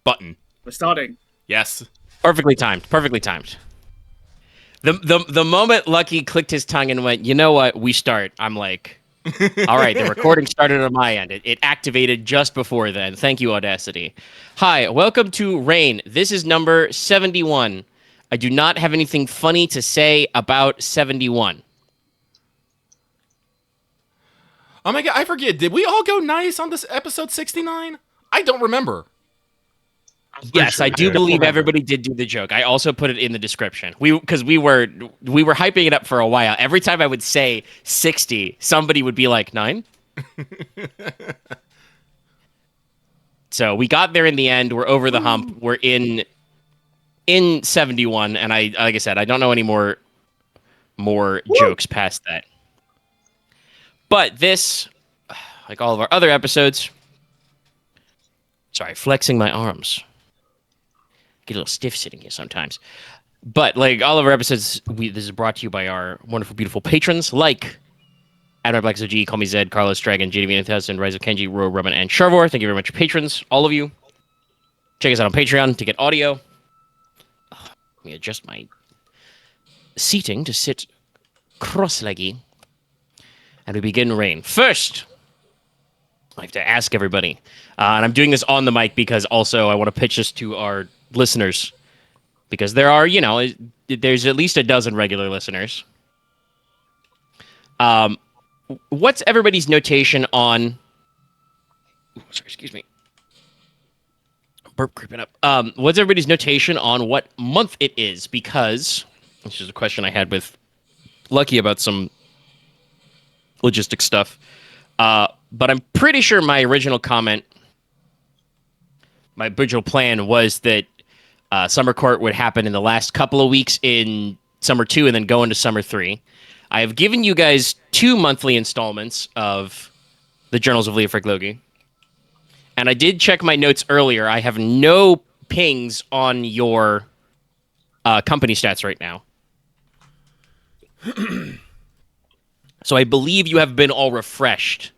Button. We're starting. Yes. Perfectly timed. Perfectly timed. The moment Lucky clicked his tongue and went, you know what, we start, I'm like, all right, the recording started on my end. It activated just before then. Thank you, Audacity. Hi, welcome to Rain. This is number 71. I do not have anything funny to say about 71. Oh my god, I forget. Did we all go nice on this episode 69? I don't remember. Yes, I do believe everybody did do the joke. I also put it in the description. Because we were hyping it up for a while. Every time I would say 60, somebody would be like 9. So we got there in the end. We're over the hump. We're in 71, and like I said, I don't know any more jokes past that. But this, like all of our other episodes, sorry, flexing my arms. Get a little stiff sitting here sometimes. But like all of our episodes, this is brought to you by our wonderful, beautiful patrons, like Admiral Black G, Call Me Zed, Carlos Dragon, JDV 1000, Rise of Kenji, Ro Roman, and Sjorberg. Thank you very much, patrons, all of you. Check us out on Patreon to get audio. Let me adjust my seating to sit cross-leggy. And we begin Rain. First, I have to ask everybody, and I'm doing this on the mic because also I want to pitch this to our listeners, because there are, there's at least a dozen regular listeners. What's everybody's notation on... sorry, excuse me. Burp creeping up. What's everybody's notation on what month it is? Because this is a question I had with Lucky about some logistic stuff. But I'm pretty sure my original comment, my original plan was that Summer Court would happen in the last couple of weeks in Summer 2 and then go into Summer 3. I have given you guys 2 monthly installments of the Journals of Leofric Logi. And I did check my notes earlier. I have no pings on your company stats right now. So I believe you have been all refreshed.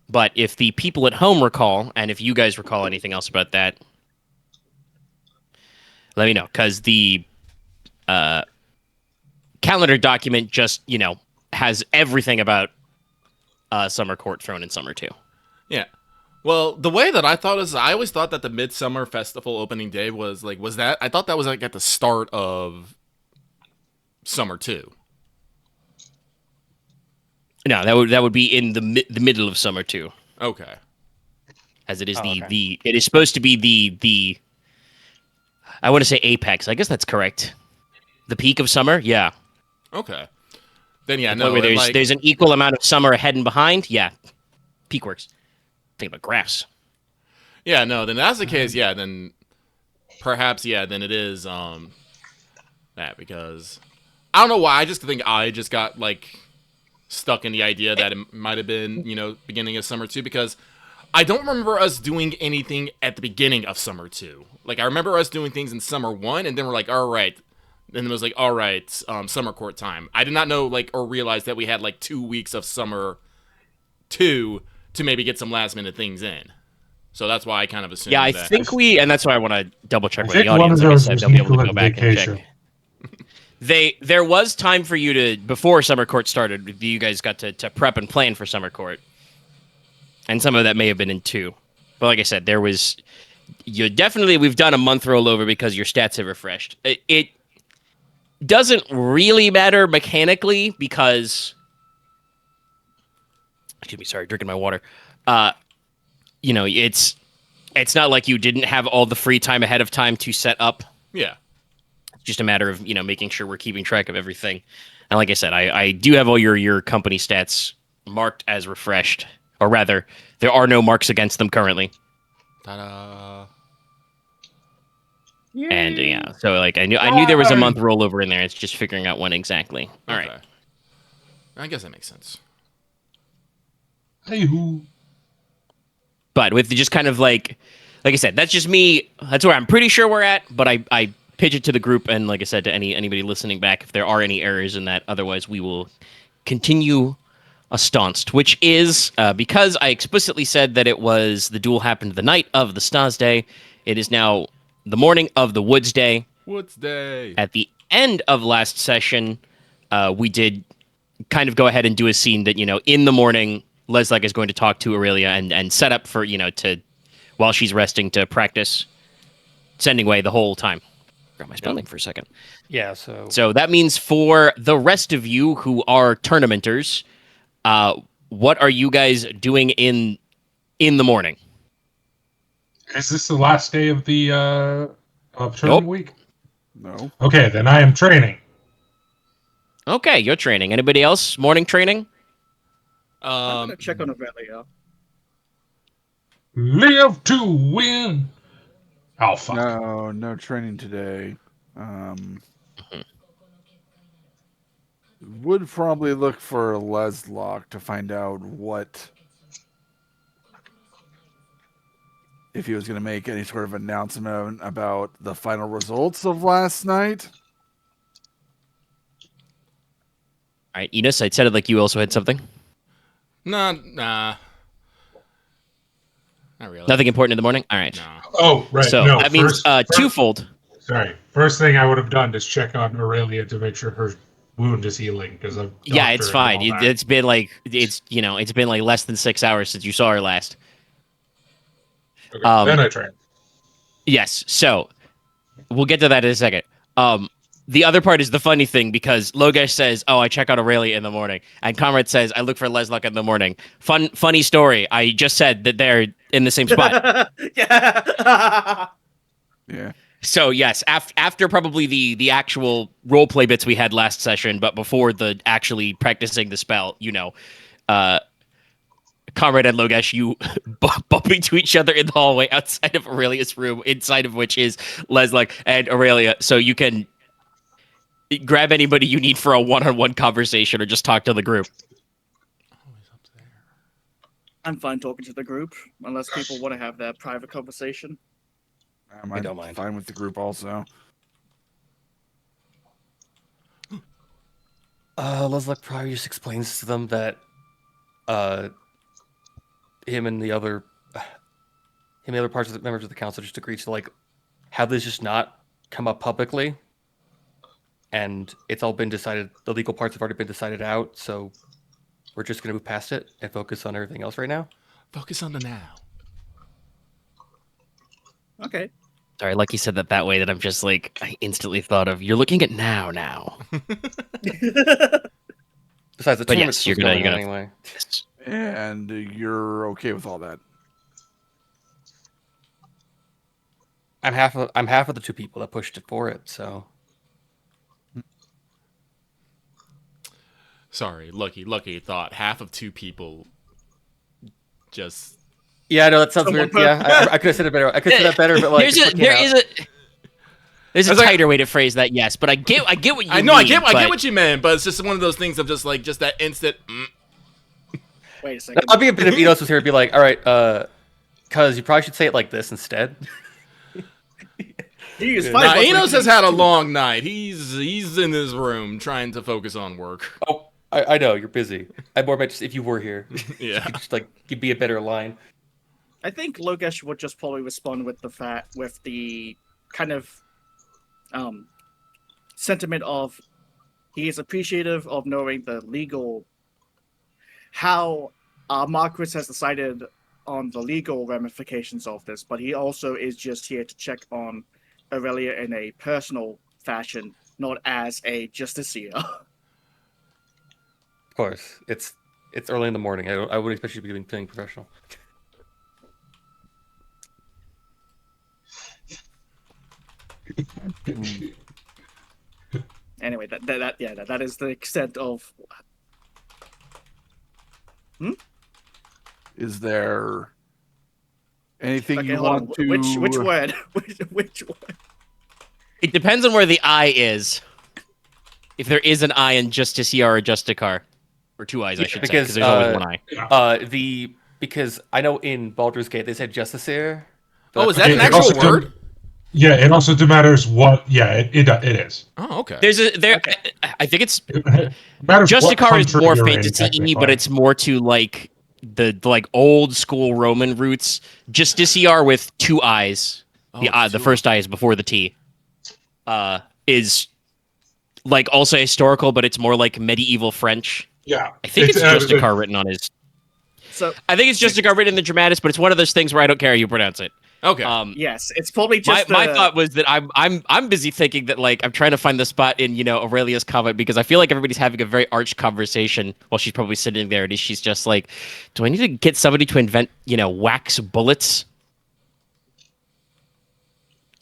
But if the people at home recall, and if you guys recall anything else about that, let me know. Because the calendar document just, has everything about Summer Court thrown in Summer 2. Yeah. Well, the way that I thought is, I always thought that the Midsummer Festival opening day was that? I thought that was like at the start of Summer 2. No, that would be in the middle of Summer 2. Okay. As it is it is supposed to be the I want to say apex. I guess that's correct. The peak of summer? Yeah. Okay. Then yeah, no. There's an equal amount of summer ahead and behind? Yeah. Peak works. Think about graphs. Yeah, no, then that's the case, yeah, then perhaps, yeah, then it is that, because I don't know why, I just think I just got stuck in the idea that it might have been, beginning of Summer 2, because I don't remember us doing anything at the beginning of Summer 2. I remember us doing things in Summer 1, and then we're like, all right. Then it was like, all right, Summer Court time. I did not know, or realize that we had, 2 weeks of Summer 2 to maybe get some last-minute things in. So that's why I kind of assumed that. I think and that's why I want to double-check with the audience. Like I said, they'll be able to go back and check. There was time for you to, before Summer Court started, you guys got to prep and plan for Summer Court. And some of that may have been in 2. But like I said, we've done a month rollover because your stats have refreshed. It doesn't really matter mechanically because... Excuse me, sorry, drinking my water. It's not like you didn't have all the free time ahead of time to set up. Yeah. It's just a matter of, making sure we're keeping track of everything. And like I said, I do have all your company stats marked as refreshed. Or rather, there are no marks against them currently. Ta-da. Yay. And yeah, so I knew there was a month rollover in there. It's just figuring out when exactly. All right. I guess that makes sense. Hey-hoo. But with just kind of like I said, that's just me. That's where I'm pretty sure we're at. But I pitch it to the group, and like I said, to anybody listening back, if there are any errors in that. Otherwise, we will continue estanced, which is because I explicitly said that it was the duel happened the night of the Stars Day. It is now the morning of the Woods Day. Woods Day. At the end of last session, we did kind of go ahead and do a scene that, in the morning, Leslok is going to talk to Aurelia and set up for, while she's resting to practice sending away the whole time. Got my spelling for a second. Yeah, So that means for the rest of you who are tournamenters, what are you guys doing in the morning? Is this the last day of the of tournament week? No. Okay, then I am training. Okay, you're training. Anybody else? Morning training? I'm gonna check on Aurelia. Live to win. Oh fuck. No training today. Would probably look for Leslok to find out if he was going to make any sort of announcement about the final results of last night. All right, Inos, it sounded like you also had something. Nah. Not really. Nothing important in the morning? All right. No. Oh, right. So no, that means twofold. Sorry. First thing I would have done is check on Aurelia to make sure her wound is healing because of Yeah, it's fine. It's been it's been like less than 6 hours since you saw her last. Okay, then I train. Yes. So we'll get to that in a second. The other part is the funny thing because Logesh says, "Oh, I check on Aurelia in the morning," and Konrad says, "I look for Leslok in the morning." Funny story. I just said that they're in the same spot. Yeah. Yeah. So yes, after probably the actual role play bits we had last session, but before the actually practicing the spell, Konrad and Logesh, you bump into each other in the hallway outside of Aurelia's room, inside of which is Leslok and Aurelia. So you can grab anybody you need for a one-on-one conversation or just talk to the group. I'm fine talking to the group, unless people want to have that private conversation. I don't mind. Fine with the group also. Leslok probably just explains to them that him and the other parts of the members of the council just agreed to have this just not come up publicly, and it's all been decided. The legal parts have already been decided out, so we're just going to move past it and focus on everything else right now. Focus on the now. Okay. Sorry, like you said that way that I'm just like, I instantly thought of, you're looking at now. Besides, the But tournament's yes, you're gonna anyway. And you're okay with all that? I'm half of the two people that pushed it for it, so. Sorry, lucky thought. Half of two people just... Yeah, I know that sounds weird. Yeah, I could have said it better. I could have said that better, but there's a tighter way to phrase that. Yes, but I get what you mean. I get what you meant, but it's just one of those things of just that instant. Wait a second. I'll be a bit if Inos was here and be like, all right, because you probably should say it like this instead. Inos has had a long night. He's in his room trying to focus on work. Oh, I know you're busy. I more meant just if you were here. Yeah, you'd be a better line. I think Logesh would just probably respond with the kind of sentiment of he is appreciative of knowing the legal how Marquess has decided on the legal ramifications of this, but he also is just here to check on Aurelia in a personal fashion, not as a Justiciar. Of course, it's early in the morning. I wouldn't expect you to be playing professional. Anyway, that is the extent of. Is there anything you hold want on. to? Which word? Which word? It depends on where the I is. If there is an I in Justiciar or Justicar, or two I's, I should say, because there's always one I. Because I know in Baldur's Gate they said Justiciar. Oh, is that an actual word? Yeah, it also matters what. Yeah, it is. Oh, okay. Okay. I think it's It matters what Justicar is country more you're in, fantasy-y, technically. but it's more to like the old school Roman roots. Justiciar with two eyes. The first eye is before the T. Is like also historical, but it's more like medieval French. Yeah, I think it's Justicar written on his. So I think it's Justicar written in the Dramatis, but it's one of those things where I don't care how you pronounce it. Okay. yes, it's probably just my thought was that I'm busy thinking that like I'm trying to find the spot in Aurelia's comment because I feel like everybody's having a very arch conversation while she's probably sitting there and she's just like, do I need to get somebody to invent wax bullets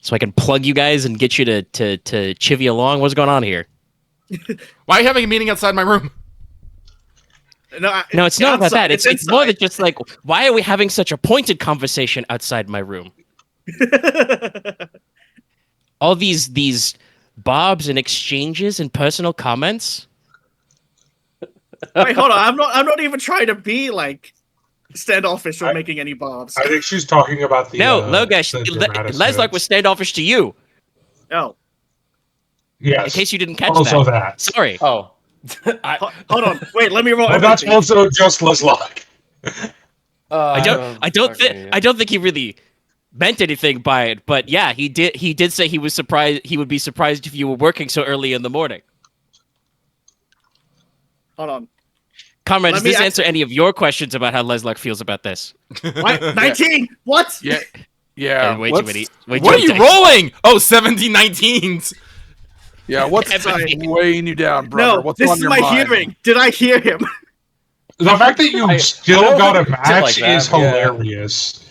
so I can plug you guys and get you to chivvy along? What's going on here? Why are you having a meeting outside my room? No, it's not about that. It's inside. more than just like, why are we having such a pointed conversation outside my room? All these bobs and exchanges and personal comments. Wait, hold on. I'm not even trying to be like standoffish or making any bobs. I think she's talking about the. No, Logesh, the Dramatis Leslok notes. was standoffish to you. Oh, Yes. In case you didn't catch also that. that. Sorry. Oh. hold on. Wait, let me roll. But that's everything. also just Leslok. I don't think he really meant anything by it, but yeah, he did say he was surprised. He would be surprised if you were working so early in the morning. Hold on. Comrade, Let does me this ask- answer any of your questions about how Leslok feels about this? What? 19? What? Yeah. Yeah. Way too many. Way too What are many you dice. rolling? Oh, 17-19s. Yeah, what's Sorry. weighing you down, brother? No, What's this on is your my mind? hearing. Did I hear him? The fact that you I still don't got a think it's like match that, is yeah. hilarious.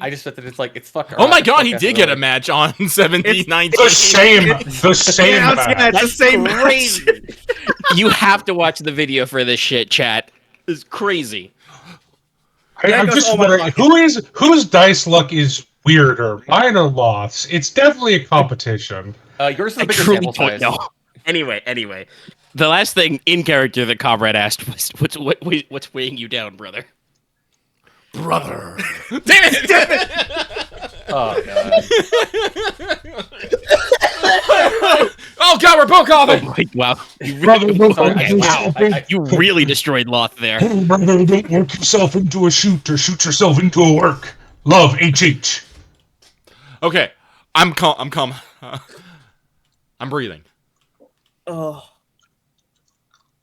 I just thought that it's like it's fuck. Oh my god, he fuck did get a everyone. match on 17-19. The same Yeah, match. it's the same crazy. match. You have to watch the video for this shit, chat. It's crazy. Yeah, I'm it goes just all my wondering pockets. whose dice luck is weirder, mine or Loth's? It's definitely a competition. Yours is I a bigger truly sample don't size. know. Anyway, the last thing in character that Comrade asked was, "What's weighing you down, brother?" Brother. Damn it! Oh god. Oh god, we're both coughing! Oh my, wow. Brother, Okay, wow. You really destroyed Loth there. brother, don't work yourself into a shoot or shoot yourself into a work. Love, HH. Okay, I'm calm. I'm breathing. Oh.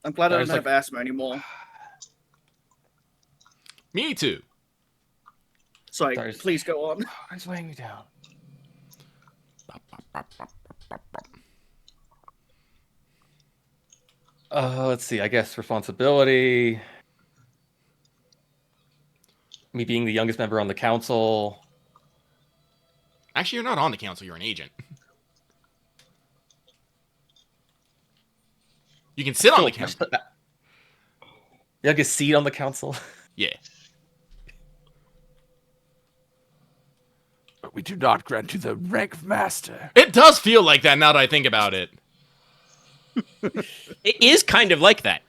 I'm glad I There's don't have asthma anymore. Me too. Sorry, Sorry. please go on. It's weighing me down. Let's see. I guess responsibility. Me being the youngest member on the council. Actually, you're not on the council. You're an agent. You can sit on the council. Youngest seat on the council. Yeah. But we do not grant you the rank of master. It does feel like that now that I think about it. It is kind of like that.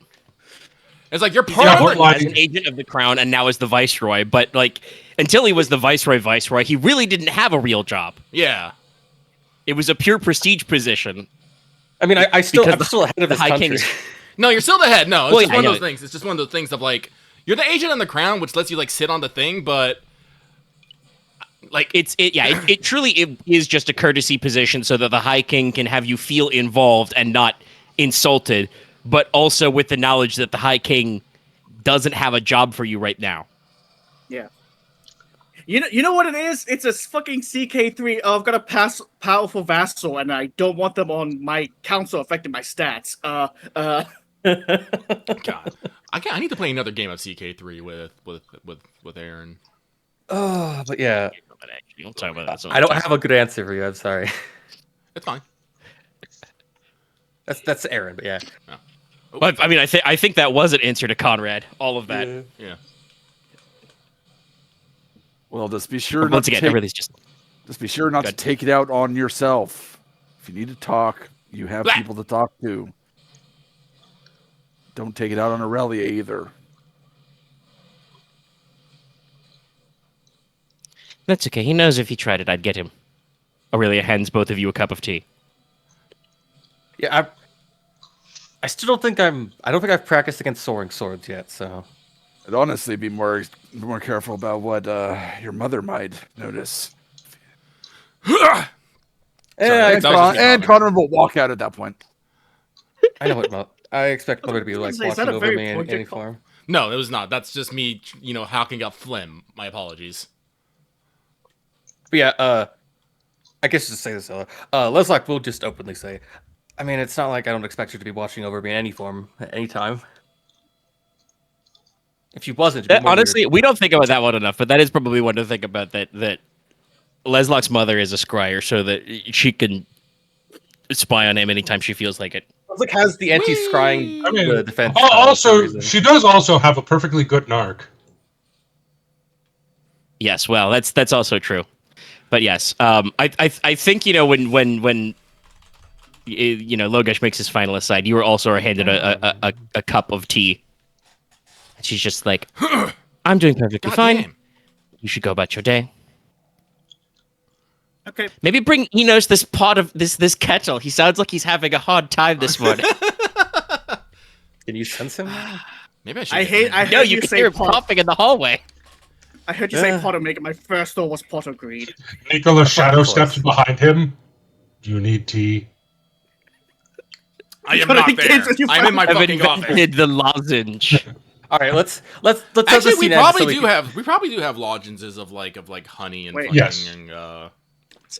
It's like you're He's part of important the... as an agent of the crown and now as the viceroy, but like until he was the viceroy, he really didn't have a real job. Yeah. It was a pure prestige position. I mean, I'm still ahead of The this High country. King is No, you're still the head. No, it's Well, just yeah, one I of those know. things. It's just one of those things of like, you're the agent on the crown, which lets you like sit on the thing, but like it truly is just a courtesy position so that the High King can have you feel involved and not insulted, but also with the knowledge that the High King doesn't have a job for you right now. Yeah. You know what it is? It's a fucking CK3. Oh, I've got a powerful vassal, and I don't want them on my council affecting my stats. God, I need to play another game of CK3 with Aren. Oh, but yeah, We'll talk about that. I don't have a good answer for you. I'm sorry. It's fine. That's Aaron, but yeah. But I mean, I think that was an answer to Konrad. All of that. Yeah. Well, just be sure But not once to again, take, everything's just just be sure not to Good. take it out on yourself. If you need to talk, you have Blah. people to talk to. Don't take it out on Aurelia either. That's okay. He knows if he tried it, I'd get him. Aurelia hands both of you a cup of tea. Yeah, I still don't think I don't think I've practiced against soaring swords yet. So I'd honestly be more careful about what your mother might notice. yeah, And, that was just me Konrad will walk out at that point. I know what I expect mother to be like Is that watching a over very me in pointed any call? form. No, it was not. That's just me, hawking up phlegm. My apologies. But yeah, I guess just say this, Leslok will just openly say, I mean, it's not like I don't expect her to be watching over me in any form at any time. If she wasn't, it'd be more Honestly, weird. we don't think about that one enough, but that is probably one to think about. That Leslok's mother is a scryer, so that she can spy on him anytime she feels like it. Leslok has the anti-scrying I mean, defense. for a also, reason. she does also have a perfectly good narc. Yes, well, that's also true. But yes, I think when Logesh makes his final aside, you were also handed a cup of tea. She's just like, I'm doing perfectly God fine. damn. You should go about your day. Okay. Maybe bring Inos this pot of this kettle. He sounds like he's having a hard time this morning. Can you sense him? Maybe I should. I hate. I No, heard you you can say hear him pot. coughing in the hallway. I heard you say pot of make it. My first thought was pot of greed. Nicola shadow course. steps behind him. Do you need tea? I am How not many games there. have you I'm in my I've fucking office. invented the lozenge. All right, let's set Actually, the we scene out probably so do can- have. We probably do have lozenges of like honey and Wait. fucking. Yes. Well,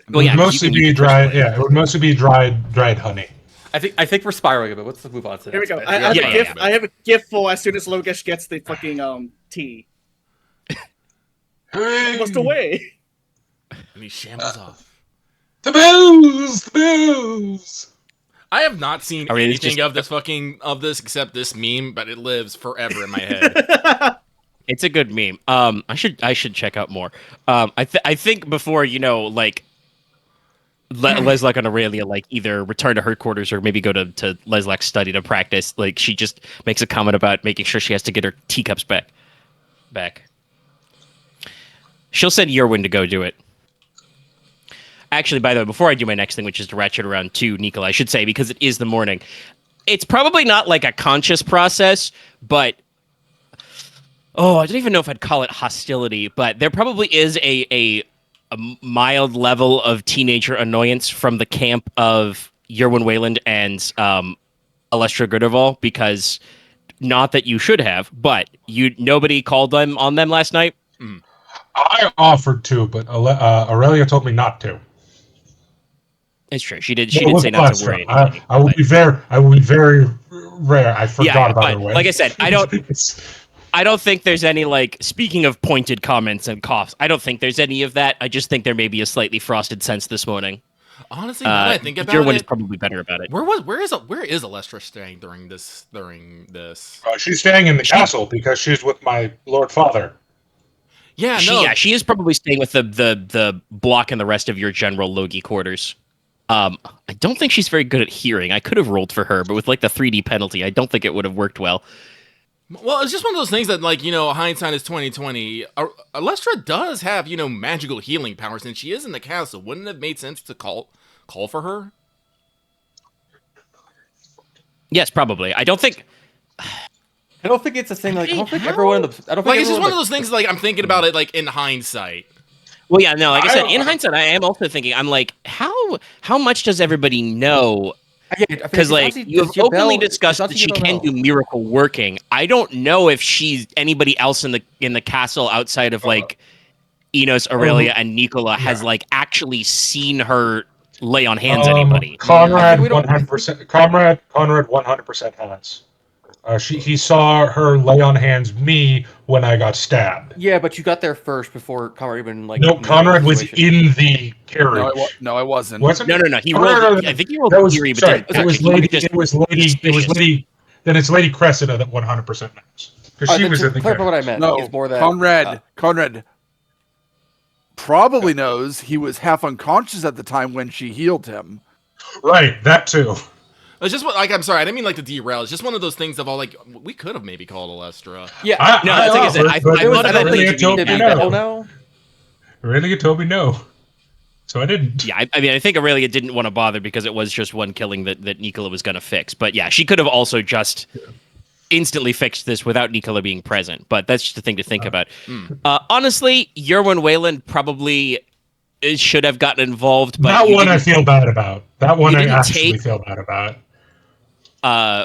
It would yeah, 'cause mostly you can be use dried. Yeah, it would mostly be dried honey. I think we're spiraling a bit. Let's move on to Here we next go. bit. I have Yeah, a yeah, gift. yeah. I have a gift for as soon as Logesh gets the fucking tea. What's the way? And he shambles off. The booze, the booze. I have not seen I mean, it's anything just- of this except this meme, but it lives forever in my head. It's a good meme. I should check out more. I think before Leslok and Aurelia either return to her quarters or maybe go to Leslok's study to practice. Like she just makes a comment about making sure she has to get her teacups back. She'll send Yerwin to go do it. Actually, by the way, before I do my next thing, which is to ratchet around to Nicola, I should say, because it is the morning, it's probably not like a conscious process, but I don't even know if I'd call it hostility, but there probably is a mild level of teenager annoyance from the camp of Yerwin Wayland and Alestra Gridarvol, because not that you should have, but nobody called them on them last night. I offered to, but Aurelia told me not to. It's true. She did It say was not to Alestra. worry. I will be very rare. I forgot about but her way. like I said, I don't think there's any speaking of pointed comments and coughs, I don't think there's any of that. I just think there may be a slightly frosted sense this morning. Honestly, now that I think about Yerwin it, is probably better about it. where is Alestra staying during this? She's staying in the castle because she's with my Lord Father. Yeah, no. She is probably staying with the block and the rest of your general Logi quarters. I don't think she's very good at hearing. I could have rolled for her, but with the 3D penalty, I don't think it would have worked well. Well, it's just one of those things that, hindsight is 2020. Alestra does have, magical healing powers, and she is in the castle. Wouldn't it have made sense to call for her? Yes, probably. I don't think it's a thing. I don't think everyone. I don't think It's just everyone, one of those things. I'm thinking about it in hindsight. Well, yeah, no. Like I said, in hindsight, I am also thinking. I'm like, how much does everybody know? Because you have openly discussed that she can do miracle working. I don't know if she's anybody else in the castle outside of Inos, Aurelia, and Nicola has actually seen her lay on hands anybody. Konrad 100%. Konrad 100% has. He saw her lay on hands me when I got stabbed. Yeah, but you got there first before Konrad even No, Konrad was in the carriage. No, I wasn't. Wasn't? No. He rolled. I think he rolled That was theory, but sorry. then It was he lady. just It was lady. Then it's Lady Cressida that 100% knows because she was in the clarify carriage. what I meant. No, Is more that Konrad probably knows he was half unconscious at the time when she healed him. Right, that too. It's just I'm sorry, I didn't mean to derail. It's just one of those things of all we could have maybe called Alestra. Yeah, No, that's like I said. I thought of that Aurelia thing. told me did no. people know? Aurelia told me no. So I didn't. Yeah, I mean, I think Aurelia didn't want to bother because it was just one killing that Nicola was going to fix. But yeah, she could have also just instantly fixed this without Nicola being present. But that's just a thing to think about. Honestly, Yerwin Wayland probably should have gotten involved, but That you one I didn't, feel bad about. That one you I didn't actually take- feel bad about.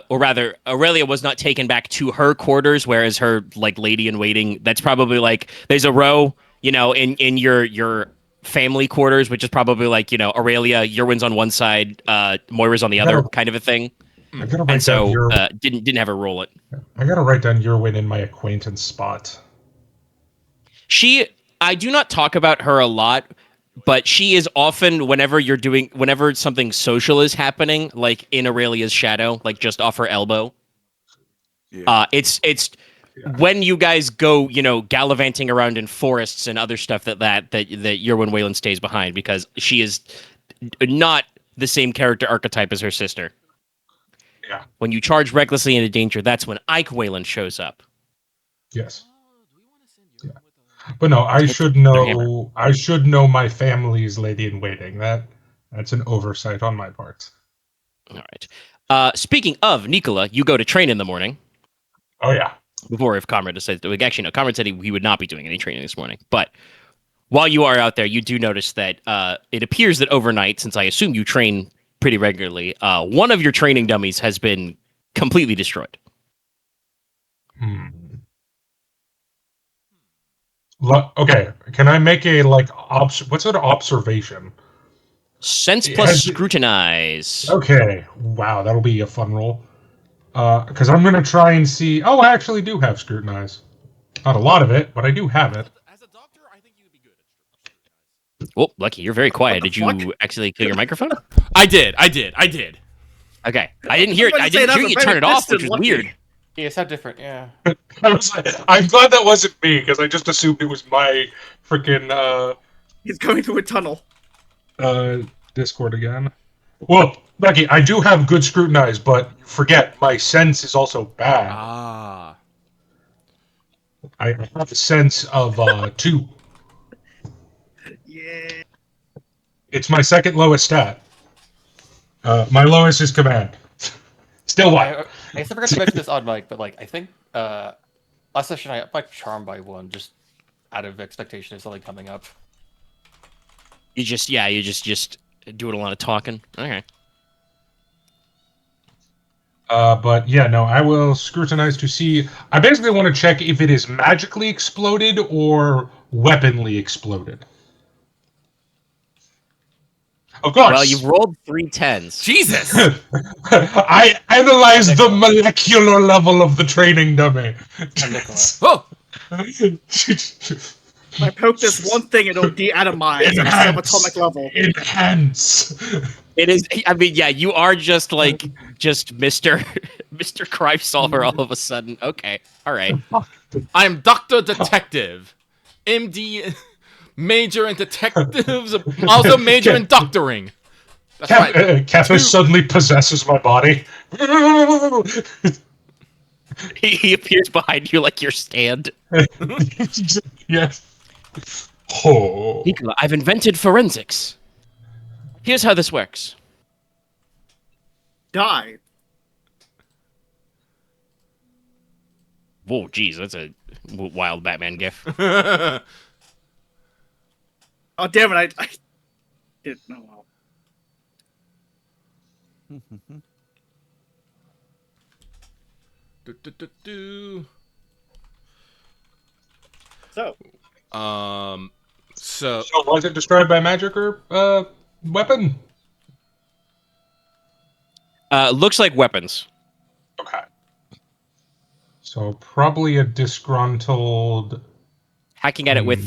or rather, Aurelia was not taken back to her quarters, whereas her like lady in waiting. That's probably like there's a row, in your family quarters, which is probably like Aurelia, Yerwin's on one side, Moira's on the other, kind of a thing. I gotta And write down so your. didn't have her roll it. I gotta write down your win in my acquaintance spot. I do not talk about her a lot, but she is often whenever something social is happening, like in Aurelia's shadow, like just off her elbow. Yeah. It's when you guys go, gallivanting around in forests and other stuff that Yerwin Wayland stays behind because she is not the same character archetype as her sister. Yeah. When you charge recklessly into danger, that's when Ike Wayland shows up. Yes. Yeah. But no, I should know. hammer. I should know my family's lady in waiting. That's an oversight on my part. All right. Speaking of Nicola, you go to train in the morning. Oh yeah. Before, if Konrad decided to, actually, no, Konrad said he would not be doing any training this morning. But while you are out there, you do notice that it appears that overnight, since I assume you train pretty regularly, one of your training dummies has been completely destroyed. Okay, can I make a what's an observation? Sense plus scrutinize. Okay, wow, that'll be a fun roll. Because I'm gonna try and see. Oh, I actually do have scrutinize. Not a lot of it, but I do have it. As a doctor, I think you would be good at. Oh, Lucky, you're very quiet. the Did you actually kill your microphone? I did. Okay, I didn't hear it. I didn't hear you turn it off, which was weird. Yeah, it's not different. Yeah. I was like, I'm glad that wasn't me because I just assumed it was my freaking He's going through a tunnel. Discord again. Well, Lucky, I do have good scrutinize, but forget my sense is also bad. Ah. I have a sense of 2. Yeah. It's my second lowest stat. My lowest is command. Still what? I forgot to mention this on mic, but I think last session I upped my charm by 1 just out of expectation of something coming up. You just doing a lot of talking. Okay. But yeah, no, I will scrutinize to see. I basically want to check if it is magically exploded or weaponly exploded. Of course. Well, you've rolled 3 10s. Jesus. I analyzed the molecular level of the training dummy. Oh. If I poke this one thing, it'll de-atomize at a subatomic level. Enhance. It is. I mean, yeah, you are just Mr. Mr. Crime Solver all of a sudden. Okay, all right. I'm Dr. Detective. MD, major in detectives, also major in doctoring. That's right. Catherine suddenly possesses my body. He appears behind you like your stand. Yes. Oh. Nicola, I've invented forensics. Here's how this works. Die. Whoa, geez, that's a wild Batman gif. Oh, damn it, I didn't know. So, So So was it destroyed by magic or weapon? Looks like weapons. Okay. So probably a disgruntled. Hacking at it with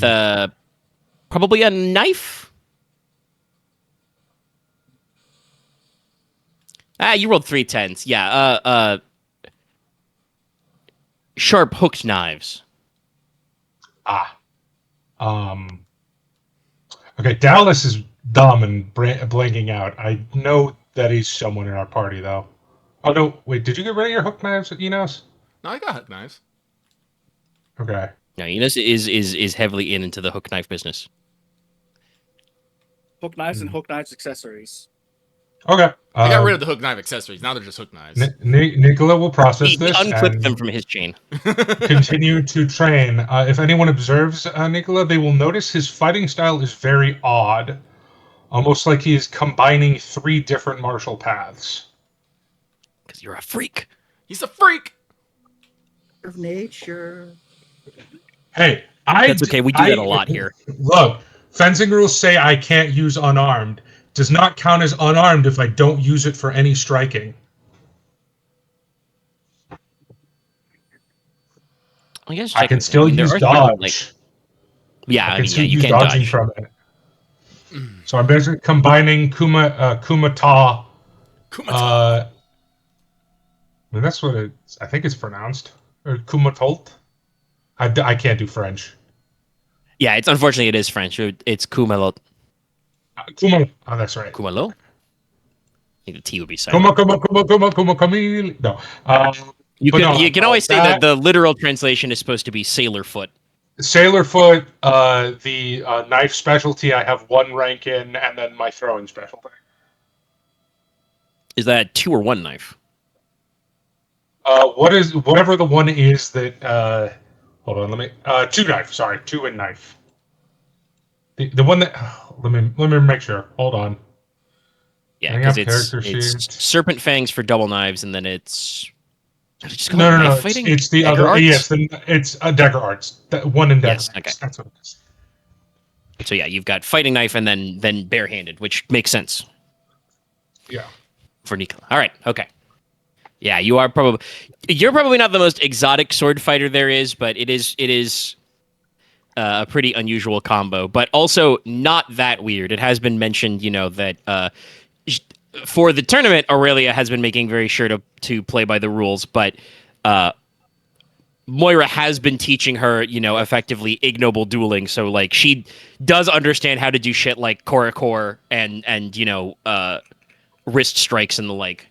probably a knife. You rolled 3 10s. Yeah. Sharp hooked knives. Okay, Dallas is dumb and blanking out. I know that he's someone in our party, though. Oh, no. Wait, did you get rid of your hook knives at Enos? no, I got knives. Okay. No, Inos is heavily into the hook knife business. Hook knives and hook knives accessories. Okay. I got rid of the hook knife accessories. Now they're just hook knives. Nicola will process He this unclipped and them from his chain. continue to train. If anyone observes Nicola, they will notice his fighting style is very odd, almost like he is combining 3 different martial paths. Because you're a freak. He's a freak. Of nature. Hey, That's okay. We do that a lot here. Look, fencing rules say I can't use unarmed. Does not count as unarmed if I don't use it for any striking. I guess I can still use dodge. Yeah, I can still you use can dodging dodge. from it. So I'm basically combining Kumata. Kumata. I mean, that's what I think it's pronounced. Or Kumatolt. I can't do French. Yeah, it's unfortunately it is French. It's Kumalo. Oh, that's right. Kumalo? I think the T would be silent. Camille. No. You but can no, you can always say that that- the literal translation is supposed to be sailor foot. Sailor foot, the knife specialty, I have 1 rank in, and then my throwing specialty. Is that 2 or 1 knife? Whatever the one is that, hold on, let me, 2 knife, sorry, 2 in knife. The one that, let me make sure, hold on. Yeah, Hang because up character it's sheet. serpent fangs for double knives, and then it's No, knife it's fighting? the Dagger other, arts? yes, it's dagger arts, 1 in dagger Yes, arts, okay. that's what it is. So yeah, you've got fighting knife and then barehanded, which makes sense Yeah. for Nicola. All right, okay. Yeah, you're probably not the most exotic sword fighter there is, but it is a pretty unusual combo, but also not that weird. It has been mentioned, that for the tournament, Aurelia has been making very sure to play by the rules, but Moira has been teaching her, effectively ignoble dueling. So like she does understand how to do shit like core and wrist strikes and the like.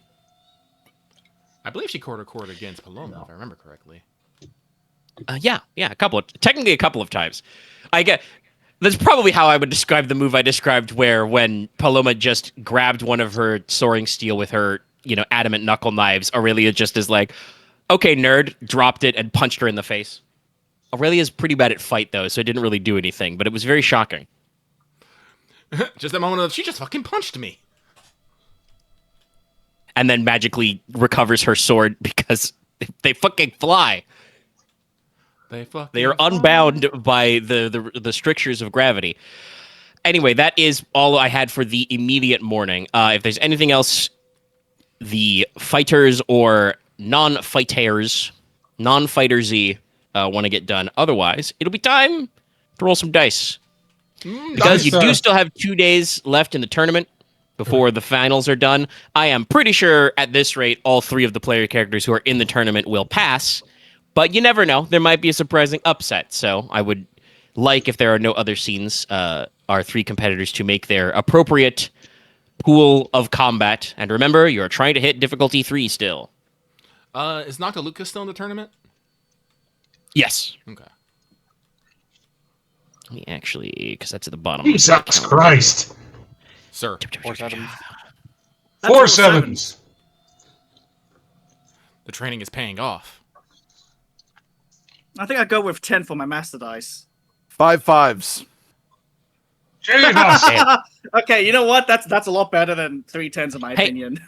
I believe she quarter against Paloma, if I remember correctly. Yeah, technically a couple of times. That's probably how I would describe the move I described, where when Paloma just grabbed one of her soaring steel with her, adamant knuckle knives, Aurelia just is like, okay, nerd, dropped it and punched her in the face. Aurelia's pretty bad at fight, though, so it didn't really do anything, but it was very shocking. Just that moment of, she just fucking punched me. And then magically recovers her sword because they fucking fly. They are unbound by the strictures of gravity. Anyway, that is all I had for the immediate morning. If there's anything else the fighters or non-fighters want to get done, otherwise, it'll be time to roll some dice. Because you do still have 2 days left in the tournament before the finals are done. I am pretty sure at this rate, all 3 of the player characters who are in the tournament will pass. But you never know. There might be a surprising upset. So I would like, if there are no other scenes, our 3 competitors to make their appropriate pool of combat. And remember, you're trying to hit difficulty 3 still. Is Noctiluca still in the tournament? Yes. Okay. Let me actually, because that's at the bottom. Jesus Christ. Sir. 4 sevens. 4 sevens. The training is paying off. I think I'd go with 10 for my master dice. 5 5s. Jesus. Okay, you know what? That's a lot better than 3 10s in my Hey. opinion.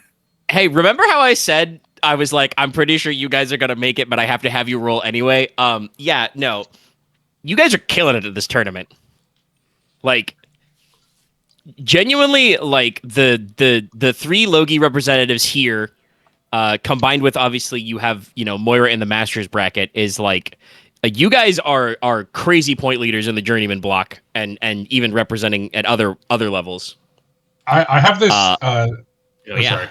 Hey, remember how I said I was like, I'm pretty sure you guys are going to make it, but I have to have you roll anyway? Yeah, no. You guys are killing it at this tournament. Like, genuinely, like, the 3 Logi representatives here, combined with, obviously, you have, Moira in the Masters bracket, is like, you guys are crazy point leaders in the journeyman block and even representing at other levels. I have this, Yeah. sorry.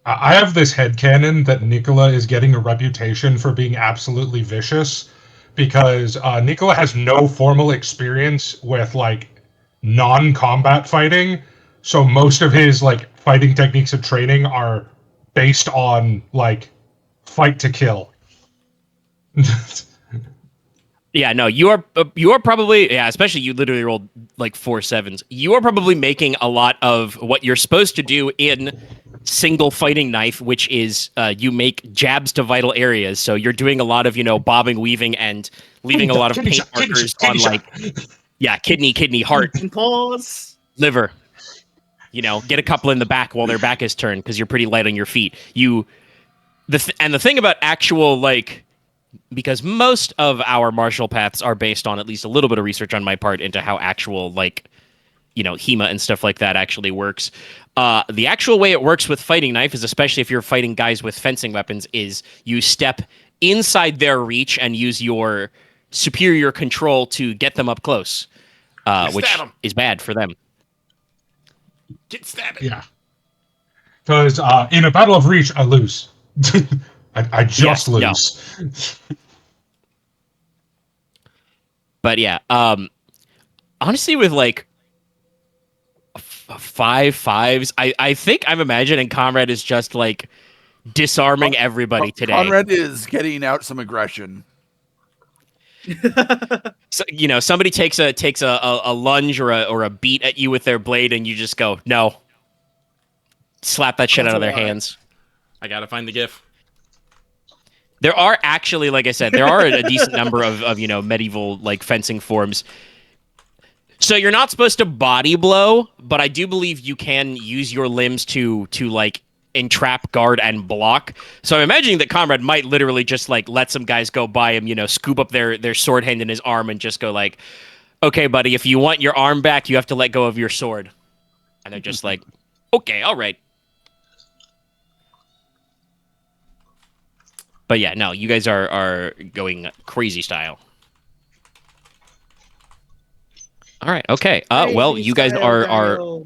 I have this headcanon that Nicola is getting a reputation for being absolutely vicious because Nicola has no formal experience with, like, non-combat fighting. So most of his, like, fighting techniques and training are based on, like, fight to kill. Yeah, no, you are probably, yeah, especially you literally rolled like 4 7s. You are probably making a lot of what you're supposed to do in single fighting knife, which is you make jabs to vital areas. So you're doing a lot of, bobbing, weaving, and leaving a lot of paint markers on kidney, heart, And pause. liver. Get a couple in the back while their back is turned because you're pretty light on your feet. And the thing about actual because most of our martial paths are based on at least a little bit of research on my part into how actual HEMA and stuff like that actually works. The actual way it works with fighting knife is, especially if you're fighting guys with fencing weapons, is you step inside their reach and use your superior control to get them up close, which is bad for them. Get stabbed. Yeah. Because in a battle of reach, I lose. I just lose. But yeah, honestly, with 5 5s, I think I'm imagining Konrad is just disarming everybody today. Konrad is getting out some aggression. So, somebody takes a lunge or a beat at you with their blade, and you just go, no. Slap that shit out of their hands. I gotta find the GIF. There are actually, like I said, there are a decent number of medieval fencing forms. So you're not supposed to body blow, but I do believe you can use your limbs to entrap, guard, and block. So I'm imagining that Konrad might literally just let some guys go by him, scoop up their sword hand in his arm and just go okay, buddy, if you want your arm back, you have to let go of your sword. And they're just okay, all right. But yeah, no, you guys are going crazy style. All right, okay. Well, you guys are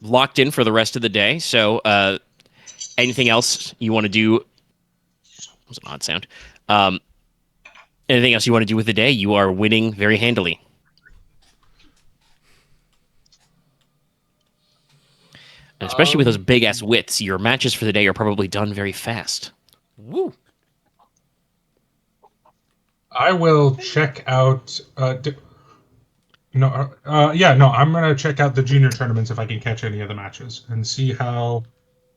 locked in for the rest of the day. So, anything else you want to do? That was an odd sound. Anything else you want to do with the day? You are winning very handily. And especially with those big ass widths, your matches for the day are probably done very fast. Woo. I will check out. I'm gonna check out the junior tournaments if I can catch any of the matches and see how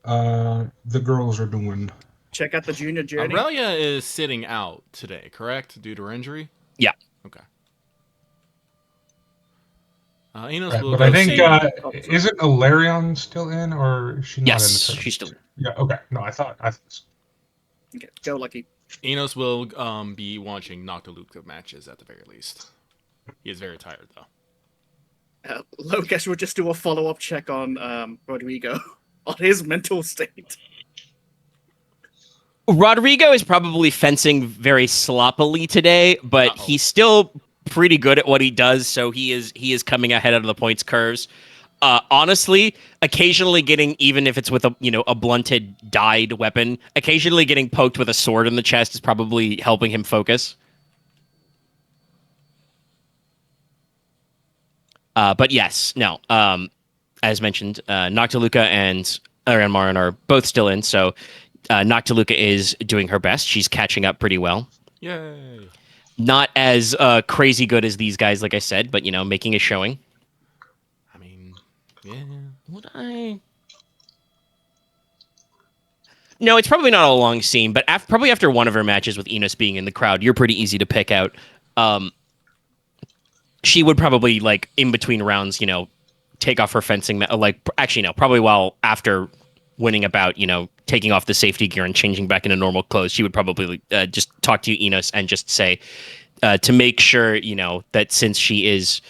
the girls are doing. Check out the junior journey. Aurelia is sitting out today, correct? Due to her injury? Yeah. Okay. Inos Right, will but go I think see- isn't Ilarion still in, or is she not in the Yes, tournament? she's still in. Yeah. Okay. No, I thought. Okay, go Lucky. Enos will be watching Noctiluca matches at the very least. He is very tired though. Logesh will just do a follow-up check on Rodrigo on his mental state. Rodrigo is probably fencing very sloppily today, but he's still pretty good at what he does, so he is coming ahead of the points curves. Honestly, occasionally getting, even if it's with a blunted, dyed weapon, occasionally getting poked with a sword in the chest is probably helping him focus. But yes, no. As mentioned, Noctiluca and Aren Marin are both still in, so Noctiluca is doing her best. She's catching up pretty well. Yay. Not as crazy good as these guys, like I said, but making a showing. I mean, yeah. Would I? No, it's probably not a long scene, but probably after one of her matches with Inos being in the crowd, you're pretty easy to pick out. She would probably, in between rounds, take off her fencing. Actually, no, probably while after winning a bout, taking off the safety gear and changing back into normal clothes, she would probably just talk to Inos and just say, to make sure, that since she is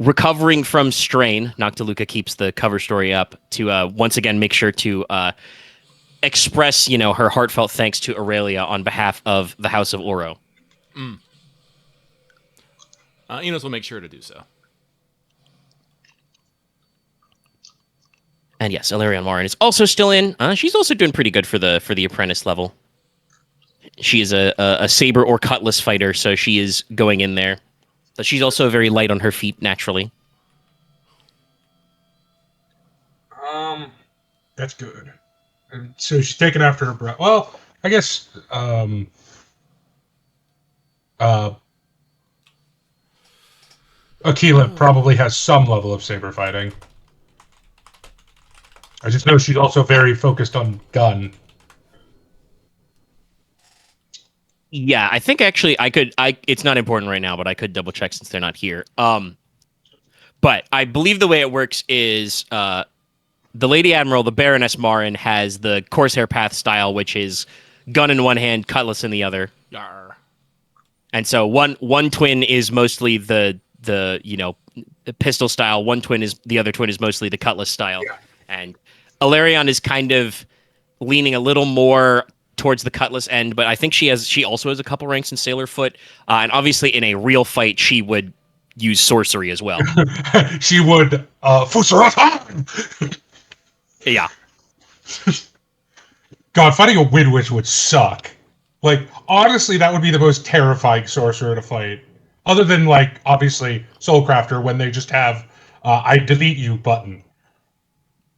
recovering from strain, Noctiluca keeps the cover story up, to once again make sure to express, her heartfelt thanks to Aurelia on behalf of the House of Oro. Enos will make sure to do so. And yes, Ilarion Marin is also still in. She's also doing pretty good for the apprentice level. She is a saber or cutlass fighter, so she is going in there. But she's also very light on her feet naturally. That's good. And so she's taken after her breath. Well, I guess Aquila probably has some level of saber fighting. I just know she's also very focused on gun. Yeah, I think actually it's not important right now, but I could double check since they're not here. But I believe the way it works is the Lady Admiral, the Baroness Marin, has the Corsair Path style, which is gun in one hand, cutlass in the other. Yarr. And so one twin is mostly the the pistol style. The other twin is mostly the cutlass style. Yeah. And Alarion is kind of leaning a little more towards the cutlass end, but I think she also has a couple ranks in Sailor Foot, and obviously in a real fight she would use sorcery as well. She would Fusurata! Yeah. God, fighting a Wind Witch would suck. Like, honestly, that would be the most terrifying sorcerer to fight. Other than, like, obviously, Soulcrafter, when they just have I delete you button.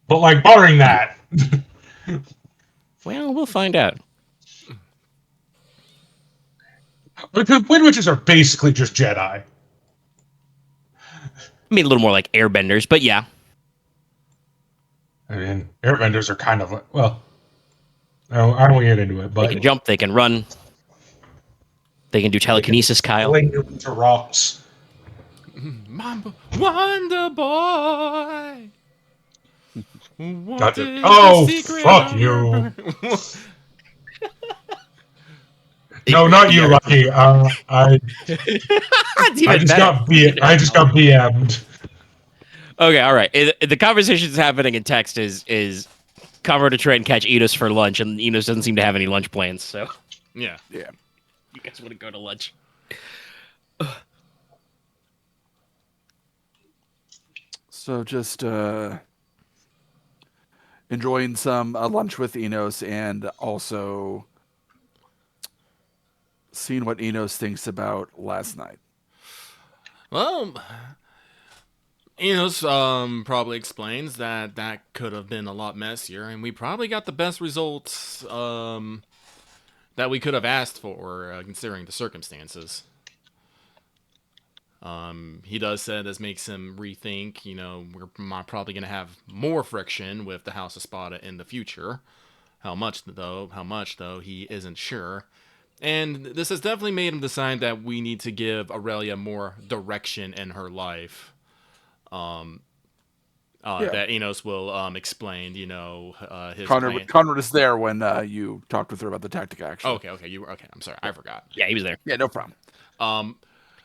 But, like, barring that. Well, we'll find out. The Wind Witches are basically just Jedi. I mean, a little more like airbenders, but yeah. I mean, Airbenders are kind of like, well, I don't want to get into it, but They can jump, they can run. They can do telekinesis, Kyle. fling you into rocks. Wonder Boy. What is Oh, the secret fuck of you. your- No, not you, Yeah. Lucky. I It's even I just got BM'd. Okay, all right. The conversation that's happening in text is Konrad to try and catch Inos for lunch, and Inos doesn't seem to have any lunch plans, so Yeah. Yeah. you guys want to go to lunch. So just enjoying some lunch with Inos, and also seeing what Inos thinks about last night. Well, Inos probably explains that could have been a lot messier, and we probably got the best results that we could have asked for, considering the circumstances. He does say this makes him rethink, we're probably going to have more friction with the House of Spada in the future. How much, though, he isn't sure. And this has definitely made him decide that we need to give Aurelia more direction in her life. That Inos will explain, his plan. Konrad is there when you talked with her about the tactic action. Okay, okay. I'm sorry, I forgot. Yeah, he was there. Yeah, no problem.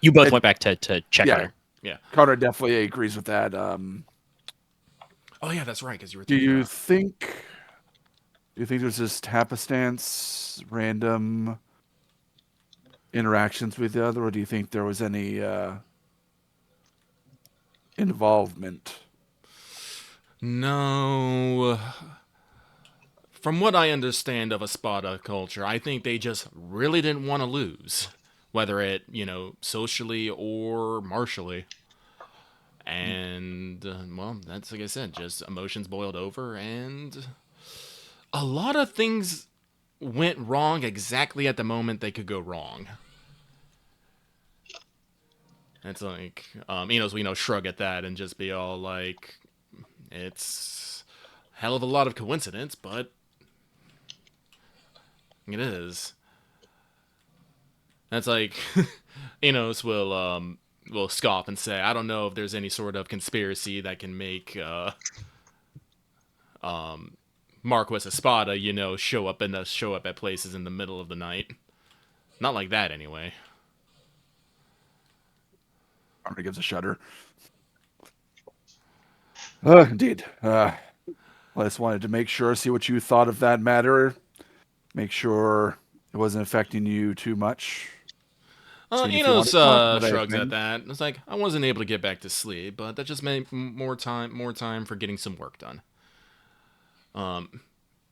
You both went back to check on her. Yeah. Konrad definitely agrees with that. Oh yeah, that's right. Because you were. Do Talking you about... think there's just happenstance, random interactions with the other, or do you think there was any involvement? No. From what I understand of a Spada culture, I think they just really didn't want to lose, whether it, socially or martially. And, well, that's like I said, just emotions boiled over, and a lot of things went wrong exactly at the moment they could go wrong. It's like, Enos, shrug at that and just be all like, it's a hell of a lot of coincidence, but it is. That's like, Enos will scoff and say, I don't know if there's any sort of conspiracy that can make Marquess Espada, show up at places in the middle of the night. Not like that, anyway. Konrad gives a shudder. Indeed. I just wanted to make sure, see what you thought of that matter. Make sure it wasn't affecting you too much. Enos shrugs at that. It's like, I wasn't able to get back to sleep, but that just meant more time for getting some work done.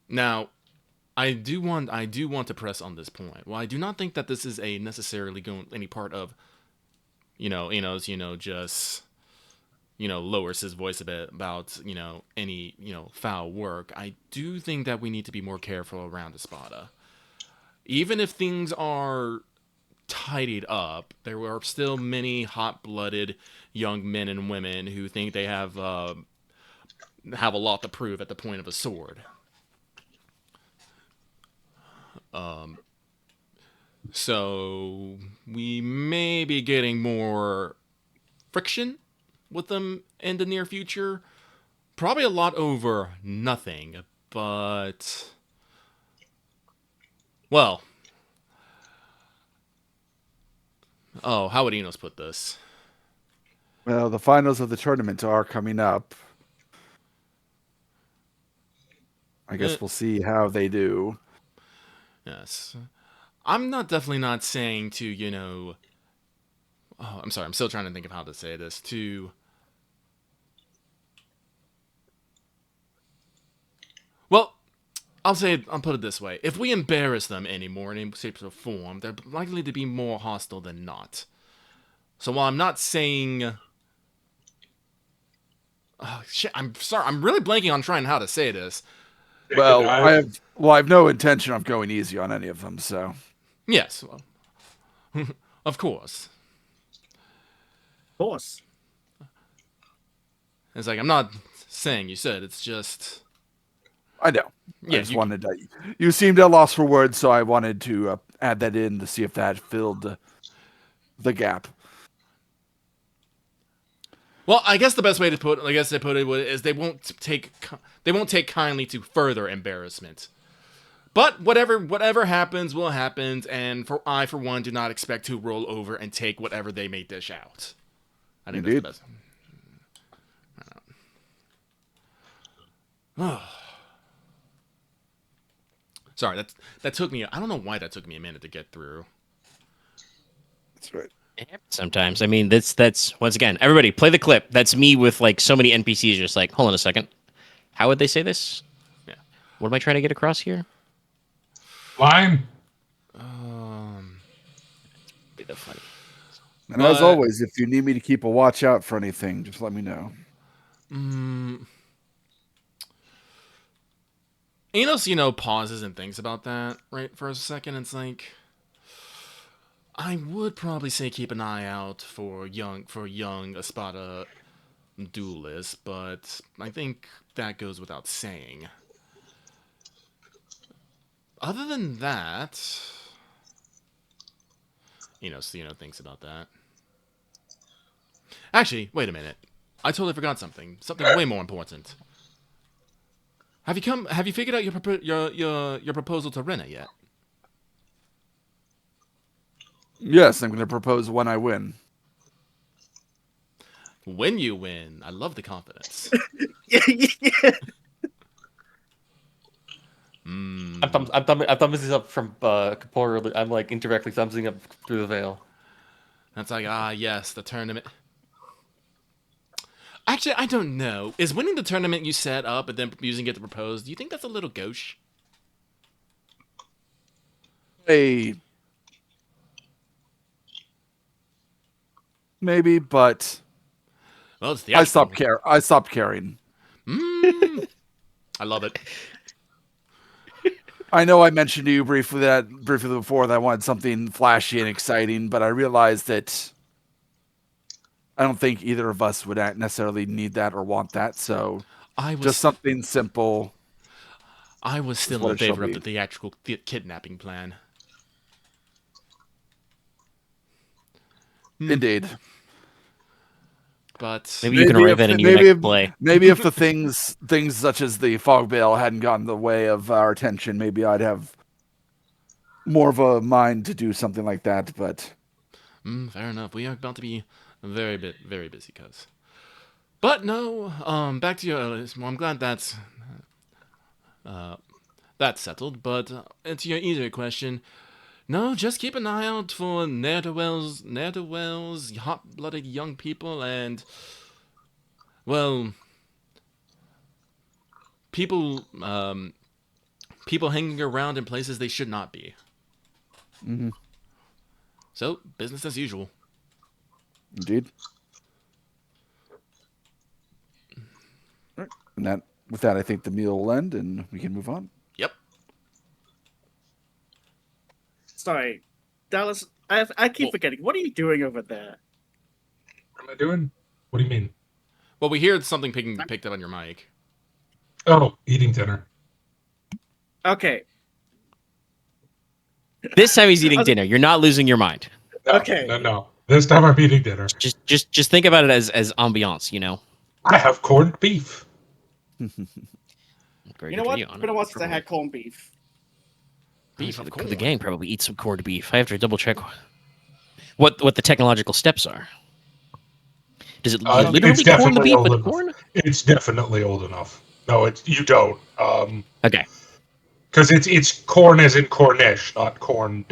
Now, I do want to press on this point. Well, I do not think that this is a necessarily going any part of, Enos, just, lowers his voice a bit about, any, foul work. I do think that we need to be more careful around Espada. Even if things are tidied up, there were still many hot-blooded young men and women who think they have a lot to prove at the point of a sword. So we may be getting more friction with them in the near future. Probably a lot over nothing, but well. Oh, how would Inos put this? Well, the finals of the tournament are coming up. I guess we'll see how they do. Yes. I'm definitely not saying to, oh, I'm sorry, I'm still trying to think of how to say this. Well, I'll put it this way. If we embarrass them anymore in any shape or form, they're likely to be more hostile than not. So while I'm not saying... Oh, shit, I'm sorry, I'm really blanking on trying how to say this. Well, I have no intention of going easy on any of them, so... Yes, well, of course. Of course. It's like, I'm not saying you said, it's just... I know. Yeah, I just wanted to... You seemed at a loss for words, so I wanted to add that in to see if that filled the gap. Well, I guess the best way to put it is they won't take kindly to further embarrassment. But whatever happens will happen, and I for one do not expect to roll over and take whatever they may dish out. I think Indeed. that's the best. Sorry, that took me. I don't know why that took me a minute to get through. That's right. It happens sometimes. I mean, that's once again, everybody play the clip. That's me with like so many NPCs just like, hold on a second. How would they say this? Yeah. What am I trying to get across here? Line. Be the funny. And as always, if you need me to keep a watch out for anything, just let me know. Inos, pauses and thinks about that right for a second. It's like, I would probably say keep an eye out for young Espada duelists, but I think that goes without saying. Other than that, Inos, thinks about that. Actually, wait a minute. I totally forgot something. Something way more important. Have you figured out your proposal to Rena yet? Yes, I'm going to propose when I win. When you win, I love the confidence. Yeah. I'm thumbing this up from Kapor. I'm like indirectly thumbsing up through the veil. That's like, yes, the tournament. Actually, I don't know. Is winning the tournament you set up and then using it to propose, do you think that's a little gauche? Maybe, but Well, it's the I stopped caring. I love it. I know I mentioned to you briefly before that I wanted something flashy and exciting, but I realized that I don't think either of us would necessarily need that or want that. So just something simple. I was still in favor of the theatrical kidnapping plan. Indeed. But maybe you can write that in your next play. Maybe if the things such as the fog veil hadn't gotten in the way of our attention, maybe I'd have more of a mind to do something like that. But fair enough. We are about to be very busy, cuz. But no, back to your. Well, I'm glad that's settled. But to your easier question. No, just keep an eye out for ne'er-do-wells, hot-blooded young people, and, well, people hanging around in places they should not be. Mm-hmm. So, business as usual. Indeed. Right. And with that, I think the meal will end, and we can move on. Yep. Sorry. Dallas, I keep forgetting. What are you doing over there? What am I doing? What do you mean? Well, we hear something picked up on your mic. Oh, eating dinner. Okay. This time he's eating dinner. You're not losing your mind. No, Okay. No. This time I'm eating dinner. Just think about it as ambiance, you know. I have corned beef. Very You know good what? for It's Honor. been a while since I had corned beef. Beef of The corn. gang probably eats some corned beef. I have to double check what the technological steps are. Does it literally It's corn the definitely beef old with enough. corn? It's definitely old enough. No, you don't. Okay. Because it's corn as in Cornish, not corned.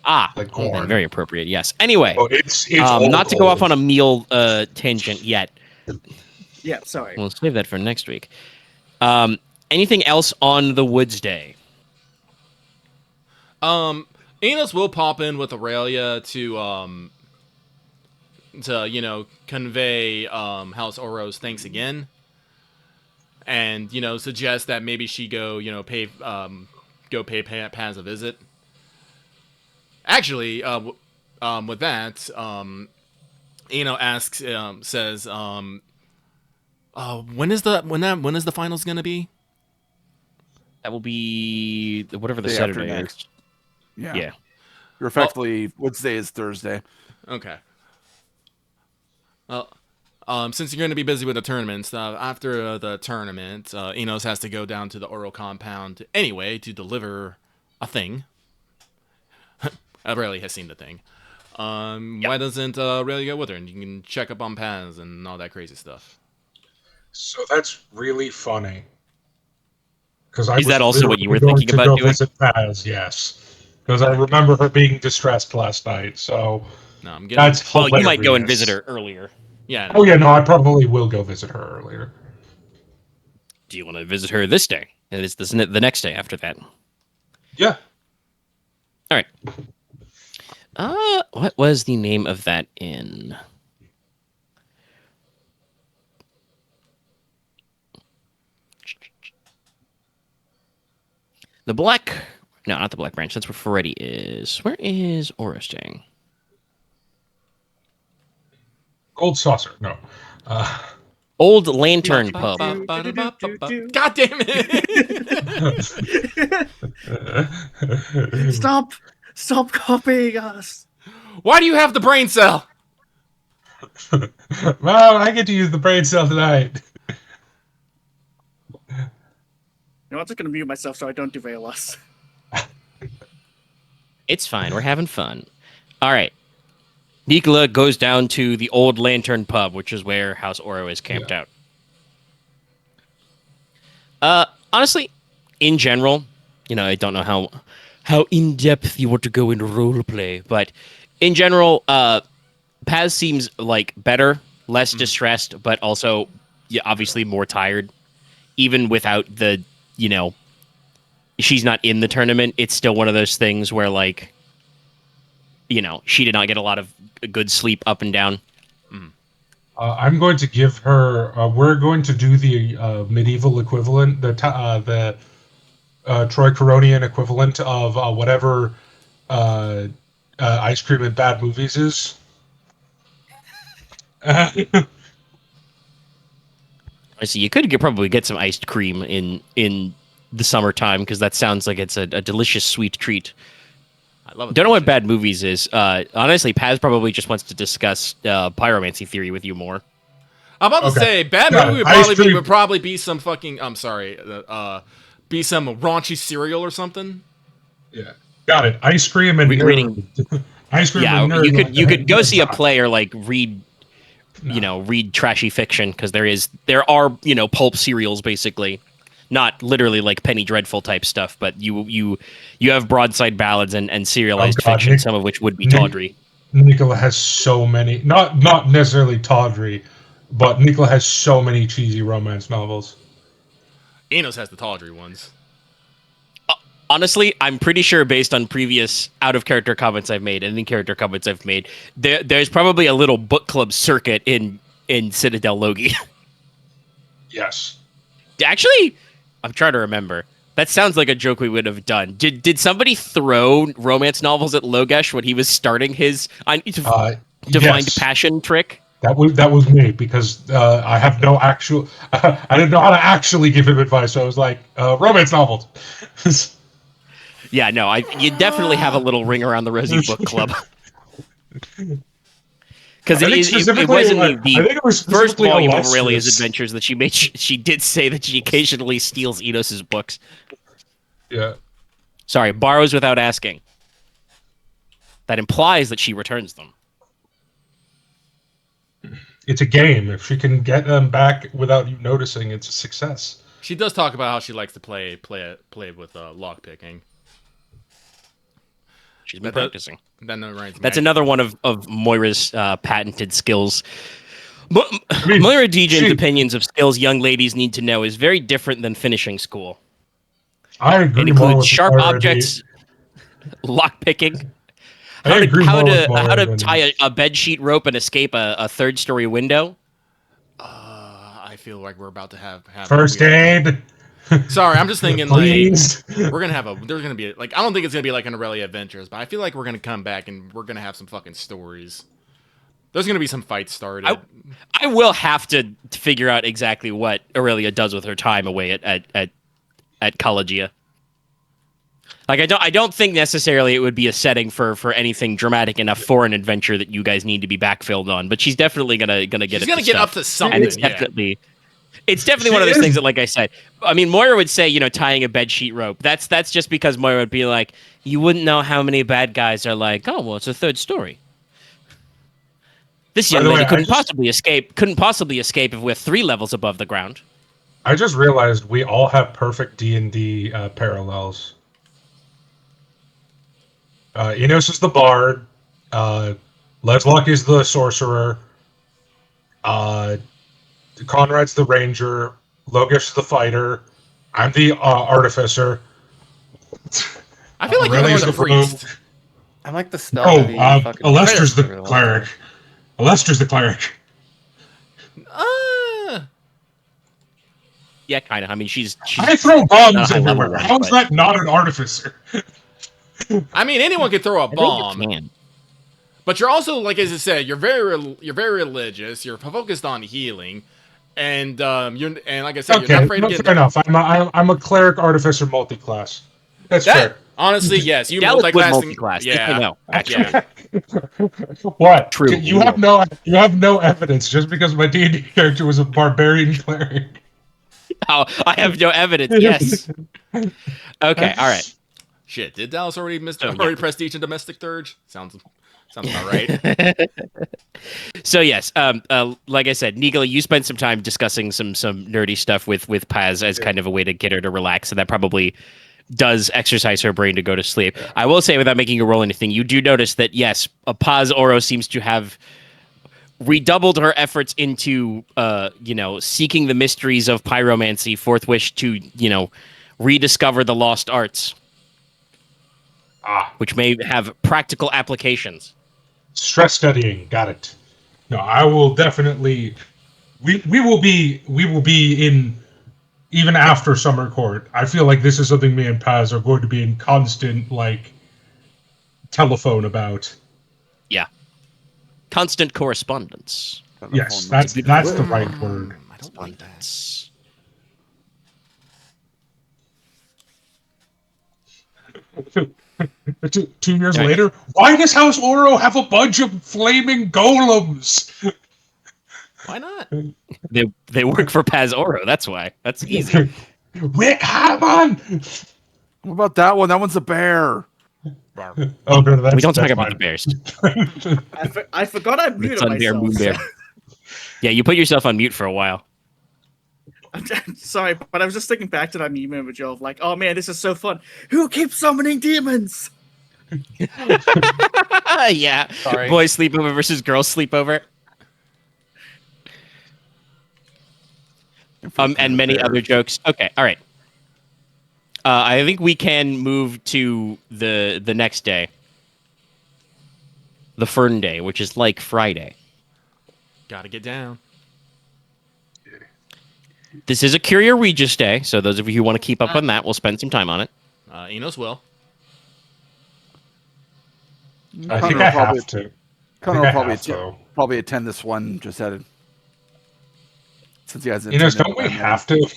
Ah, Like well, then corn. very appropriate. Yes. Anyway, Oh, it's old, not to go off old. on a meal tangent yet. Yeah, sorry. We'll save that for next week. Anything else on the Woods Day? Inos will pop in with Aurelia to convey House Oro's thanks again, and suggest that maybe she go pay Paz a visit. Actually, with that, asks, says, when is the finals gonna be? That will be whatever the Day after Saturday is. next. Yeah. Yeah. You're effectively, Wednesday is Thursday. Okay. Well, since you're going to be busy with the tournament, after the tournament, Inos has to go down to the Oro compound anyway to deliver a thing. Aurelia has seen the thing. Why doesn't Aurelia go with her? And you can check up on Paz and all that crazy stuff. So that's really funny. Because Is that also what you were going thinking to about go doing? visit Paz, yes. Because I remember her being distressed last night. So No, I'm getting. that's Well, hilarious. you might go and visit her earlier. Yeah. Oh yeah, no, I probably will go visit her earlier. Do you want to visit her this day? And it's the next day after that. Yeah. All right. What was the name of that inn? The Black... No, not the Black Branch. That's where Ferretti is. Where is Aura staying? Gold saucer. No. Old Lantern Pub. God damn it! Stop copying us. Why do you have the brain cell? Well, I get to use the brain cell tonight. You know, I'm just gonna mute myself so I don't derail us. It's fine. We're having fun. All right. Nicola goes down to the Old Lantern Pub, which is where House Oro is camped out. Honestly, in general, I don't know how in depth you want to go into roleplay, but in general, Paz seems like better, less distressed, but also obviously more tired. Even without the, she's not in the tournament. It's still one of those things where she did not get a lot of good sleep up and down. I'm going to give her. We're going to do the medieval equivalent, the Troy Coronian equivalent of whatever ice cream in bad movies is. I see. You could probably get some iced cream in the summertime because that sounds like it's a delicious sweet treat. I love it. Don't know what bad movies is. Honestly, Paz probably just wants to discuss pyromancy theory with you more. I'm about to say bad movie would probably be some fucking. I'm sorry. Be some raunchy cereal or something. Yeah, got it. Ice cream and reading. Ice cream. Yeah, and nerd you could go see a play or read. Read trashy fiction because there are pulp cereals basically, not literally like Penny Dreadful type stuff, but you have broadside ballads and serialized fiction, some of which would be tawdry. Nicola has so many, not necessarily tawdry, but Nicola has so many cheesy romance novels. Inos has the tawdry ones. Honestly, I'm pretty sure based on previous out-of-character comments I've made and in-character comments I've made, there's probably a little book club circuit in Citadel Logi. Yes. Actually, I'm trying to remember. That sounds like a joke we would have done. Did somebody throw romance novels at Logesh when he was starting his defined Yes. passion trick? That was me because I have no actual. I didn't know how to actually give him advice, so I was like, romance novels. Yeah, no, you definitely have a little ring around the rosy book club. Because I think it specifically, wasn't I think it was first specifically volume of Aurelia's illustrious. adventures that she made. She did say that she occasionally steals Inos' books. Yeah. Sorry, borrows without asking. That implies that she returns them. It's a game. If she can get them back without you noticing, it's a success. She does talk about how she likes to play with lock picking. She's been practicing. That reminds me. That's another one of Moira's patented skills. Moira Dejan's opinions of skills young ladies need to know is very different than finishing school. I agree. It includes sharp objects, lock picking, how to tie a bed sheet rope and escape a third story window. I feel like we're about to have first aid. Sorry, I'm just thinking Please. like there's gonna be like I don't think it's gonna be like an Aurelia Adventures, but I feel like we're gonna come back and we're gonna have some fucking stories. There's gonna be some fights started. I will have to figure out exactly what Aurelia does with her time away at Collegia. Like I don't think necessarily it would be a setting for anything dramatic enough for an adventure that you guys need to be backfilled on, but she's definitely gonna get She's gonna get up to something. And it's definitely one of those things that, like I said, I mean, Moira would say, tying a bedsheet rope. That's just because Moira would be like, you wouldn't know how many bad guys are like, oh, well, it's a third story. This young lady couldn't possibly escape if we're 3 levels above the ground. I just realized we all have perfect D&D parallels. Inos is the bard. Leslok is the sorcerer. Konrad's the ranger. Logesh is the fighter. I'm the artificer. I feel like you're the priest. I like the spell. Alester's the cleric. Alester's the cleric. Yeah, kind of. I mean, she's I throw bombs everywhere. How is that not an artificer? I mean, anyone can throw a bomb. You can. But you're also, like as I said, you're very religious. You're focused on healing, and like I said, you're not afraid to get. Fair enough. I'm a cleric artificer multi-class. That's fair. Honestly, yes, you multi-class. Yeah, I know. Actually, what? True. You have no evidence just because my D&D character was a barbarian cleric. Oh, I have no evidence. Yes. Okay. All right. Shit, did Dallas already prestige and domestic third? Sounds about right. So yes, like I said, Nicola, you spent some time discussing some nerdy stuff with Paz as kind of a way to get her to relax, and that probably does exercise her brain to go to sleep. Yeah. I will say, without making her roll anything, you do notice that yes, Paz Oro seems to have redoubled her efforts into seeking the mysteries of pyromancy, forthwith to rediscover the lost arts. Which may have practical applications. Stress studying, got it. No, I will definitely. We will be in even after summer court. I feel like this is something me and Paz are going to be in constant telephone about. Yeah, constant correspondence. Yes, that's the right word. I don't like that. 2 years later, why does House Oro have a bunch of flaming golems? Why not? They work for Paz Oro. That's why. That's easy. Rick Hammond. What about that one? That one's a bear. Oh no, we don't talk about the bears. I forgot I muted myself. Moon bear. Yeah, you put yourself on mute for a while. I'm sorry, but I was just thinking back to that meme with Joe of like, oh man, this is so fun. Who keeps summoning demons? Yeah. Sorry. Boys sleepover versus girls sleepover. And many other jokes. Okay, all right. I think we can move to the next day. The Fern Day, which is like Friday. Gotta get down. This is a Curia Regis Day, so those of you who want to keep up on that, we'll spend some time on it. Enos will. I Connor think will I probably- have to. Connor I will think I have to. probably attend this one. Just added. Since he hasn't. Enos, attended don't we one yet. have to?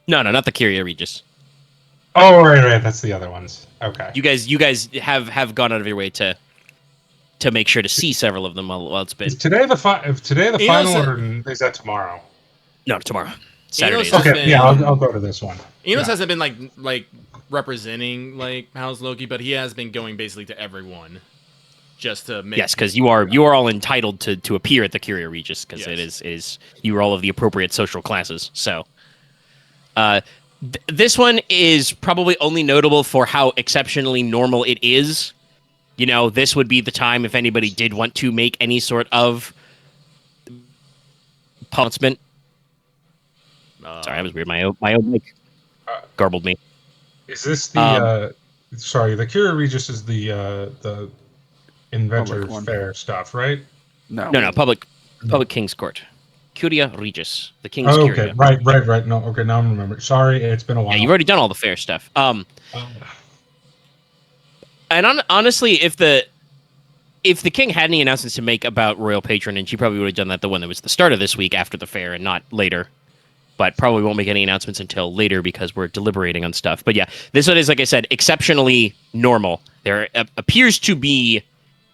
No, not the Curia Regis. Oh, right. That's the other ones. Okay. You guys have gone out of your way to make sure to see several of them while it's been. Is today the Enos final, said- or is that tomorrow? No, tomorrow. Saturday. Enos has Okay, been- yeah, I'll go to this one. Enos Yeah. hasn't been like representing like House Loki, but he has been going basically to everyone, just to make. Yes, because you are all entitled to appear at the Curia Regis because it is you are all of the appropriate social classes. So, this one is probably only notable for how exceptionally normal it is. You know, this would be the time if anybody did want to make any sort of announcement. Sorry, I was weird. My own mic garbled me. Is this the? Sorry, the Cura Regis is the Inventor Public one. Fair stuff, right? No. No, public King's Court. Curia Regis, the King's Oh, Curia. okay, right. No, okay, now I'm remembering. Sorry, it's been a while. Yeah, you've already done all the fair stuff. And honestly, if the king had any announcements to make about royal patronage, he probably would have done that the one that was the start of this week after the fair and not later. But probably won't make any announcements until later because we're deliberating on stuff. But yeah, this one is, like I said, exceptionally normal. There appears to be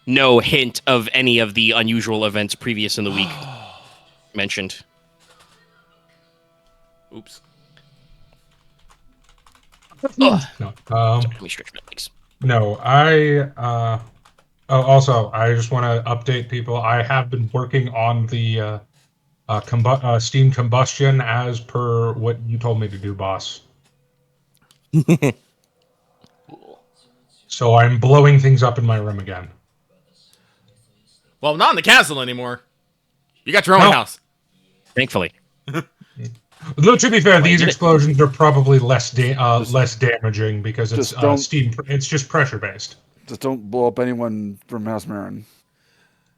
no hint of any of the unusual events previous in the week mentioned. Oops. Ugh. No, Let me stretch my legs. no, also, I just want to update people. I have been working on the steam combustion as per what you told me to do, boss. So I'm blowing things up in my room again. Well, not in the castle anymore. You got your own No. house. Thankfully. Though to be fair, these did it. explosions are probably less damaging because it's just don't- steam. It's just pressure based. Just don't blow up anyone from House Marin.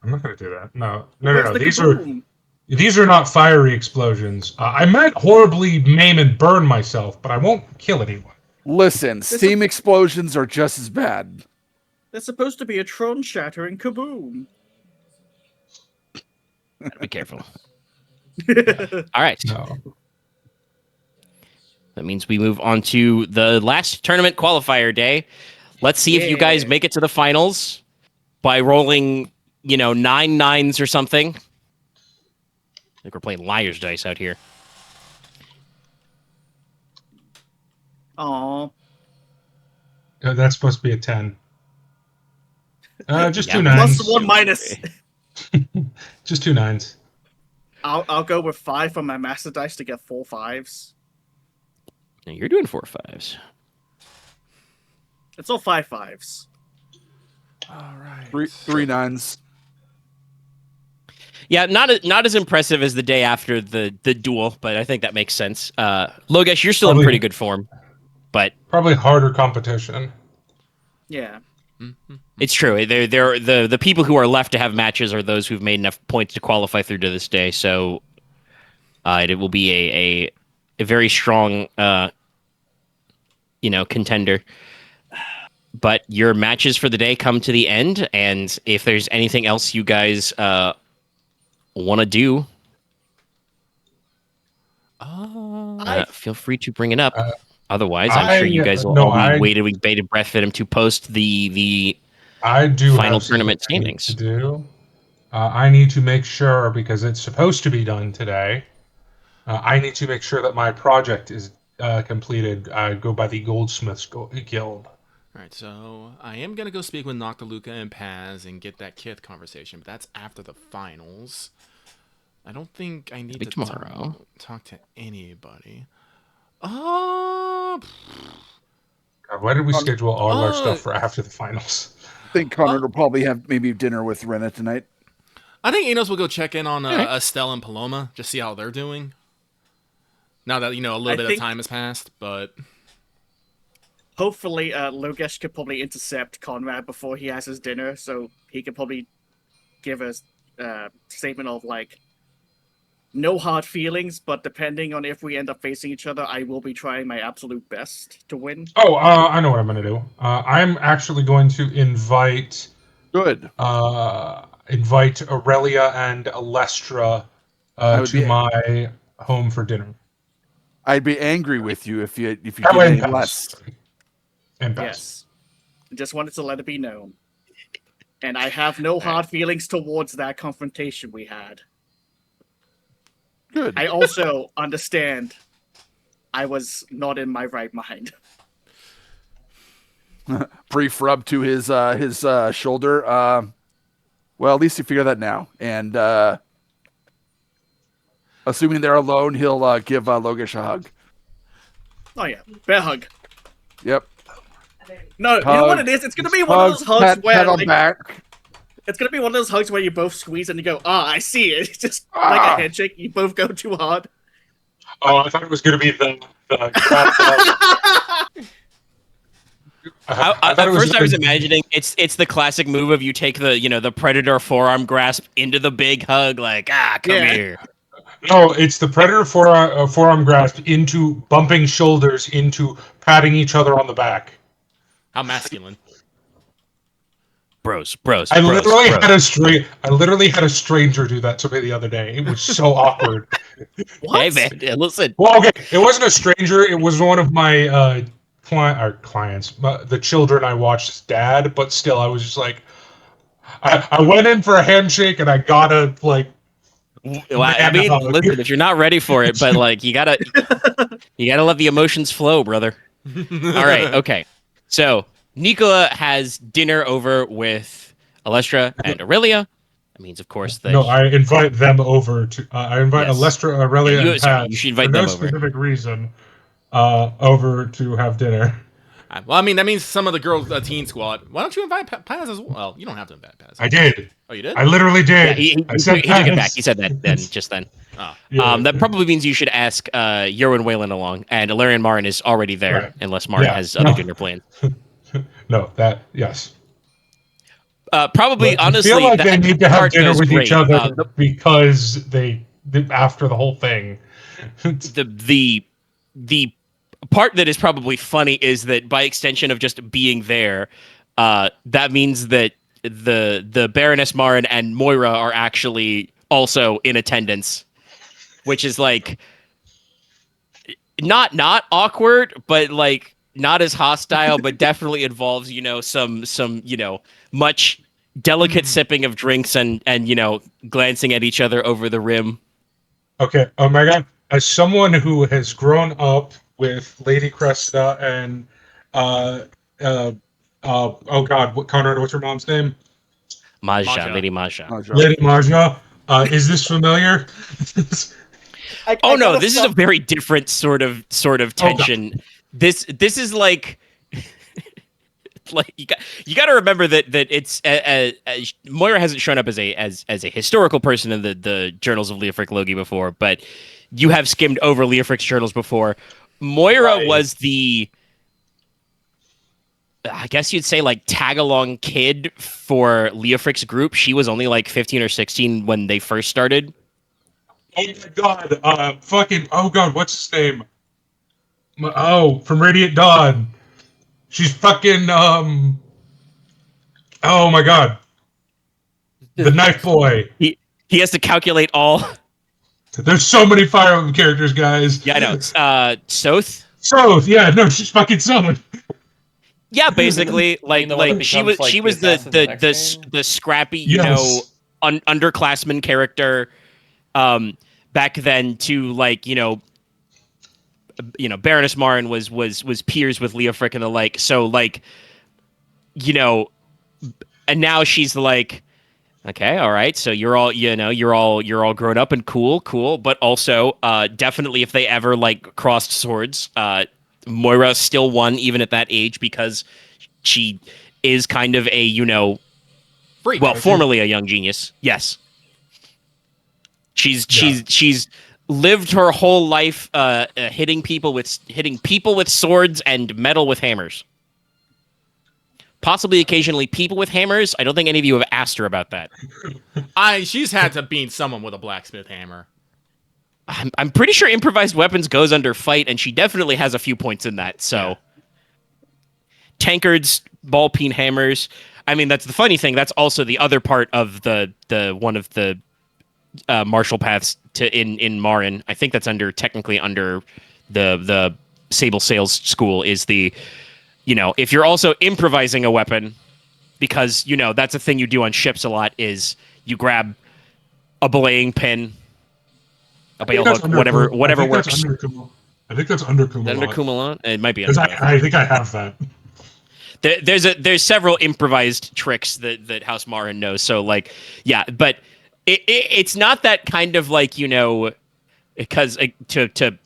I'm not going to do that. No. Where's the kaboom? These are not fiery explosions. I might horribly maim and burn myself, but I won't kill anyone. Listen, steam explosions are just as bad. There's supposed to be a tron shattering kaboom. Be careful. All right. No. That means we move on to the last tournament qualifier day. Let's see if you guys Yeah. make it to the finals by rolling, 9 nines or something. I think we're playing liar's dice out here. Aw. That's supposed to be a 10. Just Yeah. two Plus nines. the one minus. Just 2 9s. I'll go with 5 from my master dice to get 4 5s. Now you're doing 4 5s. It's all 5 5s. All right. Three nines. Yeah, not as impressive as the day after the duel, but I think that makes sense. Logesh, you're still in Probably- pretty good form, but Probably harder competition. Yeah. it's true. They're the people who are left to have matches are those who've made enough points to qualify through to this day. So it will be a very strong contender. But your matches for the day come to the end, and if there's anything else you guys want to do, feel free to bring it up. Otherwise, I'm sure you guys will all be waiting with bated breath for them to post the I do final have something tournament I need standings. to do. I need to make sure, because it's supposed to be done today, I need to make sure that my project is completed. I go by the Goldsmiths Guild. All right, so I am gonna go speak with Noctiluca and Paz and get that Kith conversation, but that's after the finals. I don't think I need Maybe to tomorrow. talk to anybody. God, Why did we schedule all our stuff for after the finals? I think Konrad will probably have maybe dinner with Rena tonight. I think Enos will go check in on Estelle and Paloma, just see how they're doing. Now that a little bit of time has passed, but Hopefully, Logesh could probably intercept Konrad before he has his dinner, so he could probably give a statement of, like, no hard feelings, but depending on if we end up facing each other, I will be trying my absolute best to win. Oh, I know what I'm going to do. I'm actually going to invite Good. Aurelia and Alestra to my home for dinner. I'd be angry with you if you Oh, give and any pass. less. And pass. Yes. Just wanted to let it be known. And I have no hard feelings towards that confrontation we had. Good. I also understand I was not in my right mind. Brief rub to his shoulder. Well, at least you figure that now. And assuming they're alone, he'll give Logesh a hug. Oh yeah, bear hug. Yep. No, you know what it is? It's gonna be one of those hugs pat where on like, back. it's gonna be one of those hugs where you both squeeze and you go, I see it. It's just like a handshake. You both go too hard. Oh, I thought it was going to be the At first, I was imagining it's the classic move of you take the predator forearm grasp into the big hug, like come here. No, it's the predator forearm grasp into bumping shoulders into patting each other on the back. How masculine. Bros. I literally had a stranger do that to me the other day. It was so awkward. Hey man, listen. Well, okay, it wasn't a stranger. It was one of my clients, the children I watched's dad. But still, I was just like, I went in for a handshake and I gotta like. Well, I mean, listen, if you're not ready for it, but like you gotta let the emotions flow, brother. All right, okay. So Nicola has dinner over with Alestra and Aurelia. That means, of course, that I invite them over to. I invite Alestra, Aurelia, and Pat. You should invite for them no over. specific reason. Over to have dinner. Well, I mean, that means some of the girls' teen squad. Why don't you invite Paz as well? You don't have to invite Paz. I did. Oh, you did? I literally did. Yeah, he took it back. He said that then, just then. Oh. Yeah. That probably means you should ask Yerwin Whalen along, and Alarian Marin is already there, Right. unless Marin has other dinner plans. No, yes. Probably, But honestly, I feel like that they need to have part dinner goes with great. each other because they after the whole thing. The part that is probably funny is that by extension of just being there, that means that the Baroness Marin and Moira are actually also in attendance, which is like not awkward, but like not as hostile, but definitely involves some much delicate sipping of drinks and glancing at each other over the rim. Okay. Oh my god. As someone who has grown up with Lady Cresta and oh god, Konrad, what's her mom's name? Maja, Lady Maja. Lady Maja. Is this familiar? Oh no, this is a very different sort of tension. This is like like you got to remember that it's Moira hasn't shown up as a historical person in the journals of Leofric Logi before, but you have skimmed over Leofric's journals before. Moira was the, I guess you'd say, like tag-along kid for Leofric's group. She was only like 15 or 16 when they first started. Oh my god, oh god, what's his name? From Radiant Dawn. She's fucking, oh my god. The Knife Boy. He has to calculate all. There's so many Fire Emblem characters, guys. Yeah, I know. Soth? Soth, yeah, no, she's fucking Soth. Yeah, basically, like she was the scrappy, underclassman character back then to like, Baroness Marin was peers with Leofric and the like. So like, and now she's like, okay, all right. So you're all grown up and cool. But also, definitely if they ever like crossed swords, Moira still won even at that age because she is kind of a, Freak. Formerly a young genius. Yes. She's lived her whole life hitting people with swords and metal with hammers. Possibly occasionally people with hammers. I don't think any of you have asked her about that. She's had to beat someone with a blacksmith hammer. I'm pretty sure improvised weapons goes under fight, and she definitely has a few points in that. So, tankards, ball peen hammers. I mean, that's the funny thing. That's also the other part of the one of the martial paths to in Marin. I think that's technically under the Sable Sales School is the, if you're also improvising a weapon, because that's a thing you do on ships a lot is you grab a belaying pin, a bale hook, whatever works. I think that's under Kumalot. Under Kumalot? It might be under both. I think I have that. There's several improvised tricks that House Marin knows. So but it's not that kind of because to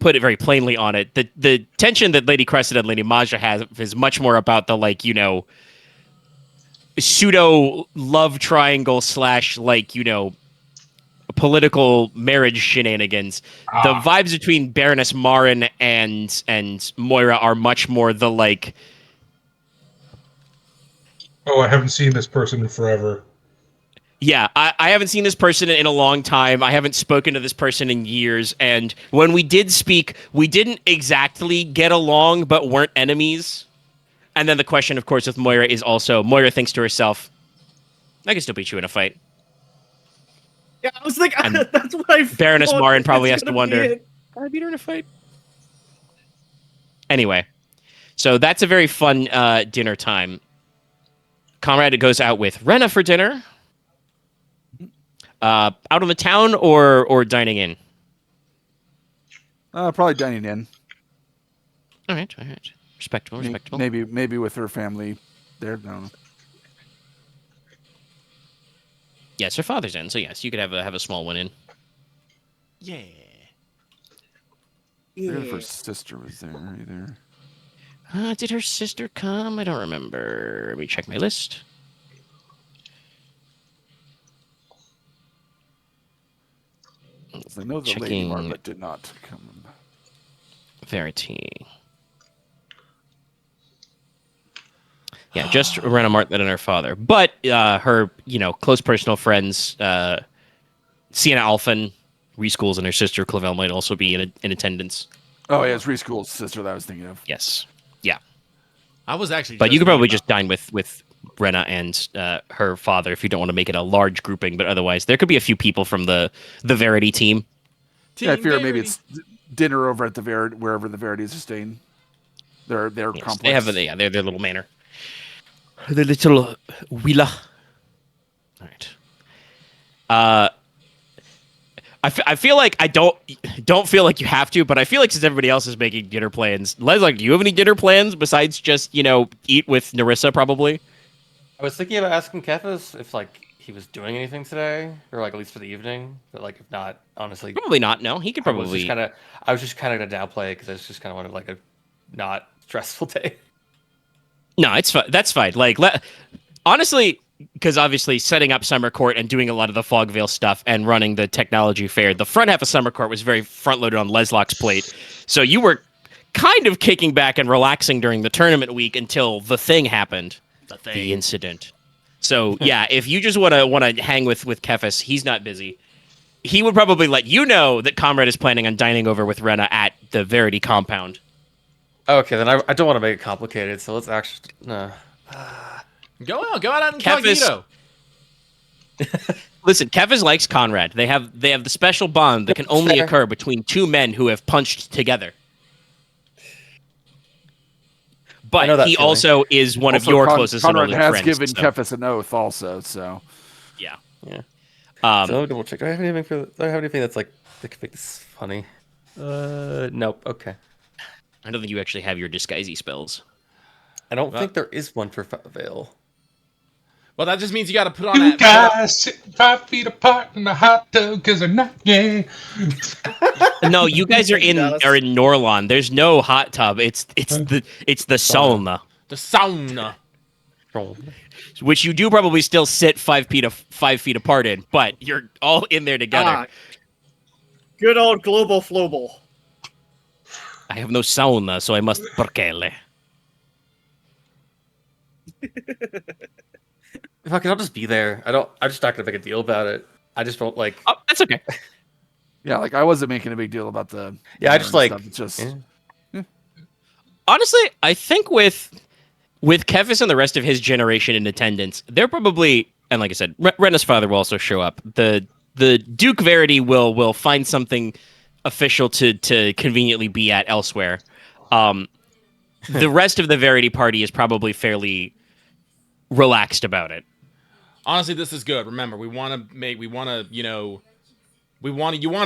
put it very plainly on it, the tension that Lady Crescent and Lady Maja have is much more about the pseudo love triangle / political marriage shenanigans. The vibes between Baroness Marin and Moira are much more the Oh, I haven't seen this person in forever. Yeah, I haven't seen this person in a long time. I haven't spoken to this person in years. And when we did speak, we didn't exactly get along, but weren't enemies. And then the question, of course, with Moira is also, Moira thinks to herself, I can still beat you in a fight. Yeah, I was like, that's what I Baroness Marin probably has to gonna wonder, be can I beat her in a fight? Anyway, so that's a very fun dinner time. Konrad goes out with Rena for dinner. Out on the town or dining in? Probably dining in. All right. Respectable. Maybe with her family there. I don't know. Yes, her father's in, so yes, you could have a small one in. Yeah. I don't know if her sister was there either. Did her sister come? I don't remember. Let me check my list. I know the Lady Margaret did not come. Verity. Yeah, just Rena Martlet and her father. But her, close personal friends, Sienna Alphen, Reschools, and her sister Clavel might also be in attendance. Oh, yeah, it's Reschools' sister that I was thinking of. Yes. Yeah. I was actually. But you could probably just dine with Rena and her father if you don't want to make it a large grouping. But otherwise, there could be a few people from the Verity team. I fear maybe it's dinner over at wherever the Verities are staying. Their complex. They have their little manor. The little villa. All right. I feel like I don't feel like you have to, but I feel like since everybody else is making dinner plans, Leslok, do you have any dinner plans besides just eat with Narissa? Probably. I was thinking about asking Kefas if he was doing anything today, or at least for the evening. But if not, honestly, probably not. No, he could probably. I was just kind of gonna downplay it because I just kind of wanted a not stressful day. No, it's fine. That's fine. Honestly, because obviously setting up Summer Court and doing a lot of the Fogvale stuff and running the technology fair, the front half of Summer Court was very front-loaded on Leslok's plate. So you were kind of kicking back and relaxing during the tournament week until the thing happened, the incident. So yeah, if you just want to hang with Kefas, he's not busy. He would probably let you know that Konrad is planning on dining over with Rena at the Verity compound. Okay, then I don't want to make it complicated, so let's actually... Go out incognito. Listen, Kefas likes Konrad. They have the special bond that can only occur between two men who have punched together. But he also is one of your closest and oldest friends. Konrad has given Kefas an oath also, so... Yeah. So double check. Do I have anything that's that could make this funny? Nope. Okay. I don't think you actually have your disguisey spells. I don't think there is one for Veil. Well, that just means you got to put on You guys sitting 5 feet apart in the hot tub because they're not gay. No, you guys are in Norlon. There's no hot tub. It's the sauna. The sauna. Which you do probably still sit 5 feet apart in, but you're all in there together. Good old global flobal. I have no sauna, so I must perkele. Fuck it, I'll just be there. I'm just not gonna make a deal about it. I just don't like. Oh, that's okay. Yeah, like I wasn't making a big deal about the. Yeah, I just like. Stuff. It's just. Honestly, I think with Kefis and the rest of his generation in attendance, they're probably, and like I said, Rena's father will also show up. The Duke Verity will find something official to conveniently be at elsewhere. The rest of the Verity party is probably fairly relaxed about it. Honestly, this is good. Remember, you want to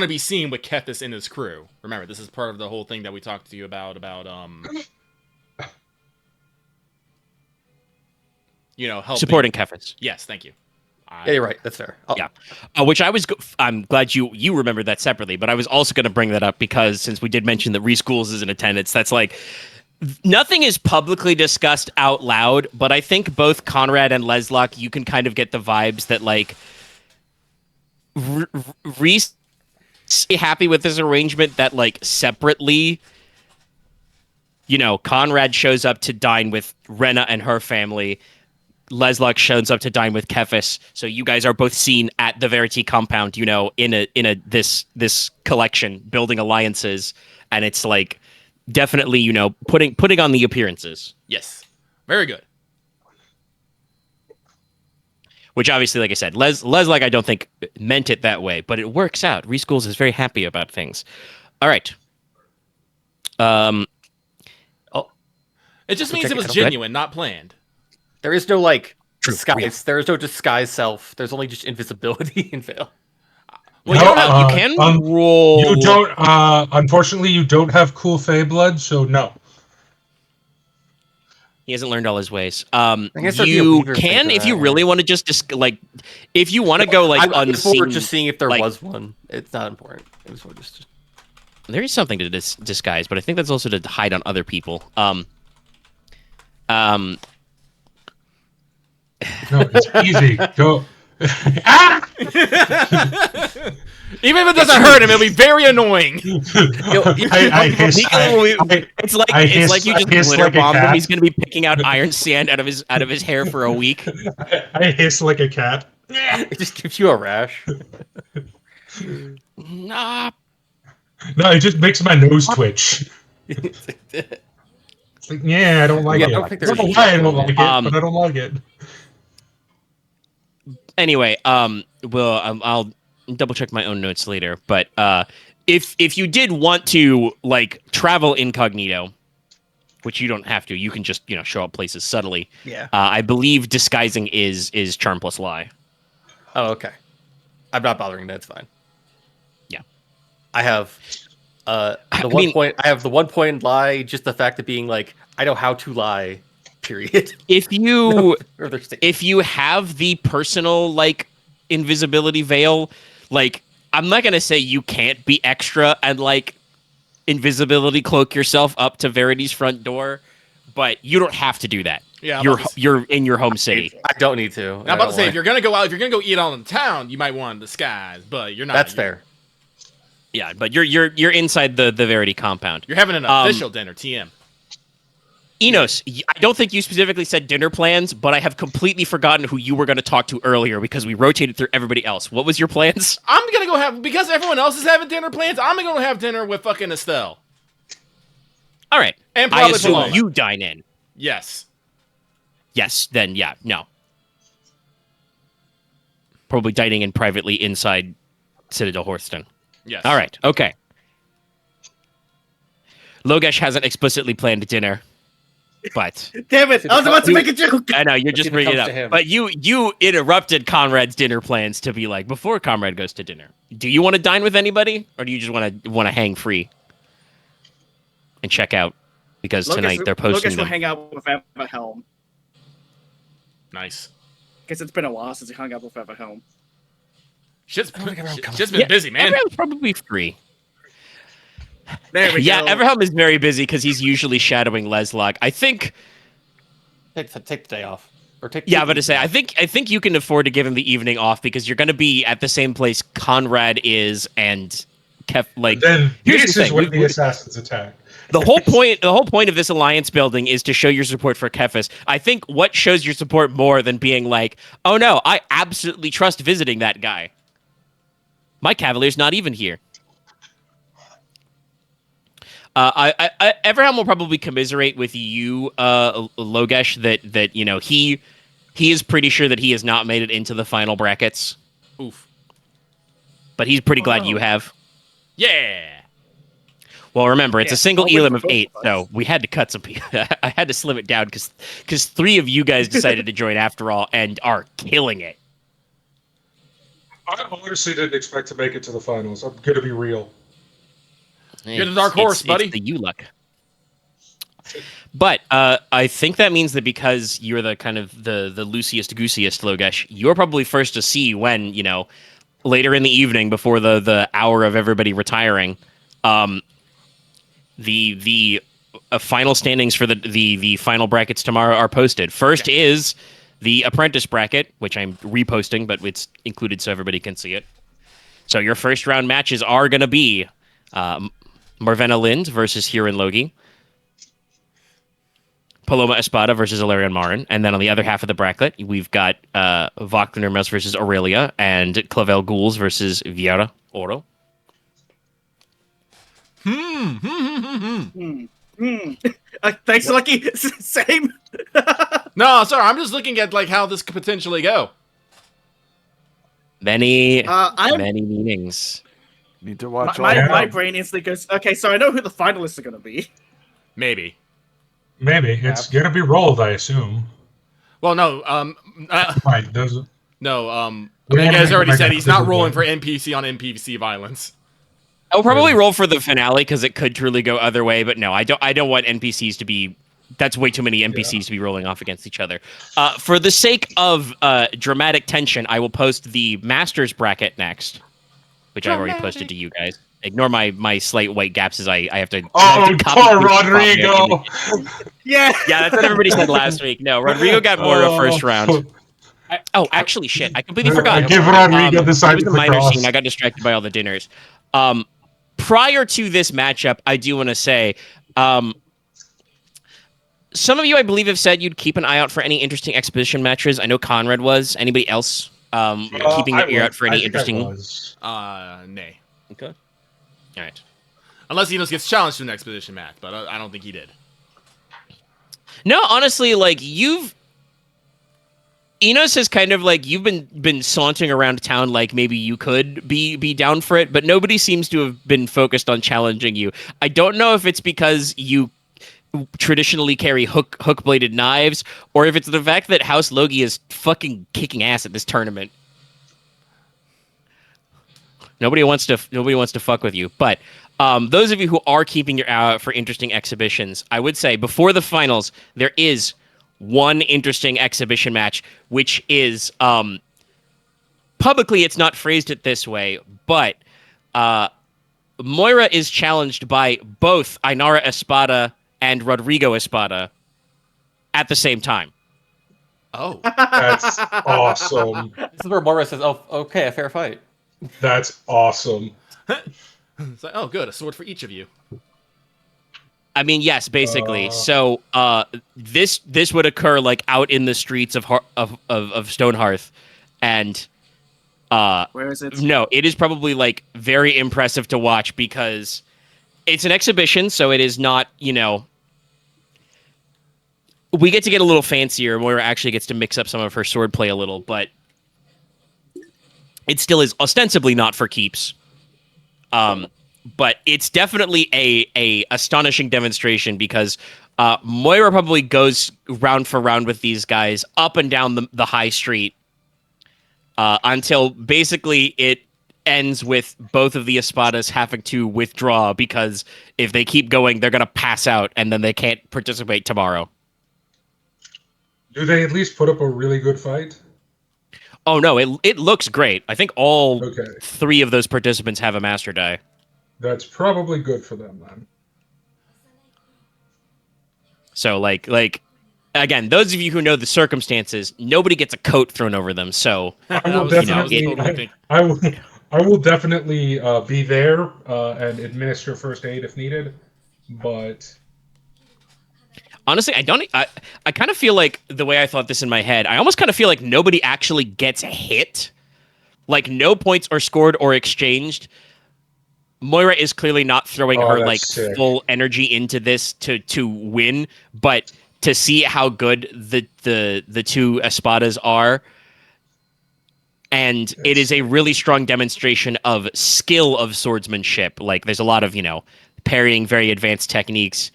be seen with Kethis and his crew. Remember, this is part of the whole thing that we talked to you about helping. Supporting Kefis. Yes, thank you. Yeah, you're right. That's fair. Yeah, which I'm glad you remembered that separately, but I was also going to bring that up because since we did mention that Reschools is in attendance, that's like nothing is publicly discussed out loud, but I think both Konrad and Leslok, you can kind of get the vibes that like Reese happy with this arrangement that like separately, Konrad shows up to dine with Rena and her family. Leslok shows up to dine with Kefis, so you guys are both seen at the Verity compound, in this collection, building alliances, and it's like definitely, putting on the appearances. Yes, very good. Which obviously, like I said, Leslok I don't think meant it that way, but it works out. Reschools is very happy about things. All right. It just means it was genuine, not planned. There is no disguise. Yeah. There is no disguise self. There's only just invisibility in Veil. Well, you can roll. You don't. Unfortunately, you don't have cool Fey blood, so no. He hasn't learned all his ways. You can, if you really want to just if you want to go unseen. I'm just seeing if there was one. It's not important. It was just. There is something to disguise, but I think that's also to hide on other people. No, it's easy. Go. Ah! Even if it doesn't hurt him, it'll be very annoying. It's like you just glitter bomb him. He's going to be picking out iron sand out of his hair for a week. I hiss like a cat. It just gives you a rash. Nah. No, it just makes my nose twitch. It's like, yeah, I don't like it. I don't know why I don't like it, but I don't like it. Anyway, I'll double check my own notes later. But if you did want to travel incognito, which you don't have to, you can just show up places subtly. Yeah. I believe disguising is charm plus lie. Oh, okay. I'm not bothering. That's fine. Yeah. I have the 1 point in lie. Just the fact of being I know how to lie. Period. If you have the personal invisibility veil, I'm not gonna say you can't be extra and invisibility cloak yourself up to Verity's front door, but you don't have to do that. Yeah, you're in your home city. I don't need to. I'm about to say if you're gonna go eat out in town, you might want to disguise, but you're not. That's fair. Yeah, but you're inside the Verity compound. You're having an official dinner, TM. Enos, I don't think you specifically said dinner plans, but I have completely forgotten who you were going to talk to earlier because we rotated through everybody else. What was your plans? I'm going to go because everyone else is having dinner plans, I'm going to have dinner with fucking Estelle. All right. And probably I assume Paloma. You dine in. Yes. Yes, then yeah, no. Probably dining in privately inside Citadel Horston. Yes. All right, okay. Logesh hasn't explicitly planned dinner. But damn it! I was about to make a joke. I know you're just bringing it up, but you interrupted Conrad's dinner plans to be before Conrad goes to dinner. Do you want to dine with anybody, or do you just want to hang free and check out? Because tonight they're posting. Logesh will hang out with Everhelm. Nice. Guess it's been a while since he hung out with Everhelm. Shit's been busy, man. Everhelm's probably free. There we go. Yeah, Everhelm is very busy because he's usually shadowing Leslok. I think. Take the day off. I think you can afford to give him the evening off because you're going to be at the same place Konrad is and Then here's this is when the assassins attack. The whole point of this alliance building is to show your support for Kefis. I think what shows your support more than being oh no, I absolutely trust visiting that guy. My cavalier's not even here. Everham will probably commiserate with you, Logesh, that he is pretty sure that he has not made it into the final brackets. Oof. But he's pretty glad no. you have. Yeah. Well, remember, it's a single I'll wait elim for of both 8, of us. so we had to cut some people. I had to slim it down because 3 of you guys decided to join after all and are killing it. I honestly didn't expect to make it to the finals. I'm gonna be real. You're the dark horse, buddy. It's the you luck. But I think that means that because you're the kind of the loosiest goosiest, Logesh, you're probably first to see when, later in the evening before the hour of everybody retiring, the final standings for the final brackets tomorrow are posted. First is the apprentice bracket, which I'm reposting, but it's included so everybody can see it. So your first round matches are going to be Marvena Lind versus Huron Logi, Paloma Espada versus Alarion Marin, and then on the other half of the bracket, we've got Wagner Mels versus Aurelia, and Clavel Ghouls versus Viera Oro. Thanks, Lucky. Same. No, sorry, I'm just looking at like how this could potentially go. Many I'm meanings. Need to watch my, all. my brain instantly goes. Okay, so I know who the finalists are going to be. Maybe. Maybe it's gonna be rolled, I assume. Well, no. Right? Those. No. We You wanna guys make already it said like he's a not bigger rolling one. for NPC on NPC violence. I'll probably roll for the finale because it could truly go other way, but no, I don't want NPCs to be. That's way too many NPCs to be rolling off against each other. For the sake of dramatic tension, I will post the Masters bracket next, which I've already posted to you guys. Ignore my slight white gaps as I have to. I have to copy Poor paste the Rodrigo. Yeah. Yeah, that's what everybody said last week. No, Rodrigo got Moira first round. Actually, shit, I completely forgot. Give Rodrigo the side It was to a minor cross. scene. I got distracted by all the dinners. Prior to this matchup, I do want to say, some of you, I believe, have said you'd keep an eye out for any interesting exhibition matches. I know Konrad was. Anybody else keeping their ear out for any interesting? Nay. Okay. All right. Unless Inos gets challenged to an expedition match, but I don't think he did. No, honestly, like Inos has kind of like you've been sauntering around town like maybe you could be down for it, but nobody seems to have been focused on challenging you. I don't know if it's because you traditionally carry hook bladed knives, or if it's the fact that House Logi is fucking kicking ass at this tournament. Nobody wants to fuck with you. But those of you who are keeping your eye out for interesting exhibitions, I would say before the finals there is one interesting exhibition match, which is publicly it's not phrased it this way, but Moira is challenged by both Ainara Espada and Rodrigo Espada at the same time. Oh. That's awesome. This is where Moira says, "Oh, okay, a fair fight." That's awesome. It's like, oh, good, a sword for each of you. I mean, yes, basically. So this would occur like out in the streets of Stonehearth, and Where is it? no, it is probably like very impressive to watch because it's an exhibition, so it is not, we get to get a little fancier. Moira actually gets to mix up some of her swordplay a little, but it still is ostensibly not for keeps. But it's definitely a astonishing demonstration because Moira probably goes round for round with these guys up and down the high street until basically it ends with both of the Espadas having to withdraw because if they keep going, they're going to pass out and then they can't participate tomorrow. Do they at least put up a really good fight? Oh, no, it looks great. I think all Okay. 3 of those participants have a master die. That's probably good for them then. So, like again, those of you who know the circumstances, nobody gets a coat thrown over them. So, I That will was definitely. totally think- I will definitely be there and administer first aid if needed. But honestly, I kind of feel like the way I thought this in my head, I almost kind of feel like nobody actually gets hit. Like, no points are scored or exchanged. Moira is clearly not throwing Oh, her that's like sick. full energy into this to win, but to see how good the two espadas are, and it is a really strong demonstration of skill of swordsmanship. Like there's a lot of parrying, very advanced techniques.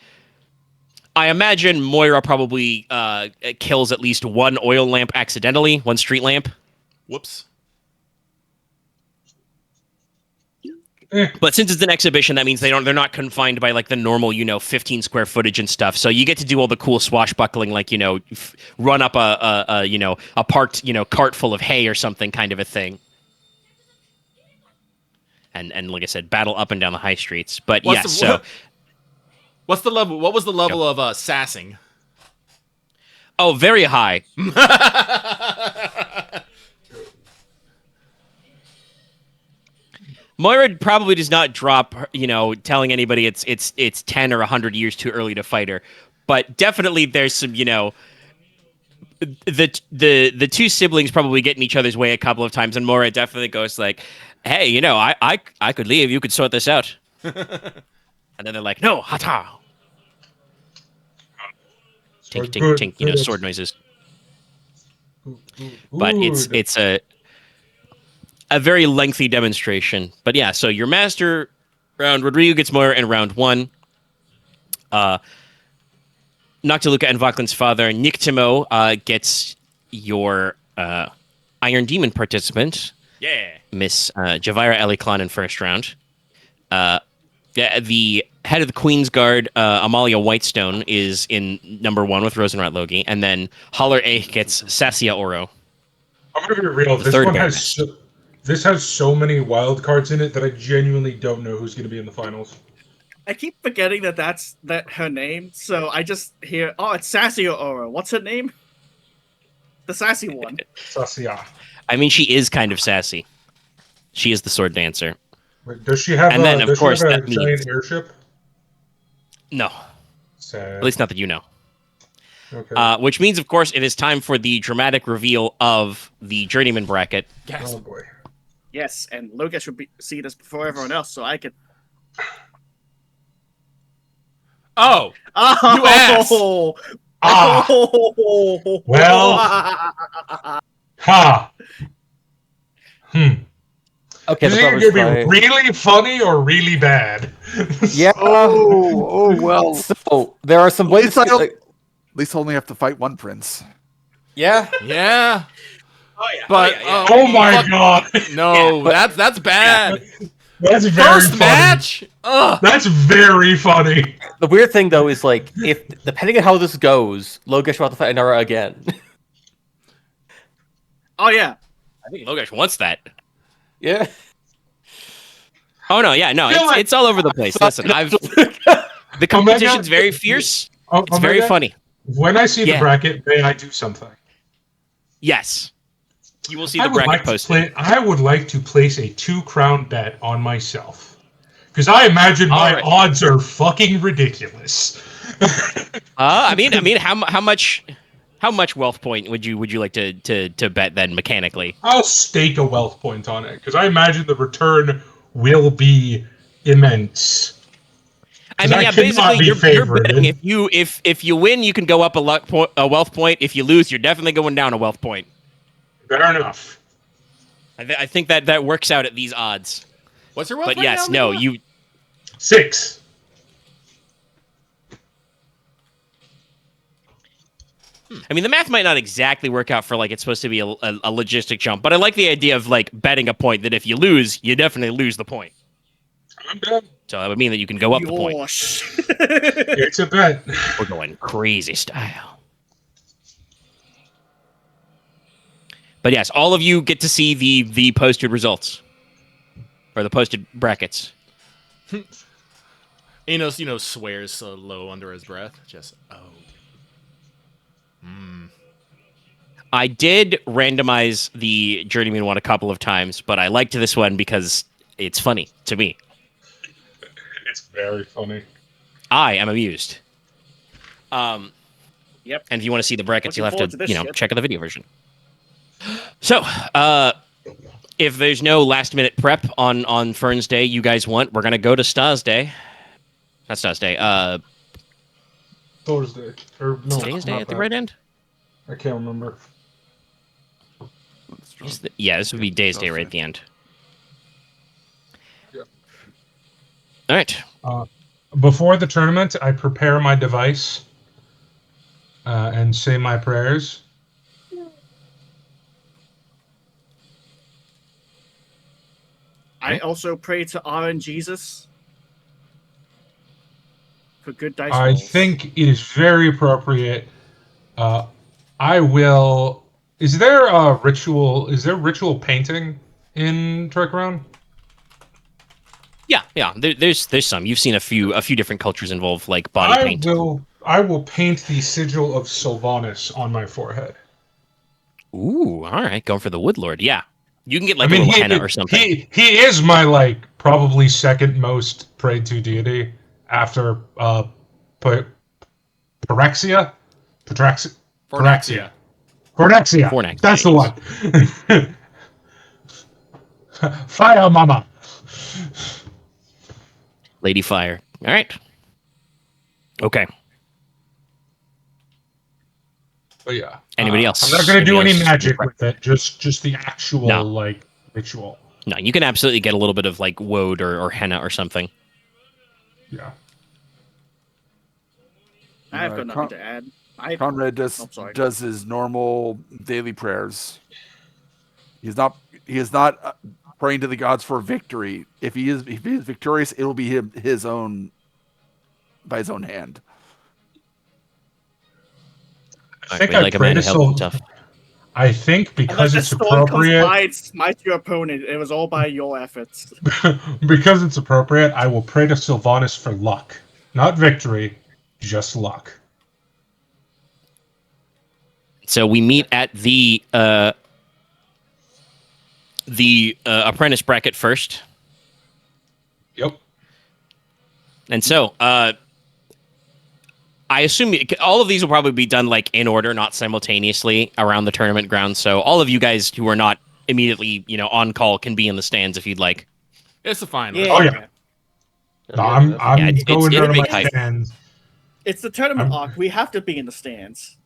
I imagine Moira probably kills at least one oil lamp accidentally, one street lamp. Whoops. But since it's an exhibition, that means they're not confined by like the normal 15 square footage and stuff. So you get to do all the cool swashbuckling, like run up a parked cart full of hay or something, kind of a thing. And like I said, battle up and down the high streets. But What's the level? What was the level of sassing? Oh, very high. Moira probably does not drop, telling anybody it's 10 or 100 years too early to fight her, but definitely there's some, the two siblings probably get in each other's way a couple of times, and Moira definitely goes like, "Hey, I could leave. You could sort this out." And then they're like, "No, hata." Tink, tink, tink, sword noises. But it's a very lengthy demonstration. But yeah, so your master round, Rodrigo gets Moira in round 1. Noctiluca and Vaklin's father, Niktimo, gets your Iron Demon participant. Yeah. Miss Javira Eliklan in first round. The head of the Queen's Guard, Amalia Whitestone, is in number 1 with Rosenrat Logi. And then Haller Eich gets Sassia Oro. I'm going to be real. This has so many wild cards in it that I genuinely don't know who's going to be in the finals. I keep forgetting that's her name, so I just hear, oh, it's Sassy Aura. What's her name? The sassy one. Sassia. I mean, she is kind of sassy. She is the sword dancer. Wait, does she have? And then, of course, she have a that giant means airship? no. Sad. At least not that you know. Okay. Which means, of course, it is time for the dramatic reveal of the journeyman bracket. Yes. Oh boy. Yes, and Logesh should see this before everyone else, so I could. Oh. Oh, You ass. Ah. Oh. Well. Ha. Okay, Is the it going brothers to be fight. really funny or really bad? Yeah. well. So there are some At least, ways. at least I only have to fight one prince. Yeah. Yeah. Oh yeah. But Oh my god. no, that's bad. That's very First funny. match. Ugh. That's very funny. The weird thing though is like if depending on how this goes, Logesh will have to fight Inara again. Oh yeah. I think Logesh wants that. Yeah. Oh no, yeah, no, feel like- it's all over the place. Listen, the competition's very fierce. It's very funny. When I see the Yeah. bracket, may I do something? Yes, you will see I the would bracket like posted. I would like to place a 2-crown bet on myself. Because I imagine my Alright. odds are fucking ridiculous. I mean, how much wealth point would you like to bet then mechanically? I'll stake a wealth point on it because I imagine the return will be immense. I mean, I yeah, cannot basically be you're favored. betting if you win, you can go up a wealth point. If you lose, you're definitely going down a wealth point. Fair enough. I think that works out at these odds. What's your wealth But right yes, now, no, Nicola? 6. I mean, the math might not exactly work out for like it's supposed to be a logistic jump, but I like the idea of like betting a point that if you lose, you definitely lose the point. I'm done. So that would mean that you can go up the point. Yosh. It's a bet. We're going crazy style. But yes, all of you get to see the posted results or the posted brackets. Inos, swears so low under his breath. Just I did randomize the Journeyman one a couple of times, but I liked this one because it's funny to me. It's very funny. I am amused. Yep. And if you want to see the brackets, Looking you'll have forward to, to this shit. check out the video version. So, if there's no last minute prep on Fern's Day you guys want, we're gonna go to Stars Day. Not Stars Day. Thursday. Or no, Today's Day not at the that. right end. I can't remember. Yeah, this would be Day's Day right at the end. Yeah. All right. Before the tournament, I prepare my device and say my prayers. I also pray to Aren Jesus for good dice I rolls. think it is very appropriate. I will. Is there a ritual? Is there ritual painting in Trick Round? Yeah. There's some. You've seen a few different cultures involve like body paint. I will paint the sigil of Sylvanas on my forehead. Ooh, all right, going for the Woodlord. Yeah, you can get like a little henna or something. He is my like probably second most prayed to deity after Pyrexia. Fornaxia. Fornax. That's the one. Fire, mama. Lady Fire. All right. Okay. But yeah. Anybody else? I'm not going to do Anybody any else? magic with it. Just the actual No. like ritual. No, you can absolutely get a little bit of like woad or henna or something. Yeah. I've got nothing to add. Konrad does his normal daily prayers. He is not praying to the gods for victory. If he is victorious, it'll be his own by his own hand. I think like a man to help stuff. I think because it's storm appropriate. Comes by, smite your opponent. It was all by your efforts. Because it's appropriate, I will pray to Sylvanas for luck, not victory, just luck. So we meet at the apprentice bracket first. Yep. And so, I assume all of these will probably be done like in order, not simultaneously around the tournament grounds. So all of you guys who are not immediately, on call can be in the stands if you'd like. It's a fine. Yeah. Oh yeah. No, I'm going it's down a to big my hype. stands. It's the tournament arc. We have to be in the stands.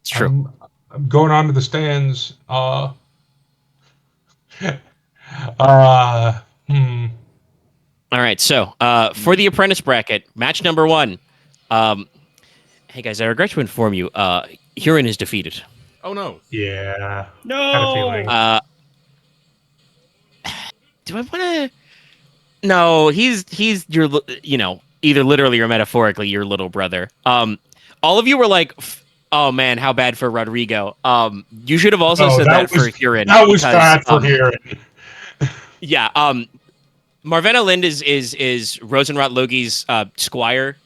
It's true. I'm going on to the stands. Hmm. All right. So for the apprentice bracket, match number 1. Hey guys, I regret to inform you, Huron is defeated. Oh no. Yeah. No. Had a feeling. Do I want to? No, he's your, either literally or metaphorically your little brother. All of you were like, oh man, how bad for Rodrigo. You should have also said that for Huron. That was bad for Huron. Yeah. Marvena Lind is Rosenrot Logi's squire.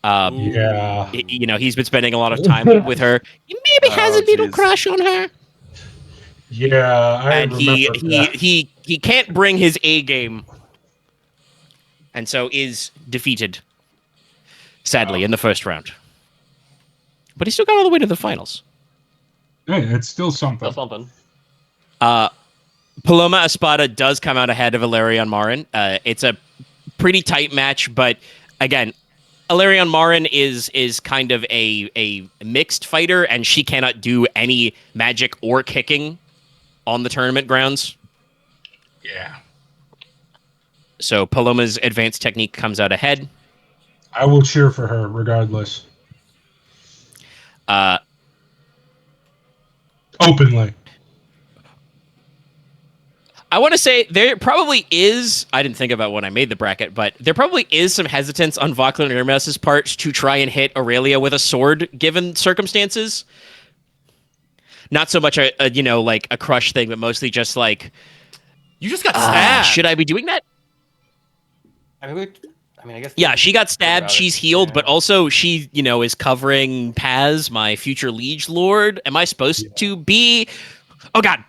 Yeah. He's been spending a lot of time with her. He maybe has a little crush on her. Yeah, and he can't bring his A game, and so is defeated, sadly, in the first round. But he still got all the way to the finals. Hey, it's still something. Paloma Espada does come out ahead of Ilarion Marin. It's a pretty tight match, but again, Ilarion Marin is kind of a mixed fighter, and she cannot do any magic or kicking on the tournament grounds. Yeah. So Paloma's advanced technique comes out ahead. I will cheer for her regardless. Openly. I want to say there probably is, I didn't think about when I made the bracket, but there probably is some hesitance on Vauclin and Hermes' part to try and hit Aurelia with a sword, given circumstances. Not so much a crush thing, but mostly just like, you just got stabbed. Should I be doing that? I mean, I guess. Yeah, she got stabbed. She's healed, but also she, is covering Paz, my future liege lord. Am I supposed to be? Oh God.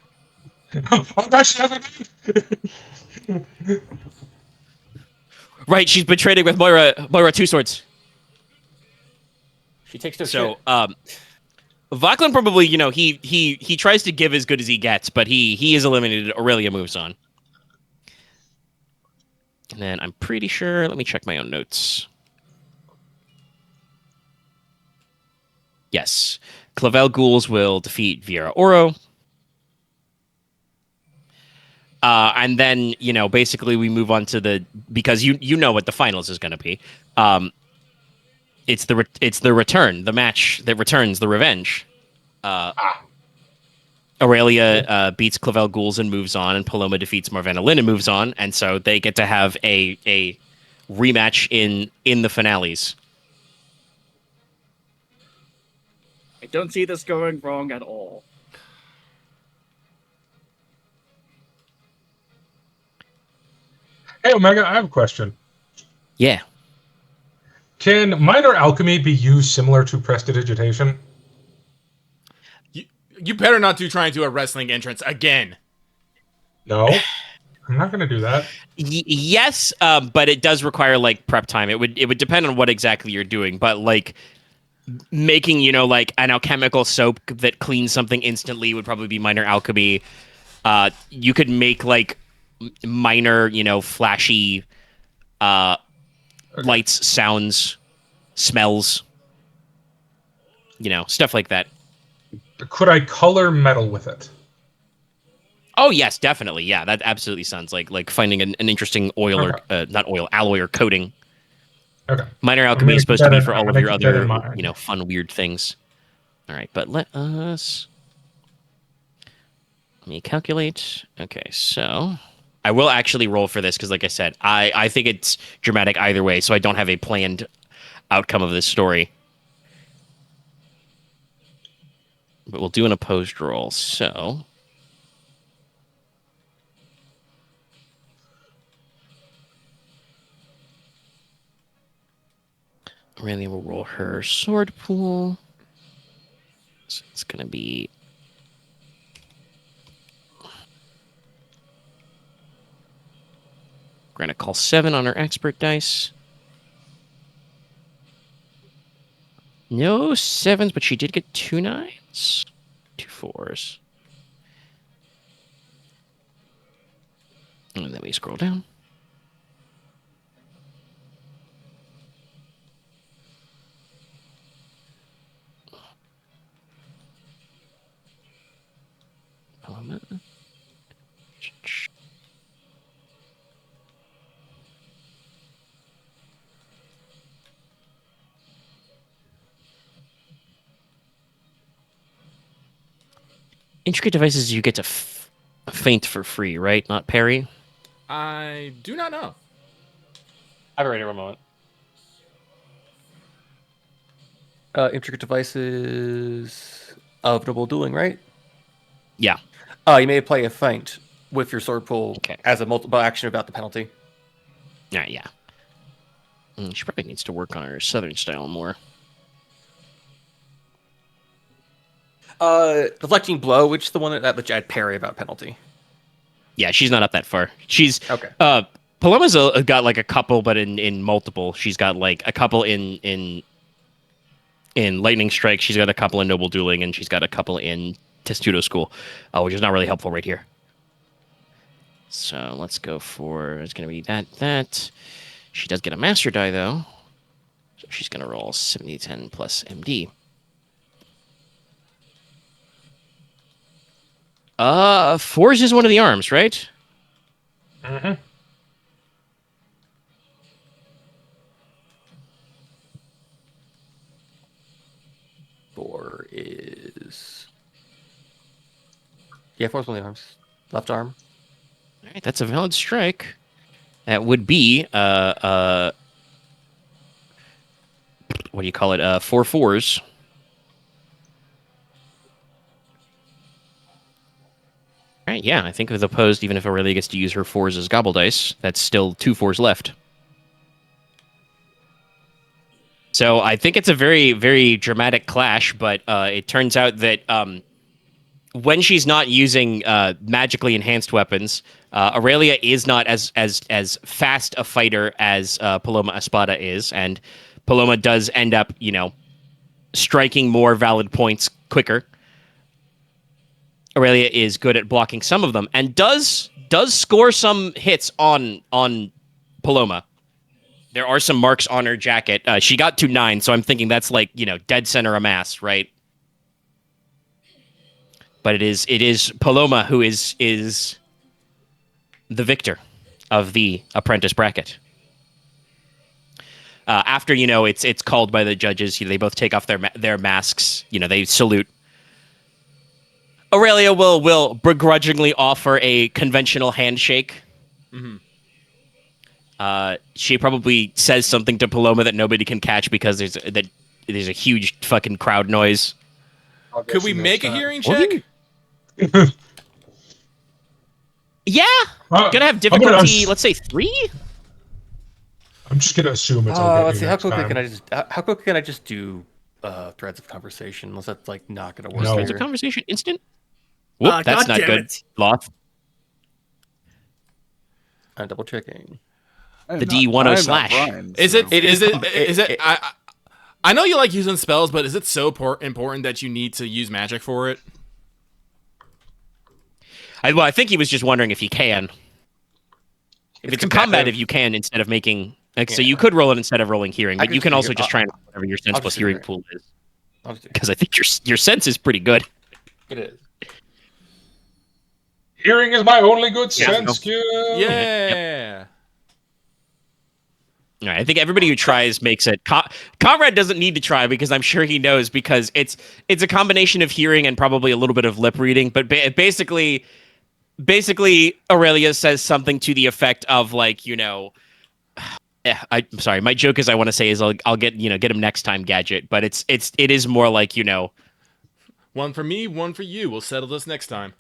Oh gosh. Right, she's been trading with Moira Two Swords. She takes no So, shit. Vaclin probably, he tries to give as good as he gets, but he is eliminated. Aurelia moves on. And then I'm pretty sure, let me check my own notes. Yes. Clavel Ghouls will defeat Viera Oro. And then, basically we move on to because you know what the finals is going to be. It's the return, the match that returns, the revenge. Aurelia beats Clavel Ghouls and moves on, and Paloma defeats Marvana Lynn and moves on, and so they get to have a rematch in the finales. I don't see this going wrong at all. Hey, Omega, I have a question. Yeah. Can minor alchemy be used similar to prestidigitation? You better not try and do a wrestling entrance again. No, I'm not going to do that. Yes, but it does require prep time. It would depend on what exactly you're doing, but making an alchemical soap that cleans something instantly would probably be minor alchemy. You could make minor, flashy lights, sounds, smells, stuff like that. Could I color metal with it? Oh yes, definitely. Yeah, that absolutely sounds like finding an interesting oil or not oil, alloy or coating. Okay. Minor alchemy is supposed to be for all of your other, mind. fun weird things. All right, but let me calculate. Okay, so I will actually roll for this because, like I said, I think it's dramatic either way, so I don't have a planned outcome of this story. But we'll do an opposed roll. So Aurelia will roll her sword pool. So it's going to be... We're going to call 7 on her expert dice. No 7s, but she did get 2 9s. 2 4s. And then we scroll down. Intricate devices you get to feint for free, right? Not parry? I do not know. I've already a moment. Intricate devices of noble dueling, right? Yeah. You may play a feint with your sword pull as a multiple action without the penalty. Yeah. She probably needs to work on her southern style more. Deflecting blow, which is the one that lets you add parry without penalty. Yeah, she's not up that far. She's okay. Paloma's got a couple, but in multiple. She's got a couple in lightning strike. She's got a couple in noble dueling, and she's got a couple in testudo school, which is not really helpful right here. So let's go for, it's going to be that. She does get a master die, though. So she's going to roll 70-10 plus MD. Forge is one of the arms, right? Mm-hmm. Four is... Yeah, four's one of the arms. Left arm. All right, that's a valid strike. That would be, what do you call it? 4 4s. All right, yeah, I think with opposed, even if Aurelia gets to use her 4s as gobble dice, that's still 2 4s left. So I think it's a very, very dramatic clash, but it turns out that when she's not using magically enhanced weapons, Aurelia is not as fast a fighter as Paloma Espada is, and Paloma does end up, striking more valid points quicker. Aurelia is good at blocking some of them and does score some hits on Paloma. There are some marks on her jacket. She got to 9, so I'm thinking that's like, dead center of mass, right? But it is Paloma who is the victor of the apprentice bracket. After it's called by the judges, they both take off their masks. They salute. Aurelia will begrudgingly offer a conventional handshake. Mm-hmm. She probably says something to Paloma that nobody can catch because there's a huge fucking crowd noise. Could we make a hearing What? check? Yeah, gonna have I'm difficulty. gonna- Let's say 3. I'm just gonna assume it's. I'll get Let's you see. How next quickly time. can I just do threads of conversation? Unless that's like not gonna work. No. There's a here. conversation instant. Whoop, that's God not damn good. it. Loth. I'm double checking. The D10 slash. Is it? I know you like using spells, but is it so important that you need to use magic for it? I think he was just wondering if he can. If it's combat, if you can, instead of making... So you could roll it instead of rolling hearing, but you can also just try and whatever your sense plus hearing pool is. Because I think your sense is pretty good. It is. Hearing is my only good Yeah. sense skill. Yeah. All right, I think everybody who tries makes it. Konrad doesn't need to try because I'm sure he knows because it's a combination of hearing and probably a little bit of lip reading. But basically, Aurelia says something to the effect of like, I'm sorry, my joke is I want to say is I'll get him next time, Gadget. But it is more like One for me, one for you. We'll settle this next time.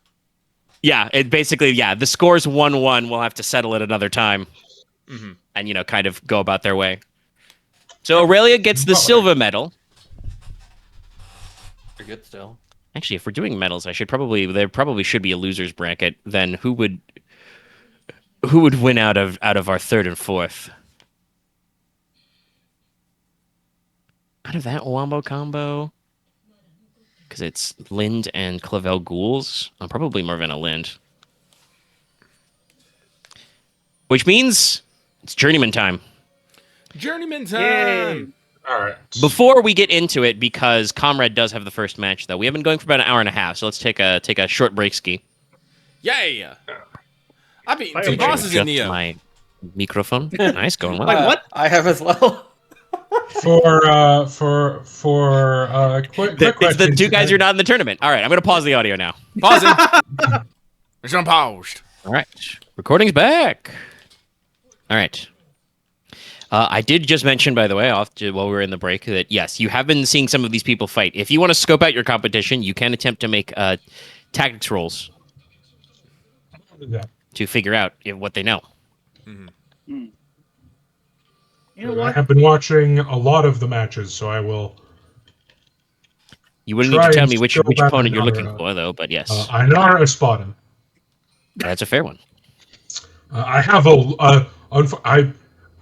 Yeah, the score's 1-1. We'll have to settle it another time. Mm-hmm. And, kind of go about their way. So Aurelia gets the silver medal. You're good still. Actually, if we're doing medals, there probably should be a loser's bracket. Then who would win out of our third and fourth? Out of that wombo combo? Because it's Lind and Clavel Ghouls. I'm probably Marvena Lind. Which means it's journeyman time. Journeyman time. Yay. All right. Before we get into it, because Comrade does have the first match, though, we have been going for about an hour and a half, so let's take a short break ski. Yay! I beat Fire two break. bosses in Adjust Neo. my microphone. Nice, going well. Wait, what? I have as well. For quick It's the question. two guys who are not in the tournament. All right, I'm going to pause the audio now. Pausing. It's unpaused. All right, recording's back. All right. I did just mention, by the way, while we were in the break, that yes, you have been seeing some of these people fight. If you want to scope out your competition, you can attempt to make tactics rolls Yeah. to figure out what they know. You know I what? have been watching a lot of the matches, so I will. You wouldn't need Try to tell and me which scope out opponent you're another, looking for, though. But yes, Einar Espada. that's a fair one. I have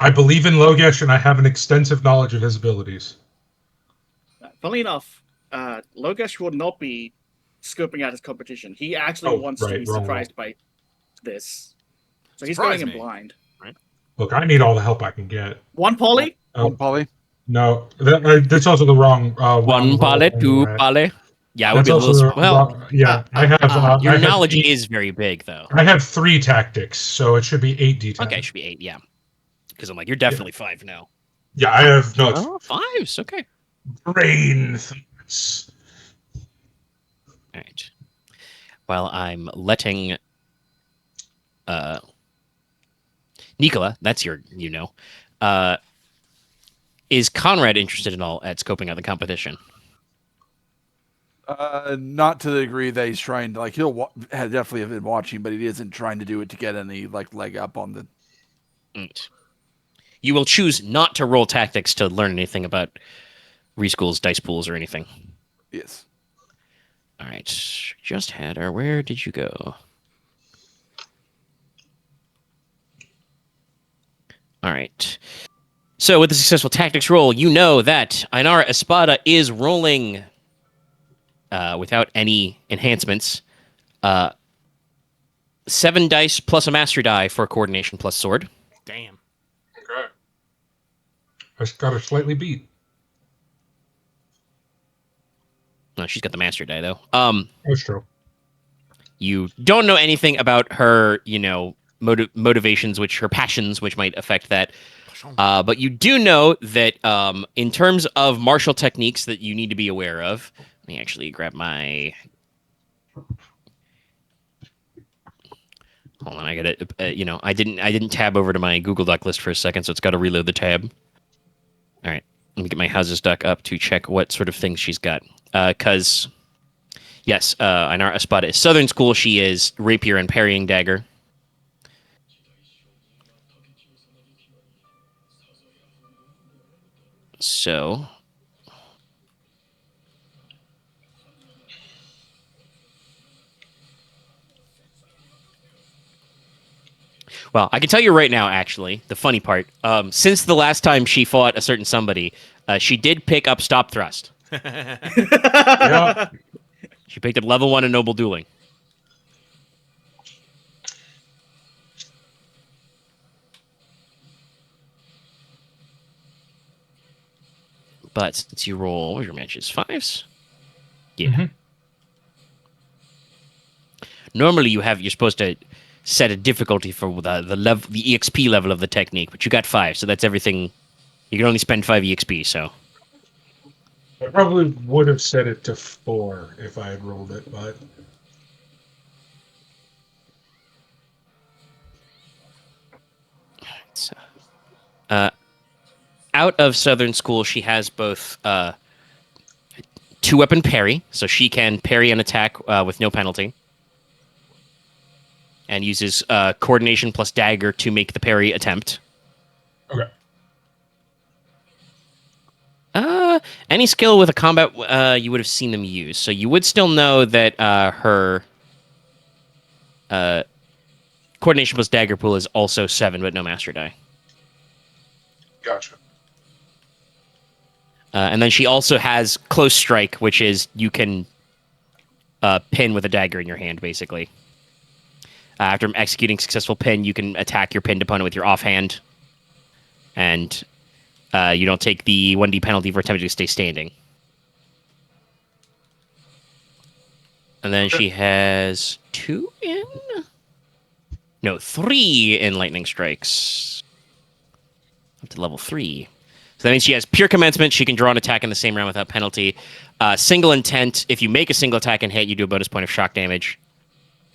I believe in Logesh, and I have an extensive knowledge of his abilities. Funnily enough, Logesh will not be scoping out his competition. He actually Oh, wants to right, be wrong surprised by this. So he's Surprise going in me. blind. Look, I need all the help I can get. One poly? Polly. No, that's also the wrong. One wrong pale, roll two anyway. pale. Yeah, it would That's be a also little. the Well, wrong, yeah. I have. your I have knowledge eight- is very big, though. I have 3 tactics, so it should be 8d10. Okay, it should be 8. Yeah, because I'm like, you're definitely 5 now. Yeah, I have no Oh, 5s. Okay. brain thoughts. All right. While I'm letting Nicola, that's your, is Konrad interested at all at scoping out the competition? Not to the degree that he's trying to, like, definitely have been watching, but he isn't trying to do it to get any leg up on the. Right. You will choose not to roll tactics to learn anything about reschools, dice pools, or anything. Yes. All right. Just had her. Where did you go? All right. So with the successful tactics roll, you know that Einar Espada is rolling without any enhancements. 7 dice plus a master die for coordination plus sword. Damn. Okay. I just got her slightly beat. No, she's got the master die though. That's true. You don't know anything about her, motivations, her passions, which might affect that. But you do know that in terms of martial techniques that you need to be aware of. Let me actually grab my. Hold on, I got it. I didn't tab over to my Google Doc list for a second, so it's got to reload the tab. All right, let me get my houses doc up to check what sort of things she's got. Because, yes, Einar Espada is Southern School. She is rapier and parrying dagger. So, well, I can tell you right now, actually, the funny part, since the last time she fought a certain somebody, she did pick up Stop Thrust. Yeah. She picked up level 1 in Noble Dueling. But since you roll, what are your matches? 5s? Yeah. Mhm. Normally you're supposed to set a difficulty for the EXP level of the technique, but you got 5, so that's everything. You can only spend 5 EXP, so. I probably would have set it to 4 if I had rolled it, but So, out of Southern School, she has both 2-weapon parry, so she can parry an attack with no penalty, and uses coordination plus dagger to make the parry attempt. okay. Any skill with a combat, you would have seen them use, so you would still know that her coordination plus dagger pool is also 7, but no master die. Gotcha. And then she also has close strike, which is you can pin with a dagger in your hand, basically. After executing successful pin, you can attack your pinned opponent with your offhand, and you don't take the 1d penalty for attempting to stay standing. And then she has 3 in lightning strikes. Up to level 3. So that means she has pure commencement. She can draw an attack in the same round without penalty. Single intent. If you make a single attack and hit, you do a bonus point of shock damage.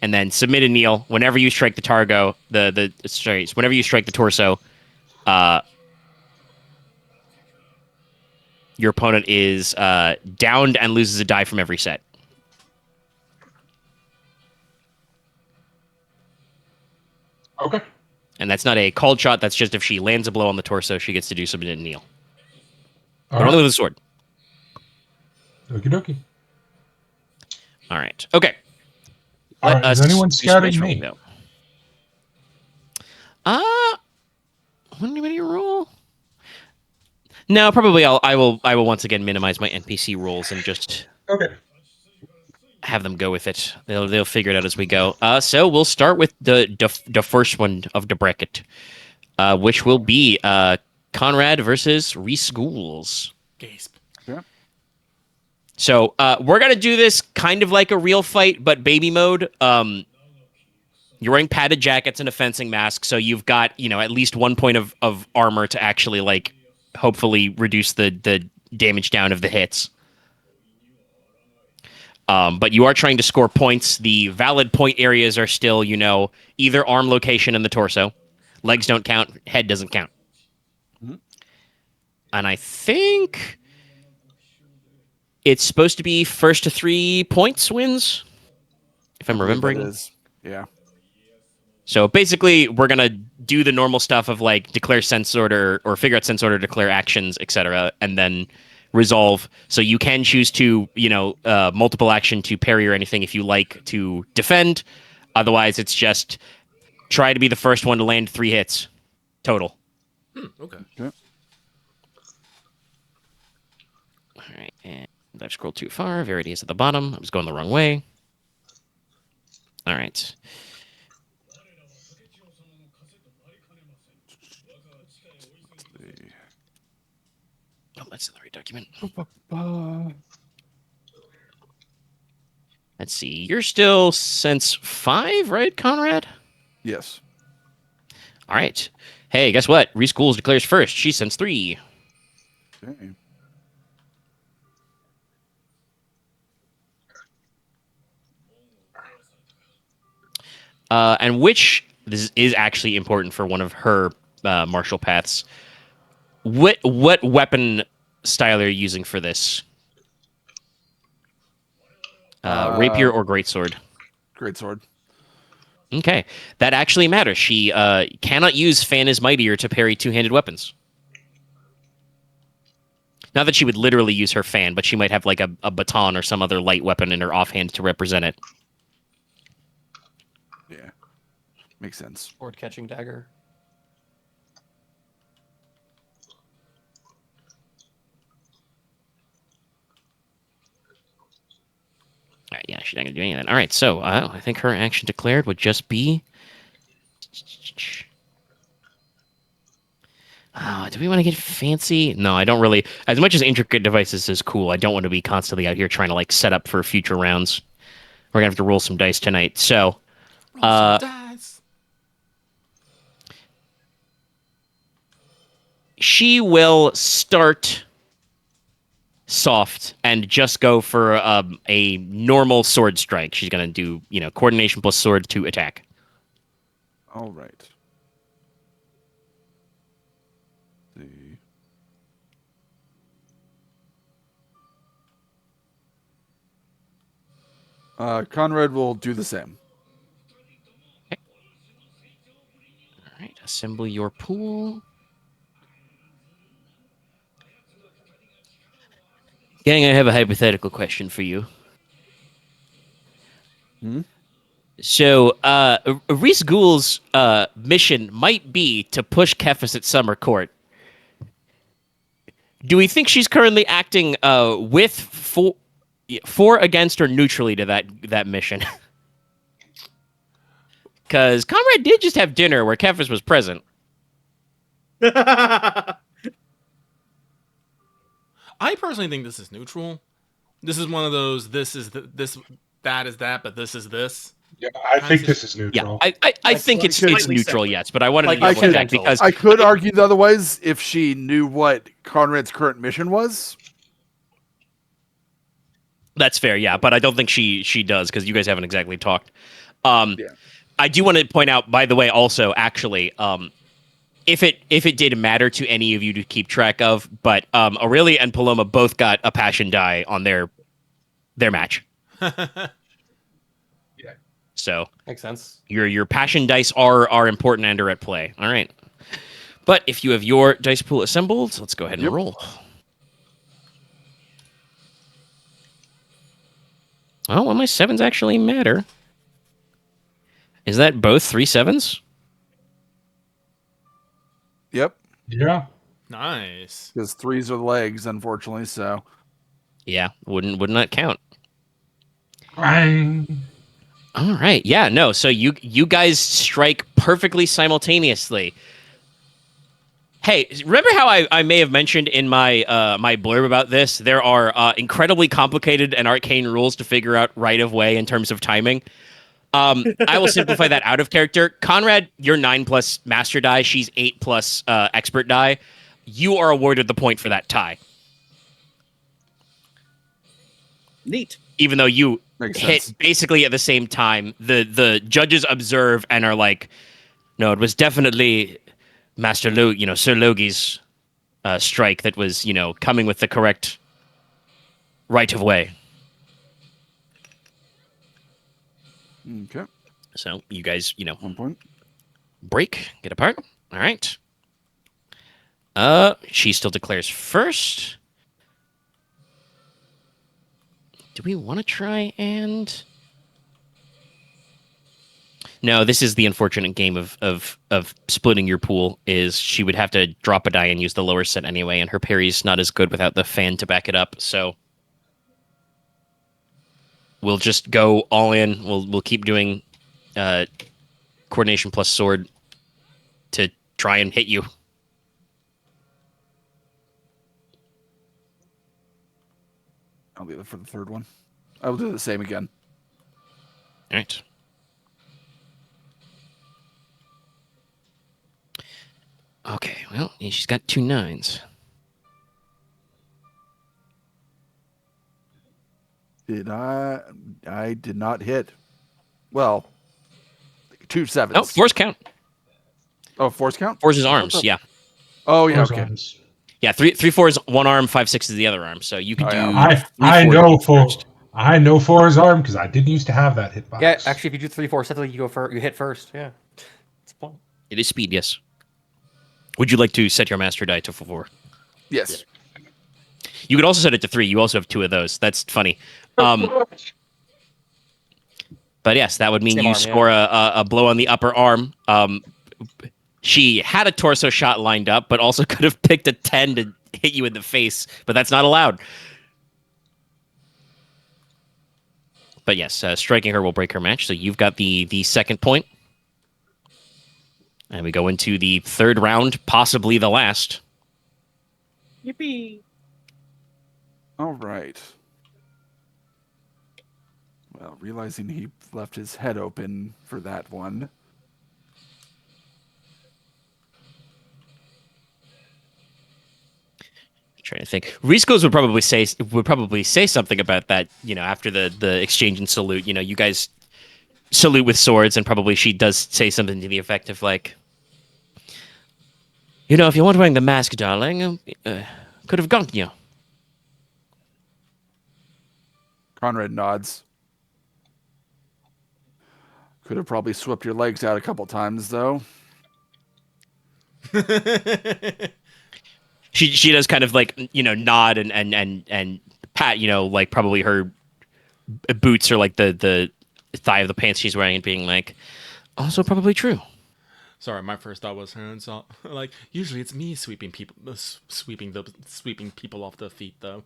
And then submit and kneel. Whenever you strike the targo, whenever you strike the torso, your opponent is downed and loses a die from every set. Okay. And that's not a called shot. That's just if she lands a blow on the torso, she gets to do submit and kneel. All But right. only with a sword. Okie dokie. All right. Okay. All right. Is anyone do some scouting dice me? rolling, though. Want anybody to roll? No, probably I will once again minimize my NPC rolls and just Okay. have them go with it. They'll figure it out as we go. So we'll start with the first one of the bracket, which will be Konrad versus Reese Ghouls. Gasp. So we're gonna do this kind of like a real fight, but baby mode. You're wearing padded jackets and a fencing mask, so you've got at least 1 point of armor to actually hopefully reduce the damage down of the hits. But you are trying to score points. The valid point areas are still either arm location in the torso, legs don't count, head doesn't count, and I think it's supposed to be first to 3 points wins, if I'm remembering. That is, yeah. So basically, we're gonna do the normal stuff of declare sense order or figure out sense order, declare actions, etc., and then resolve. So you can choose to multiple action to parry or anything if you like to defend. Otherwise, it's just try to be the first one to land 3 hits total. Okay. Okay. I've scrolled too far. Verity is at the bottom. I was going the wrong way. All right. Oh, that's in the right document. Let's see. You're still sense 5, right, Konrad? Yes. All right. Hey, guess what? Reese Schools declares first. She sense 3. Okay. And which this is actually important for one of her martial paths. What weapon style are you using for this? Rapier or greatsword? Greatsword. Okay, that actually matters. She cannot use Fan is Mightier to parry two-handed weapons. Not that she would literally use her fan, but she might have like a baton or some other light weapon in her offhand to represent it. Yeah. Makes sense. Sword catching dagger. All right, yeah, she's not going to do any of that. All right, so I think her action declared would just be... do we want to get fancy? No, I don't really. As much as intricate devices is cool, I don't want to be constantly out here trying to like set up for future rounds. We're gonna have to roll some dice tonight. So, she will start soft and just go for a normal sword strike. She's gonna do coordination plus sword to attack. All right. Konrad will do the same. Okay. All right, assemble your pool. Gang, I have a hypothetical question for you. So, Reese Ghoul's mission might be to push Kefis at Summer Court. Do we think she's currently acting for, against, or neutrally to that mission? Because Konrad did just have dinner where Kefis was present. I personally think this is neutral. This is one of those. This is that is that, but this is this. Yeah, I think this is neutral. Yeah, I think it's neutral, separate. yes, but I wanted to I double could- check because I could argue the otherwise if she knew what Konrad's current mission was. that's fair, yeah, but I don't think she does because you guys haven't exactly talked. I do want to point out, by the way, also actually, if it did matter to any of you to keep track of, but Aurelia and Paloma both got a passion die on their match. Yeah. So Makes sense. your passion dice are important and are at play. All right. But if you have your dice pool assembled, let's go ahead and roll. Oh, well, my 7s actually matter. Is that both 3 7s? Yep. Yeah. Nice. Because 3s are the legs, unfortunately. So Yeah, wouldn't that count? Bang. All right. Yeah, no. So you guys strike perfectly simultaneously. Hey, remember how I may have mentioned in my my blurb about this? There are incredibly complicated and arcane rules to figure out right of way in terms of timing. I will simplify that out of character. Konrad, you're 9 plus master die. She's 8 plus expert die. You are awarded the point for that tie. Neat. Even though you Makes hit sense. basically at the same time, the judges observe and are like, no, it was definitely Master Sir Logi's strike that was, coming with the correct right of way. okay, So you guys, 1 point. break, get apart. All right. She still declares first. Do we want to try and... No, this is the unfortunate game of splitting your pool, is she would have to drop a die and use the lower set anyway, and her parry's not as good without the fan to back it up, so... we'll just go all in. We'll keep doing coordination plus sword to try and hit you. I'll be there for the third one. I will do the same again. All right. Okay, well, she's got 2 9s. I did not hit. Well, 2 7s. Oh, force count. Oh, force count? Fours is arms, yeah. Oh, yeah, Those okay. ones. Yeah, 3 4 is one arm, 5 6 is the other arm. So you could Oh, do. yeah. I 3 know 4 first. I know for his arm because I didn't used to have that hitbox. Yeah, actually, if you do 3, 4, separately, you hit first. Yeah, it's a point. It is speed, yes. Would you like to set your master die to 4? Yes. You could also set it to 3. You also have 2 of those. That's funny. But yes, that would mean Same you arm, score a blow on the upper arm. She had a torso shot lined up, but also could have picked a 10 to hit you in the face, but that's not allowed. But yes, striking her will break her match. So you've got the second point. And we go into the third round, possibly the last. Yippee! All right. Well, realizing he left his head open for that one. Trying to think. Riscos would probably say something about that, after the exchange and salute. You guys salute with swords, and probably she does say something to the effect of like, if you weren't wearing the mask, darling, could have gonked you. Konrad nods. Could have probably swept your legs out a couple times, though. She does kind of like nod and pat like probably her boots or like the thigh of the pants she's wearing and being like, also probably true. Sorry, my first thought was her. So, like, usually it's me sweeping people off the feet, though.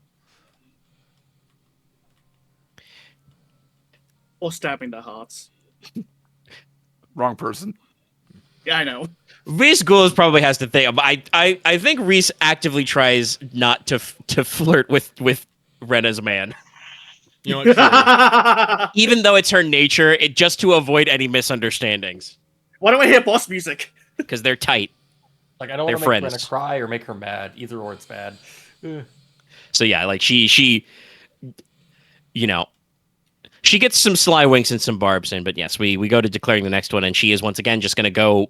Or stabbing their hearts. Wrong person. Yeah, I know. Reese Gouls probably has to think. I think Reese actively tries not to flirt with Rena's man, You know what? Sure. even though it's her nature. It just to avoid any misunderstandings Why don't I hear boss music? because they're tight. Like I don't They're want to make Brenna friends. cry or make her mad. Either or, it's bad. So yeah, like she she gets some sly winks and some barbs in. But yes, we go to declaring the next one, and she is once again just going to go.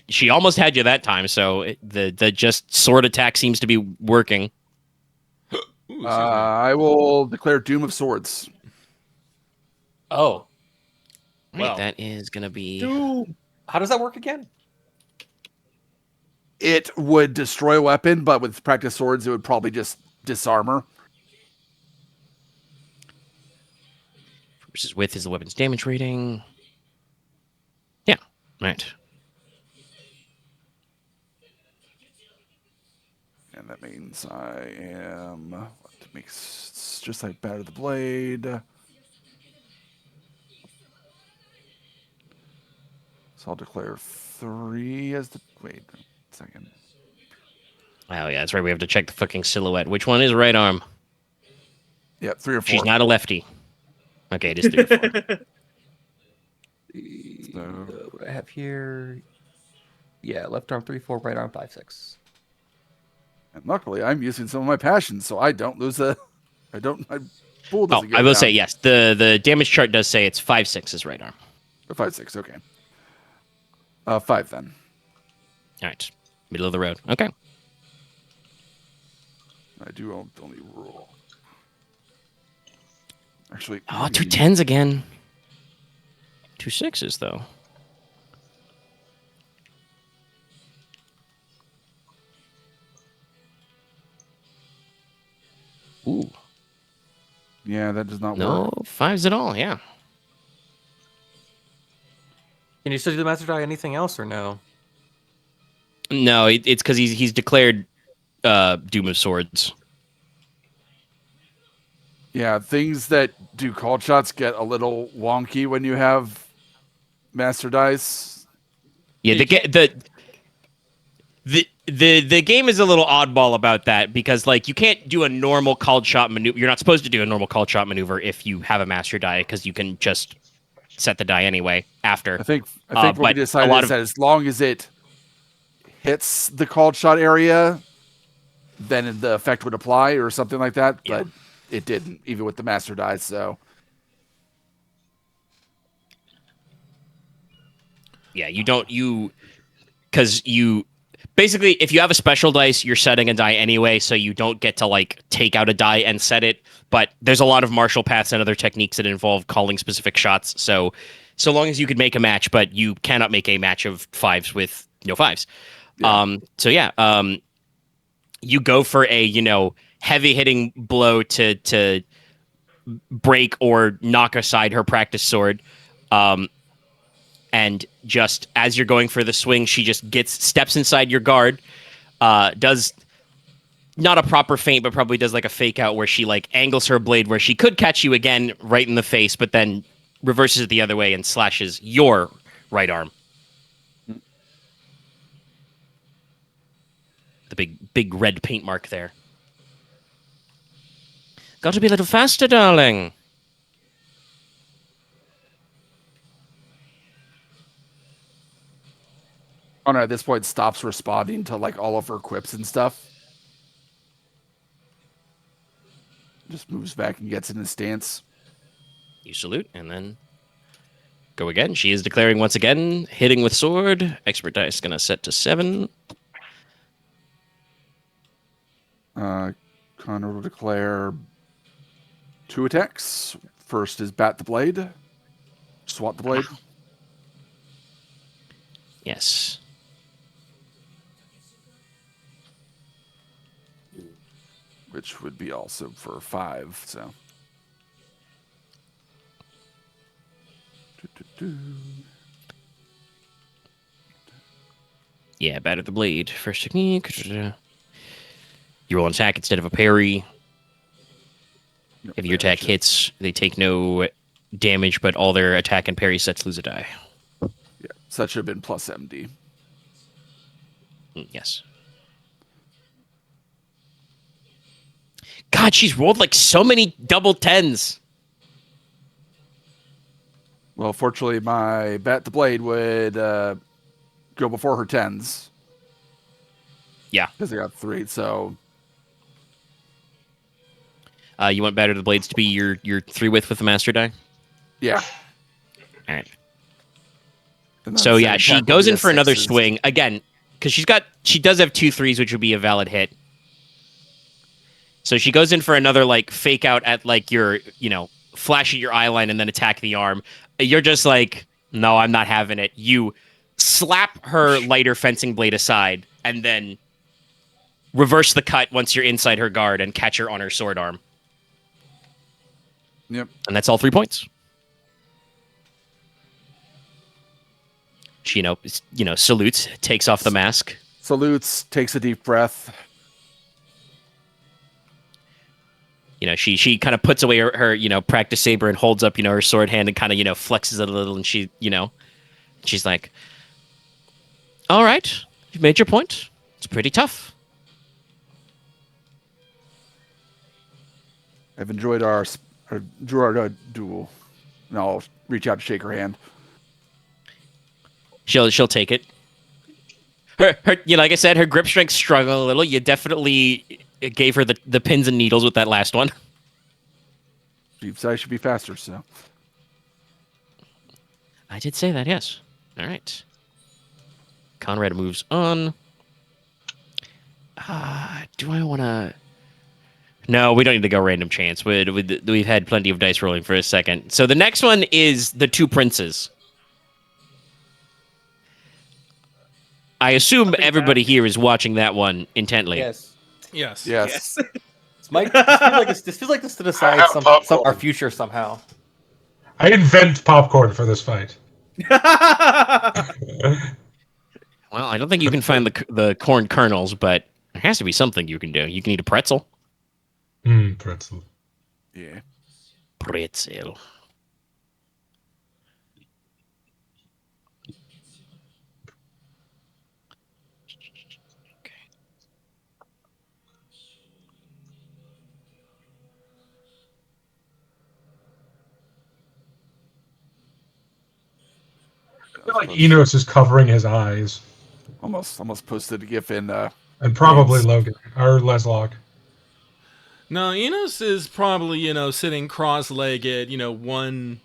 She almost had you that time, so the just sword attack seems to be working. Ooh, excuse me. I will declare Doom of Swords. Oh, Right, Well. that is going to be. Dude. how does that work again? It would destroy a weapon, but with practice swords, it would probably just disarm her. Versus width is the weapon's damage rating. Yeah, right. And that means I am... What makes... Just like batter the blade. So I'll declare 3 as the... Wait a second. Oh yeah, that's right. We have to check the fucking silhouette. Which one is right arm? Yep, 3 or 4. She's not a lefty. Okay, it is 3 or 4. What I have here? Yeah, left arm 3, 4, right arm 5, 6. And luckily, I'm using some of my passions, so I don't lose a... My pool Oh, doesn't go I will down. say yes. The damage chart does say it's 5 6 is right arm. 5, 6, okay. 5 then. All right, middle of the road. Okay. I do only roll. Actually, Oh, maybe- 2 10s again. 2 6s though. Ooh, Yeah, that does not no work. 5s at all. Yeah. Can you still do the master die? Anything else or no? No, it's because he's declared Doom of Swords. Yeah, things that do called shots get a little wonky when you have master dice. Yeah, the game is a little oddball about that because like you can't do a normal called shot maneuver. You're not supposed to do a normal called shot maneuver if you have a master die because you can just set the die anyway after. I think what we but decided a lot is that as long as it hits the called shot area, then the effect would apply or something like that. Yeah. But it didn't, even with the master dice. So yeah, because you basically if you have a special dice, you're setting a die anyway, so you don't get to like take out a die and set it. But there's a lot of martial paths and other techniques that involve calling specific shots. So long as you could make a match, but you cannot make a match of fives with no fives. Yeah. You go for a heavy hitting blow to break or knock aside her practice sword. And just as you're going for the swing, she just steps inside your guard, does not a proper feint, but probably does like a fake out where she like angles her blade where she could catch you again right in the face, but then reverses it the other way and slashes your right arm. The big red paint mark there. Got to be a little faster, darling. Konrad at this point stops responding to like all of her quips and stuff. Just moves back and gets in his stance. You salute and then go again. She is declaring once again, hitting with sword. Expert dice gonna set to 7. Konrad will declare 2 attacks. First is bat the blade. Swat the blade. Yes. Which would be also for 5, so. Yeah, batter the blade. First technique. You roll an attack instead of a parry. If your attack hits, they take no damage, but all their attack and parry sets lose a die. Yeah, so that should have been plus MD. Yes. God, she's rolled like so many double 10s. Well, fortunately, my bat the blade would go before her 10s. Yeah. Because I got 3, so. You want batter the blades to be your 3 with the master die? Yeah. All right. And then So yeah, second she attack goes will be in a for another 6s. swing again because she does have 2 3s, which would be a valid hit. So she goes in for another like fake out at like your flash at your eye line and then attack the arm. You're just like, no, I'm not having it. You slap her lighter fencing blade aside and then reverse the cut once you're inside her guard and catch her on her sword arm. Yep. And that's all 3 points. She, salutes, takes off the mask. Salutes, takes a deep breath. She kind of puts away her practice saber and holds up, her sword hand and kind of, flexes it a little. And she's like, all right, you've made your point. It's pretty tough. I've enjoyed our duel. And I'll reach out to shake her hand. She'll take it. Her like I said, her grip strength struggled a little. You definitely gave her the pins and needles with that last one. She said I should be faster, so. I did say that, yes. All right. Konrad moves on. Do I want to... No, we don't need to go random chance. We've had plenty of dice rolling for a second. So the next one is the 2 princes. I assume everybody here is watching that one intently. Yes. Yes. Yes. This feels like this to decide have popcorn. our future somehow. I invent popcorn for this fight. Well, I don't think you can find the corn kernels, but there has to be something you can do. You can eat a pretzel. Pretzel. Yeah. Pretzel. I feel like Inos is covering his eyes. Almost posted a gif in And probably Vance. Logan or Leslok. No, Enos is probably, sitting cross-legged, one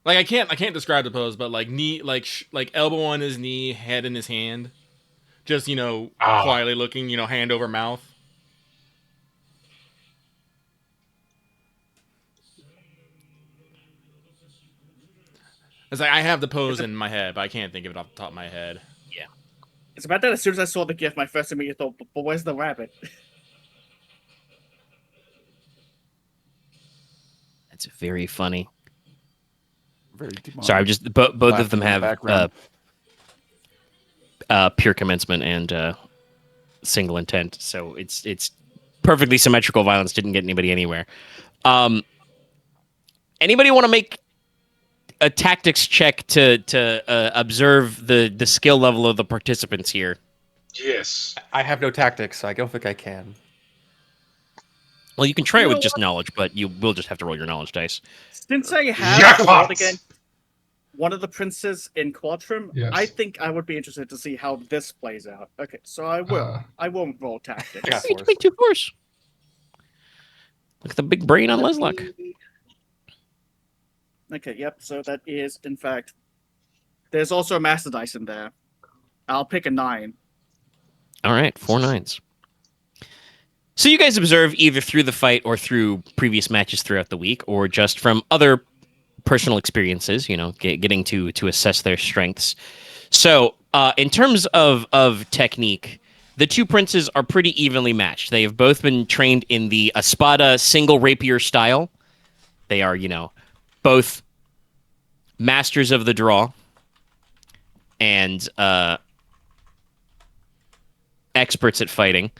like I can't describe the pose, but like knee like elbow on his knee, head in his hand. Just, Ah. quietly looking, hand over mouth. It's like I have the pose in my head, but I can't think of it off the top of my head. It's about that as soon as I saw the GIF, my first immediate thought, but where's the rabbit? That's very funny. Very demonic. Sorry, I'm just both of Laughing them in the have background. pure commencement and single intent, so it's perfectly symmetrical violence. Didn't get anybody anywhere. Anybody want to make a tactics check to observe the skill level of the participants here? Yes. I have no tactics, so I don't think I can. Well, you can try You it know with just what? knowledge, but you will just have to roll your knowledge dice. Since I have Jackpot! fought against one of the princes in Quadrim, Yes. I think I would be interested to see how this plays out. Okay, so I will. I won't roll tactics. Yeah. You can make 2 force. Look at the big brain on Leslok. Okay, yep, so that is, in fact... There's also a master dice in there. I'll pick a 9. All right, 4 9s. So you guys observe either through the fight or through previous matches throughout the week, or just from other personal experiences, getting to assess their strengths. So in terms of technique, the two princes are pretty evenly matched. They have both been trained in the espada single rapier style. They are, both masters of the draw and experts at fighting.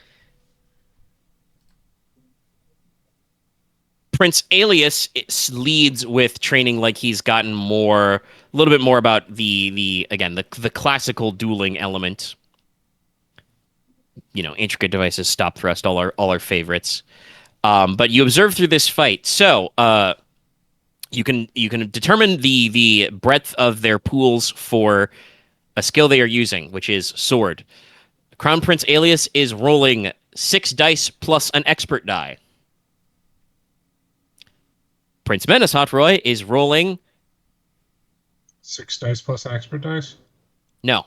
Prince Alias leads with training like he's gotten a little bit more about the classical dueling element. Intricate devices, stop thrust, all our favorites. But you observe through this fight, so you can determine the breadth of their pools for a skill they are using, which is sword. Crown Prince Alias is rolling 6 dice plus an expert die. Prince Menace Hotroy is rolling 6 dice plus an expert dice? No.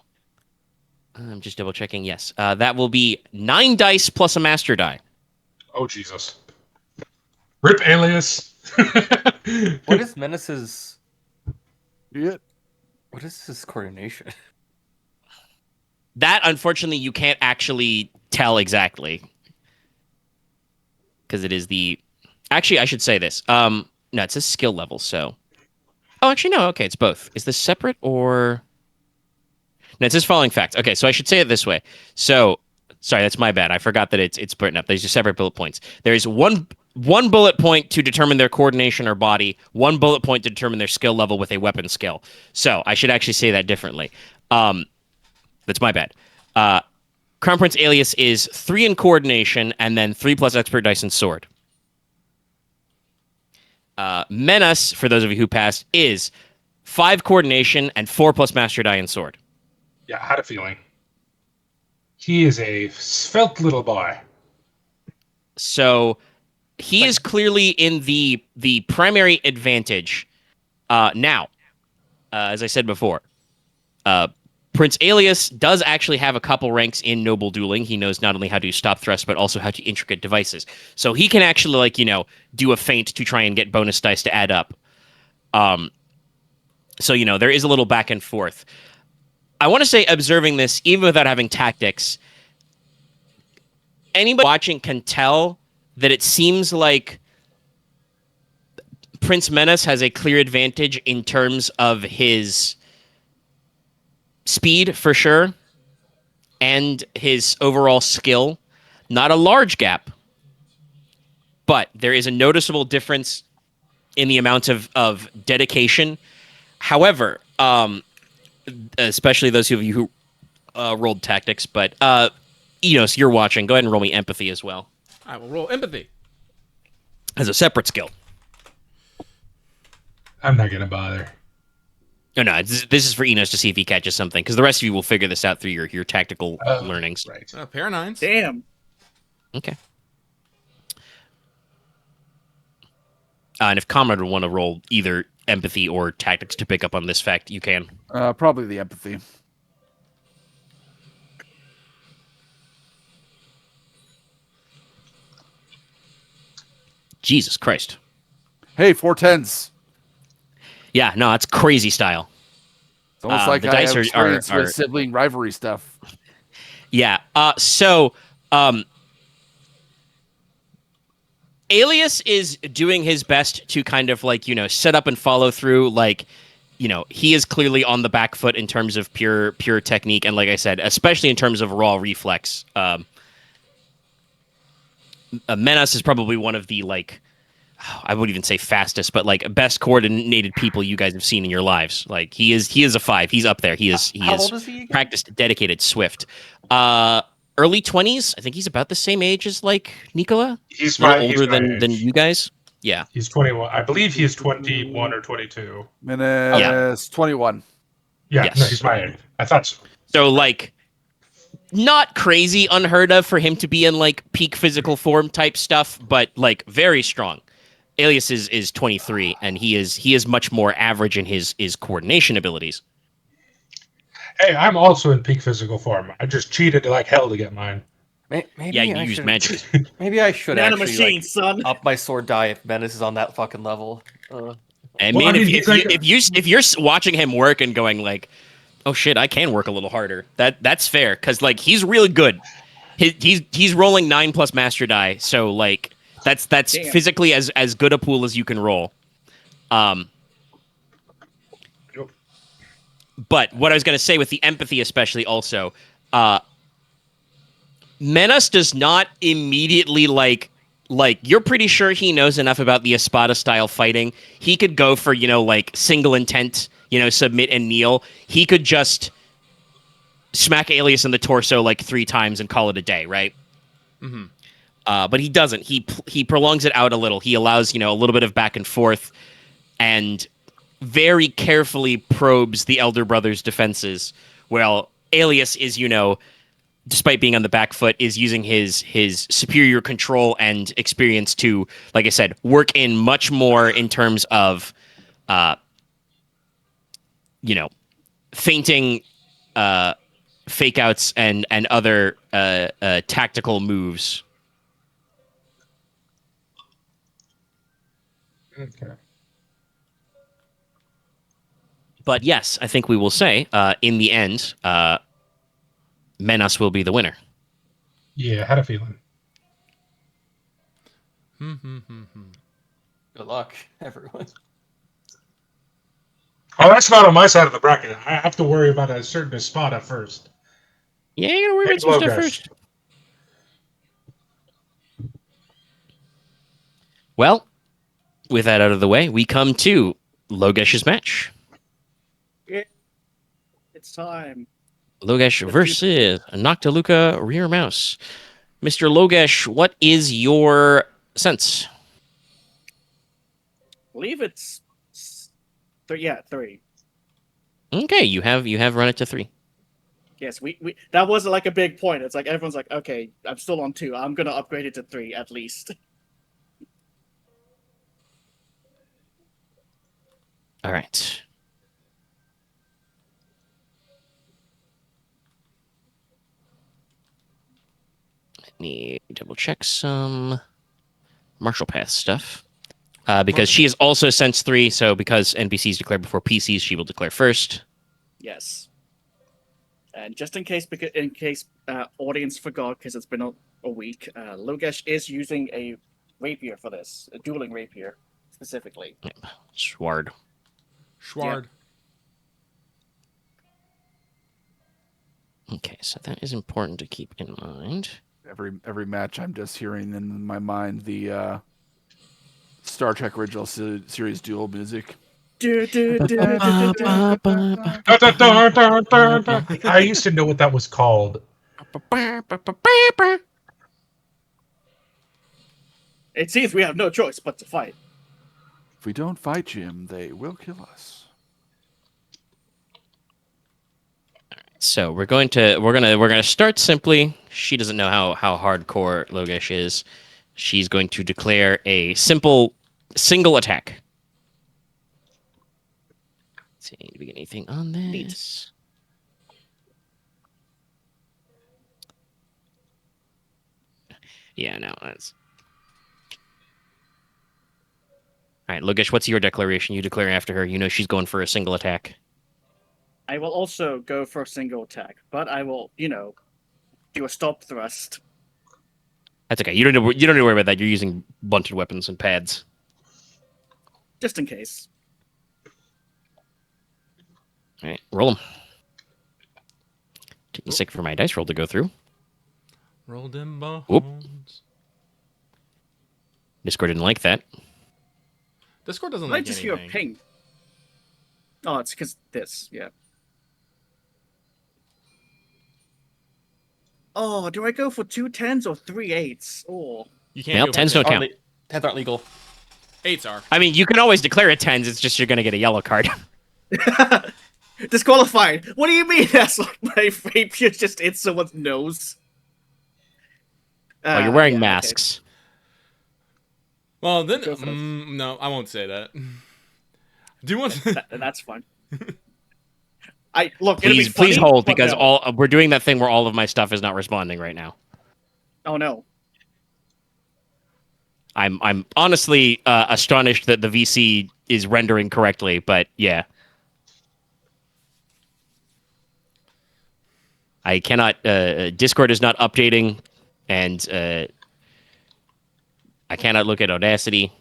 I'm just double checking. Yes. That will be 9 dice plus a master die. Oh, Jesus. Rip Alias. What is Menace's... Yeah. What is his coordination? That, unfortunately, you can't actually tell exactly. Because it is the... Actually, I should say this. No, it says skill level, so... Oh, actually, no. Okay, it's both. Is this separate, or... No, it says following facts. Okay, so I should say it this way. So, sorry, that's my bad. I forgot that it's written up. There's just separate bullet points. There's one bullet point to determine their coordination or body, 1 bullet point to determine their skill level with a weapon skill. So, I should actually say that differently. That's my bad. Crown Prince Alias is 3 in coordination, and then 3 plus expert dice in sword. Menace, for those of you who passed, is 5 coordination and 4 plus master die in sword. Yeah, I had a feeling. He is a svelte little boy. So he is clearly in the primary advantage. Now, as I said before, Prince Alias does actually have a couple ranks in noble dueling. He knows not only how to stop thrust, but also how to intricate devices. So he can actually, do a feint to try and get bonus dice to add up. So, there is a little back and forth. I want to say, observing this, even without having tactics, anybody watching can tell that it seems like Prince Menace has a clear advantage in terms of his speed, for sure. and his overall skill, not a large gap, but there is a noticeable difference in the amount of dedication. However, especially those of you who rolled tactics, but Inos, you're watching. Go ahead and roll me empathy as well. I will roll empathy. As a separate skill. I'm not gonna bother. No, this is for Inos to see if he catches something, because the rest of you will figure this out through your tactical learnings. Right. Pair of 9s. Damn. Okay. And if Konrad would want to roll either empathy or tactics to pick up on this fact, you can. Probably the empathy. Jesus Christ. Hey, 4 10s. Yeah, no, it's crazy style. It's almost like the I dice have are- experience are- with sibling rivalry stuff. Yeah. Alias is doing his best to kind of like, set up and follow through. Like, he is clearly on the back foot in terms of pure technique. And like I said, especially in terms of raw reflex. Menace is probably one of the, like, I wouldn't even say fastest, but like best coordinated people you guys have seen in your lives. Like he is a 5. He's up there. He is How old is he again? practiced, dedicated, swift. Early 20s. I think he's about the same age as like Nicola. He's A little my older than age. you guys. Yeah. He's 21. I believe he's 21 or 22. Menace 21. Yeah, Yes. no, he's my age. I thought so. So like not crazy unheard of for him to be in like peak physical form type stuff, but like very strong. Alias is 23, and he is much more average in his coordination abilities. Hey, I'm also in peak physical form. I just cheated like hell to get mine. Maybe Yeah, you I used should- magic. Maybe I should Nano actually machine, like, son. up my sword die if Menace is on that fucking level. And Well, man, I mean, if he's like you're watching him work and going like, oh shit, I can work a little harder. That's fair, because like he's really good. He's rolling 9+ master die, so like that's Damn. physically as good a pool as you can roll. But what I was going to say with the empathy, especially also, Menace does not immediately like you're pretty sure he knows enough about the Espada style fighting. He could go for, like single intent, submit and kneel. He could just smack Alias in the torso like 3 times and call it a day, right? Mm-hmm. But he doesn't. He prolongs it out a little. He allows, a little bit of back and forth, and very carefully probes the elder brother's defenses. Well, Alias is, despite being on the back foot, is using his superior control and experience to, like I said, work in much more in terms of, feinting, fake outs and other tactical moves. Okay. But yes, I think we will say, in the end, Menace will be the winner. Yeah, I had a feeling. Good luck, everyone. Oh, that's not on my side of the bracket. I have to worry about a certain Espada first. Yeah, you gotta worry Hey, about some stuff Logesh. first. Well, with that out of the way, we come to Logesh's match. It's time. Logesh versus Noctiluca Rear Mouse. Mr. Logesh, what is your sense? I believe it's 3. Okay, you have run it to 3. Yes, we that wasn't like a big point. It's like everyone's like, okay, I'm still on 2. I'm gonna upgrade it to 3 at least. All right. Let me double check some Marshall Path stuff. Because she is also sense 3, so because NPCs declare before PCs, she will declare first. Yes. And just in case, audience forgot, because it's been a week, Logesh is using a rapier for this, a dueling rapier specifically. Sward. Okay, so that is important to keep in mind. Every match, I'm just hearing in my mind the Star Trek original series duel music. I used to know what that was called. It seems we have no choice but to fight. If we don't fight Jim, they will kill us. So we're gonna start simply. She doesn't know how hardcore Logesh is. She's going to declare a simple single attack. Let's see, do we get anything on this? Yeah, no, that's all right. Logesh, what's your declaration? You declare after her. You know she's going for a single attack. I will also go for a single attack, but I will, do a stop thrust. That's okay. You don't need to worry about that. You're using blunted weapons and pads. Just in case. All right, roll them. Taking a second for my dice roll to go through. Roll them bones. Whoop. Discord didn't like that. Discord doesn't I like just anything. hear a ping. Oh, it's because this, yeah. Oh, do I go for 2 10s or 3 8s? Oh. You can't Well, go for 10s don't six. count. 10s aren't legal. 8s are. I mean, you can always declare it 10s. It's just you're going to get a yellow card. Disqualified. What do you mean? That's like my rapier just hit someone's nose. Oh, you're wearing yeah, masks. Well, then Go for it. no, I won't say that. Do you want? Okay. That's fine. It'll be Please funny, hold but because no. we're doing that thing where all of my stuff is not responding right now. Oh no. I'm honestly astonished that the VC is rendering correctly, but yeah. I cannot. Discord is not updating, and I cannot look at Audacity.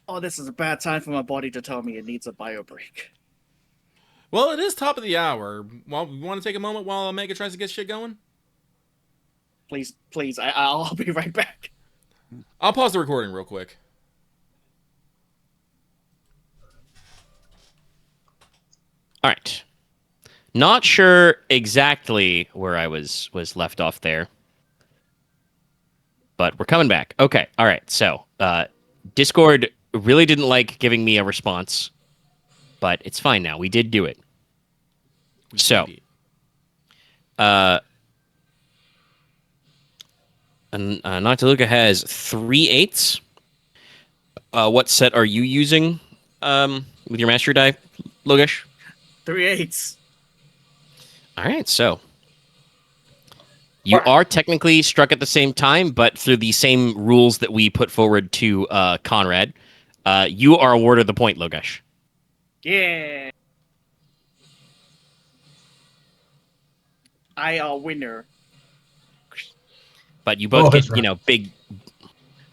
Oh, this is a bad time for my body to tell me it needs a bio break. Well, it is top of the hour. Well, you want to take a moment while Omega tries to get shit going? Please, I'll be right back. I'll pause the recording real quick. All right. Not sure exactly where I was left off there, but we're coming back. Okay. All right. So, Discord really didn't like giving me a response, but it's fine now. We did do it. So, Noctiluca has 3 8s. What set are you using with your master die, Logesh? 3 8s. All right, so you are technically struck at the same time, but through the same rules that we put forward to Konrad, you are awarded the point, Logesh. Yeah. I are winner. But you both that's get, right. big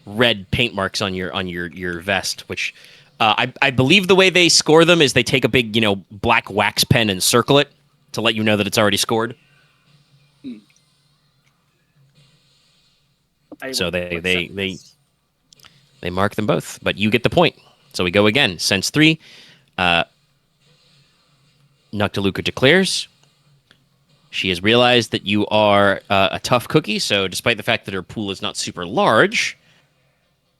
red paint marks on your vest, which I believe the way they score them is they take a big, black wax pen and circle it to let you know that it's already scored. So they mark them both, but you get the point. So we go again. Sense 3. Noctiluca declares. She has realized that you are a tough cookie, so despite the fact that her pool is not super large,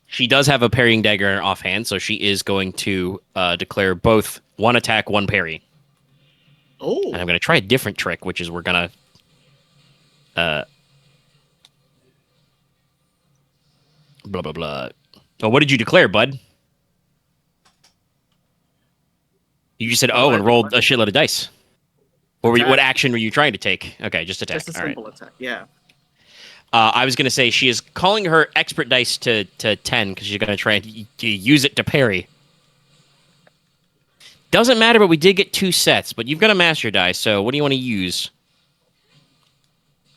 she does have a parrying dagger in her offhand, so she is going to declare both 1 attack, 1 parry. Oh. And I'm going to try a different trick, which is we're going to... blah, blah, blah. Oh, what did you declare, bud? You just said, and rolled a shitload of dice. What action were you trying to take? Okay, just attack. Just a simple attack, yeah. I was going to say she is calling her expert dice to 10 because she's going to try and use it to parry. Doesn't matter, but we did get 2 sets. But you've got a master die, so what do you want to use?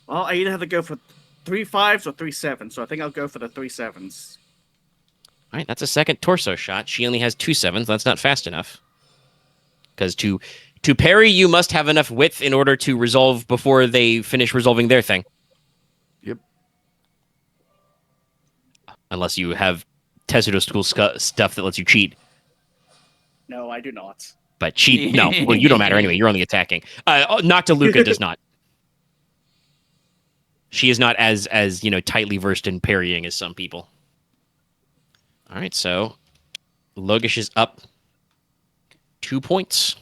Well, I either have to go for 3 5s or 3 7s, so I think I'll go for the 3 7s. All right, that's a second torso shot. She only has 2 sevens. That's not fast enough. Because to parry, you must have enough width in order to resolve before they finish resolving their thing. Yep. Unless you have Testudo school stuff that lets you cheat. No, I do not. But cheat, no. Well, you don't matter anyway. You're only attacking. Noctiluca does not. She is not as tightly versed in parrying as some people. All right, so Logesh is up 2 points.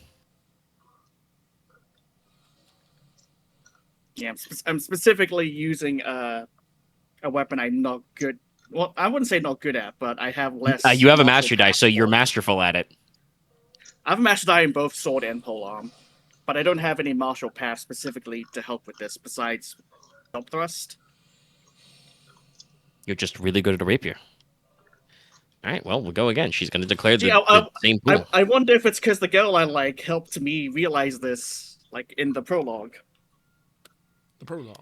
Yeah, I'm specifically using a weapon I'm not good. Well, I wouldn't say not good at, but I have less. You have a martial master die, paths so you're for. masterful at it. I have a master die in both sword and polearm, but I don't have any martial paths specifically to help with this besides jump thrust. You're just really good at a rapier. All right, well, we'll go again. She's going to declare See, the same pool. I wonder if it's because the girl I like helped me realize this, like in the prologue. The prologue.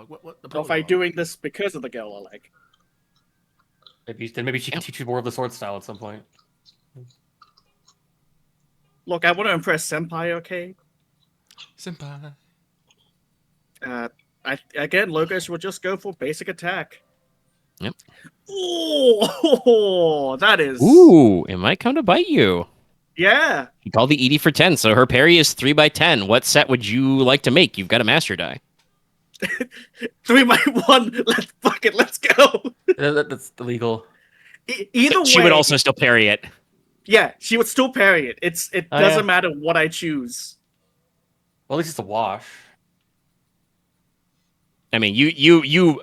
What? The Or prologue? if I'm doing this because of the girl I like. Maybe she can teach you more of the sword style at some point. Look, I want to impress Senpai, okay? Senpai. Again, Logesh will just go for basic attack. Yep. Oh, that is. Ooh, it might come to bite you. Yeah. You called the ED for 10, so her parry is 3x10. What set would you like to make? You've got a master die. 3x1. Let's go. That's illegal. Either way, She would also still parry it. Yeah, she would still parry it. It Oh, doesn't yeah. matter what I choose. Well, at least it's a wash. I mean, you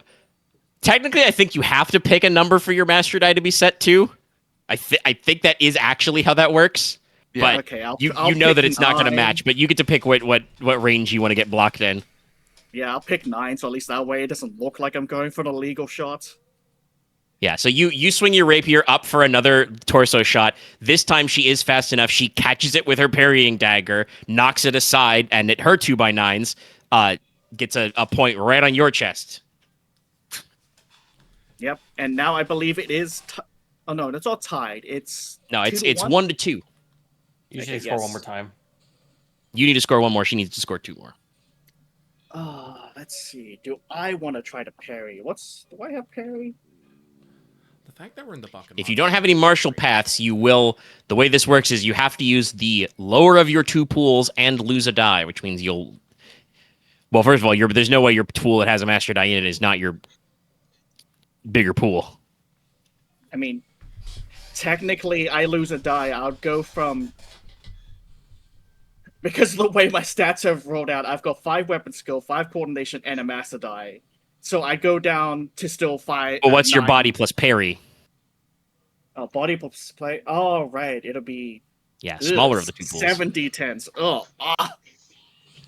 technically, I think you have to pick a number for your master die to be set to. I think that is actually how that works. Yeah. But Okay, I'll you know pick that it's not going to 9. match, but you get to pick what range you want to get blocked in. Yeah, I'll pick 9, so at least that way it doesn't look like I'm going for an illegal shot. Yeah, so you swing your rapier up for another torso shot. This time she is fast enough. She catches it with her parrying dagger, knocks it aside, and at her 2x9s, gets a point right on your chest. Yep, and now I believe it is. Oh no, it's all tied. It's No, 2 it's to 1? 1 to 2. You Okay, should score one yes. more time. You need to score 1 more. She needs to score 2 more. Let's see. Do I want to try to parry? Do I have parry? The fact that we're in the bucket. If you don't have any martial paths, you will. The way this works is you have to use the lower of your 2 pools and lose a die, which means you'll. Well, first of all, there's no way your pool that has a master die in it is not your bigger pool. I mean, technically, I lose a die. I'll go from. Because of the way my stats have rolled out, I've got 5 weapon skill, 5 coordination, and a master die. So I go down to still 5. But what's your 9. body plus parry? Oh, body plus play. Oh, right. It'll be. Yeah, smaller of the 2 pools. 7 d10s. Oh,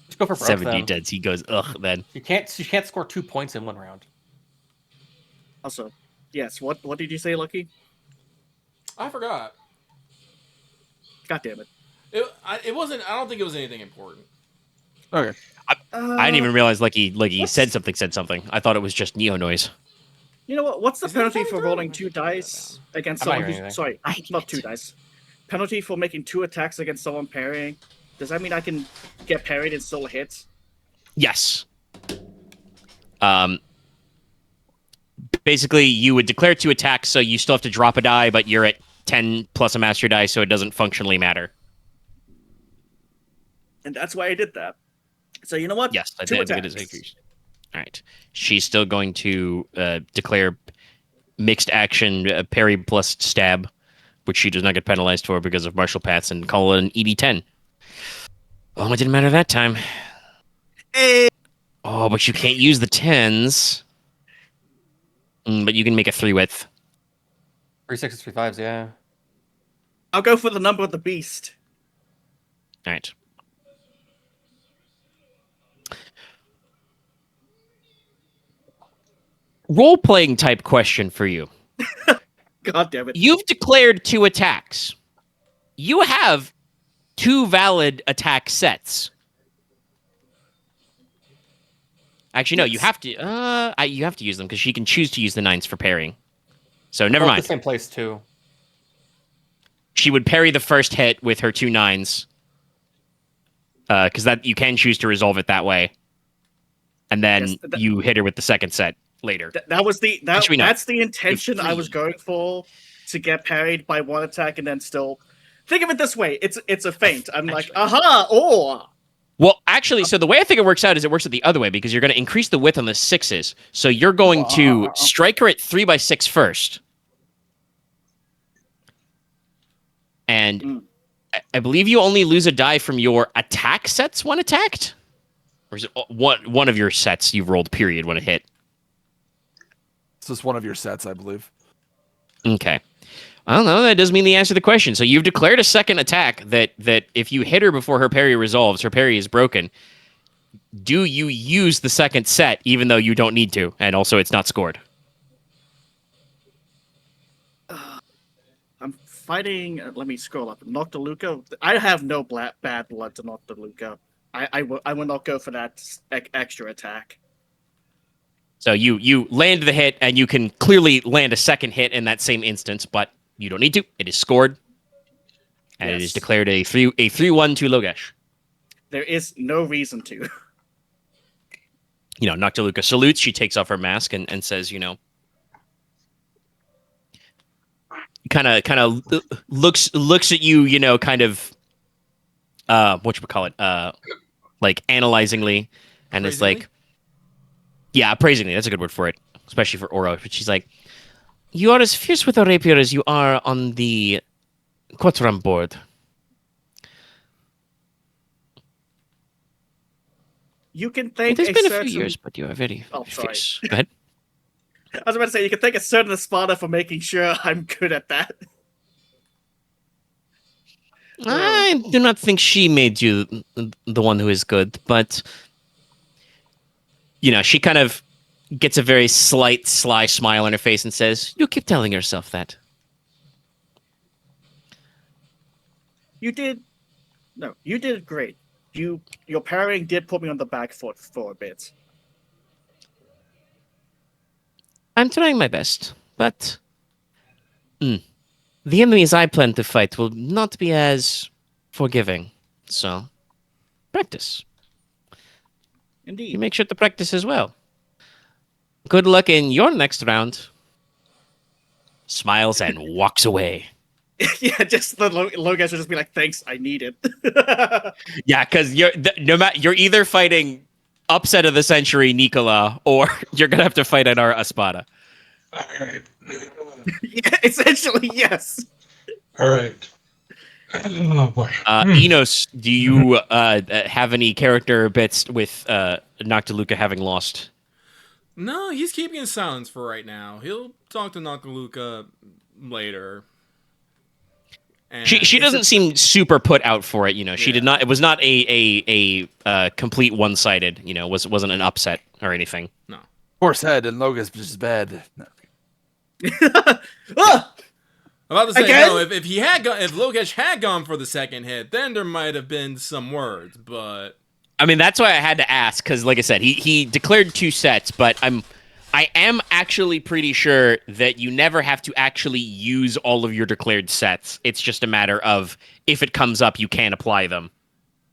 Just go for broke 7 then. d10s. He goes, ugh, then. You can't score 2 points in one round. Also, yes. What did you say, Lucky? I forgot. God damn it. It wasn't. I don't think it was anything important. Okay. I didn't even realize Lucky what's- said something. I thought it was just Neo noise. You know what? What's the Is that penalty fine, for bro? rolling 2 dice against I'm not someone hearing who's anything. sorry, I not can't. 2 dice. Penalty for making 2 attacks against someone parrying. Does that mean I can get parried and still hit? Yes. Basically, you would declare 2 attacks, so you still have to drop a die, but you're at 10 plus a master die, so it doesn't functionally matter. And that's why I did that. So you know what? Yes, I 2 think it is attacks. increased. All right. She's still going to declare mixed action parry plus stab, which she does not get penalized for because of martial paths, and call it an ED10. Oh, it didn't matter that time. Hey! Oh, but you can't use the 10s. But you can make a 3 width. 3 6s, 3 5s, yeah. I'll go for the number of the beast. All right. Role-playing type question for you. God damn it. You've declared 2 attacks. You have 2 valid attack sets. Actually, no, you Yes. have to. You have to use them because she can choose to use the 9s for parrying. So never Both mind. the same place too. she would parry the first hit with her 2 9s. Because that you can choose to resolve it that way. And then you hit her with the second set later. That's the intention I was going for, to get parried by 1 attack and then still think of it this way. It's a feint. I'm like, aha, or well, actually, so the way I think it works out is it works it the other way, because you're going to increase the width on the 6s. So you're going to strike her at 3x6 first. And I believe you only lose a die from your attack sets when attacked? Or is it one of your sets you've rolled, period, when it hit? So it's one of your sets, I believe. Okay. I don't know. That doesn't mean the answer to the question. So you've declared a second attack that if you hit her before her parry resolves, her parry is broken. Do you use the second set, even though you don't need to? And also, it's not scored. I'm fighting. Let me scroll up. Noctiluca. I have no bad blood to Noctiluca. I will not go for that extra attack. So you land the hit, and you can clearly land a second hit in that same instance, but you don't need to. It is scored, and it is declared a 3-1 to Logesh. There is no reason to. Noctiluca salutes. She takes off her mask and says, kind of looks at you, kind of whatchamacallit, like analyzingly, and is like, yeah, appraisingly. That's a good word for it, especially for Oro. But she's like, you are as fierce with a rapier as you are on the Quattram board. You can thank. It has been a few years, but you are very fierce. Go ahead. I was about to say, you can thank a certain Espada for making sure I'm good at that. I do not think she made you the one who is good, but she kind of gets a very slight, sly smile on her face and says, "You keep telling yourself that." You did great. Your parrying did put me on the back foot for a bit. I'm trying my best, but the enemies I plan to fight will not be as forgiving. So, practice. Indeed. You make sure to practice as well. Good luck in your next round. Smiles and walks away. Yeah, just the Logesh will just be like, "Thanks, I need it." Yeah, because you're either fighting upset of the century Nicola, or you're gonna have to fight an Espada. All right. Yeah, essentially, yes. All right. Oh boy. Inos, do you have any character bits with Noctiluca having lost? No, he's keeping his silence for right now. He'll talk to Noctiluca later. And She doesn't seem super put out for it, She did not. It was not a complete one-sided. Wasn't an upset or anything. No. Horse head and Logus is bad. No. I'm about to say, Again? no, if Logesh had gone for the second hit, then there might have been some words, but I mean, that's why I had to ask, because like I said, he declared 2 sets, but I am actually pretty sure that you never have to actually use all of your declared sets. It's just a matter of if it comes up, you can apply them.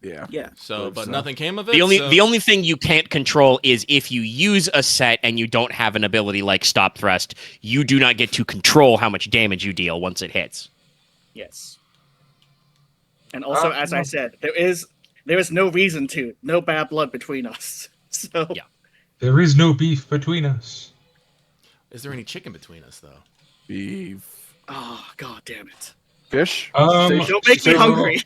Yeah. Yeah. So, but nothing came of it. The only thing you can't control is if you use a set and you don't have an ability like Stop Thrust, you do not get to control how much damage you deal once it hits. Yes. And also, as I said, there is no reason to. No bad blood between us. So yeah. There is no beef between us. Is there any chicken between us, though? Beef. Oh, god damn it. Fish? Don't make me hungry.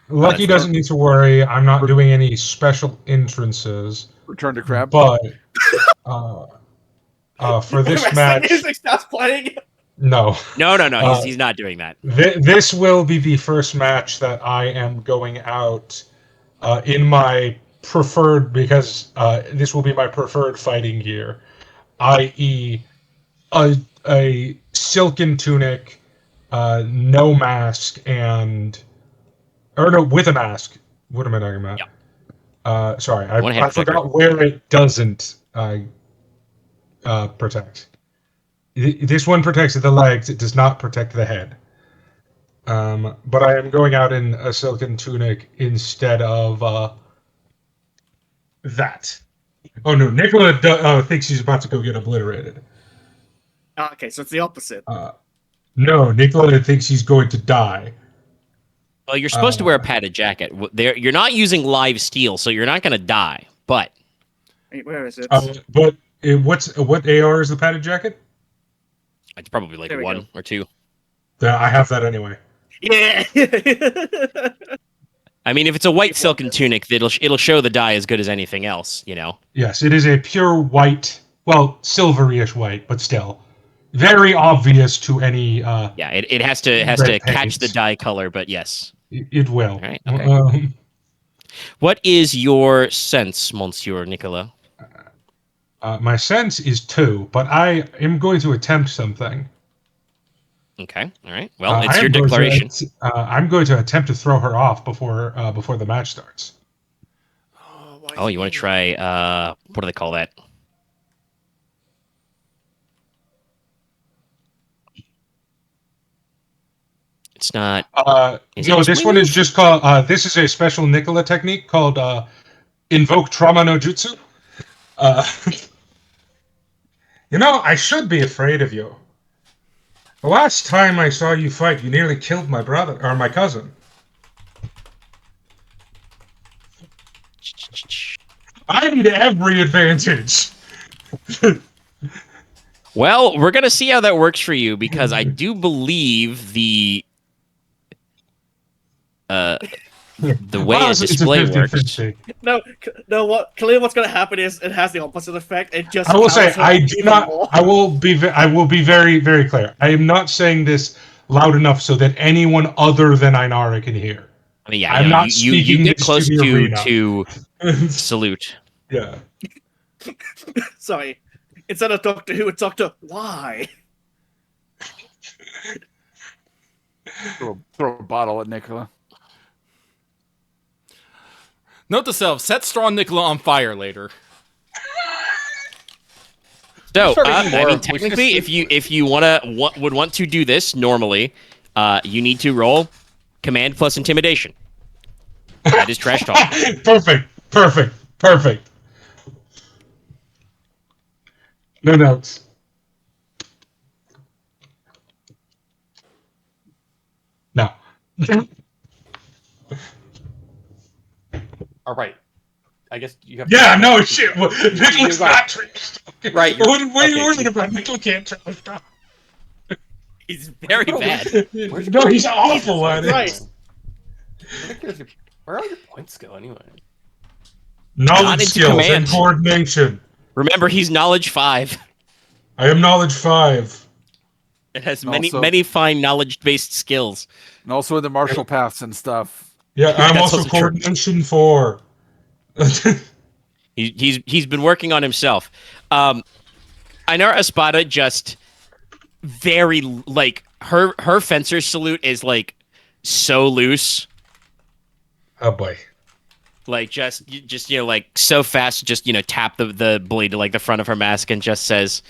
Lucky doesn't need to worry. I'm not doing any special entrances. Return to crab? But for this match... music stops playing. No. No. He's not doing that. This will be the first match that I am going out in my preferred, because this will be my preferred fighting gear, i.e. a silken tunic, no mask, with a mask. What am I talking about? Yeah. Sorry, I forgot where it doesn't protect. This one protects the legs. It does not protect the head. But I am going out in a silken tunic instead of that. Oh no, Nicola thinks he's about to go get obliterated. Okay, so it's the opposite. No, Nicola thinks he's going to die. Well, you're supposed to wear a padded jacket. You're not using live steel, so you're not going to die. But Wait, where is it? But what AR is the padded jacket? it's probably like There we 1 go. or 2. I have that anyway. Yeah. I mean, if it's a white silken tunic, it'll show the dye as good as anything else, you know. Yes, it is a pure white, well, silvery-ish white, but still very obvious to any. Yeah, it has to red catch the paint. dye color, but yes. It will. All right, okay. What is your sense, Monsieur Nicola? My sense is 2, but I am going to attempt something. Okay, all right. Well, it's I your am going to declaration. I'm going to attempt to throw her off before the match starts. Oh, you want to try, what do they call that? It's not... Is it No, just this wing one is move? just called. This is a special Nicola technique called invoke trauma no jutsu. I should be afraid of you. The last time I saw you fight, you nearly killed my brother or my cousin. I need every advantage. Well, we're gonna see how that works for you because I do believe the way a It's a display 50-50. works. No. Clearly, what's going to happen is it has the opposite effect. It just. I will say powers her I do even not. more. I will be very very clear. I am not saying this loud enough so that anyone other than Ainara can hear. I mean, yeah, I'm not you speaking get this close to the arena. to salute. Yeah. Sorry. Instead of Doctor Who, it's Doctor Why? Throw a bottle at Nicola. Note to self: set Straw Nicola on fire later. So, Sure, we I need more. mean, technically, if you would want to do this normally, you need to roll command plus intimidation. That is trash talk. Perfect. No notes. No. All right. I guess you have. Yeah, no shit. Well, Nicholas not trash talking. Right, What are okay. you worried about? Nicholas can't trash talk. He's very bad. No, he's awful at it. Right. Where all your points go anyway? Not Knowledge, into skills, command. and coordination. Remember, he's knowledge 5. I am knowledge 5. It has And many also- many fine knowledge-based skills. And also in the martial paths and stuff. Yeah, I'm That's also also true. coordination 4. He's been working on himself. Ainara Espada just very like her fencer salute is like so loose, Oh boy. like just like so fast. Just tap the blade to like the front of her mask and just says.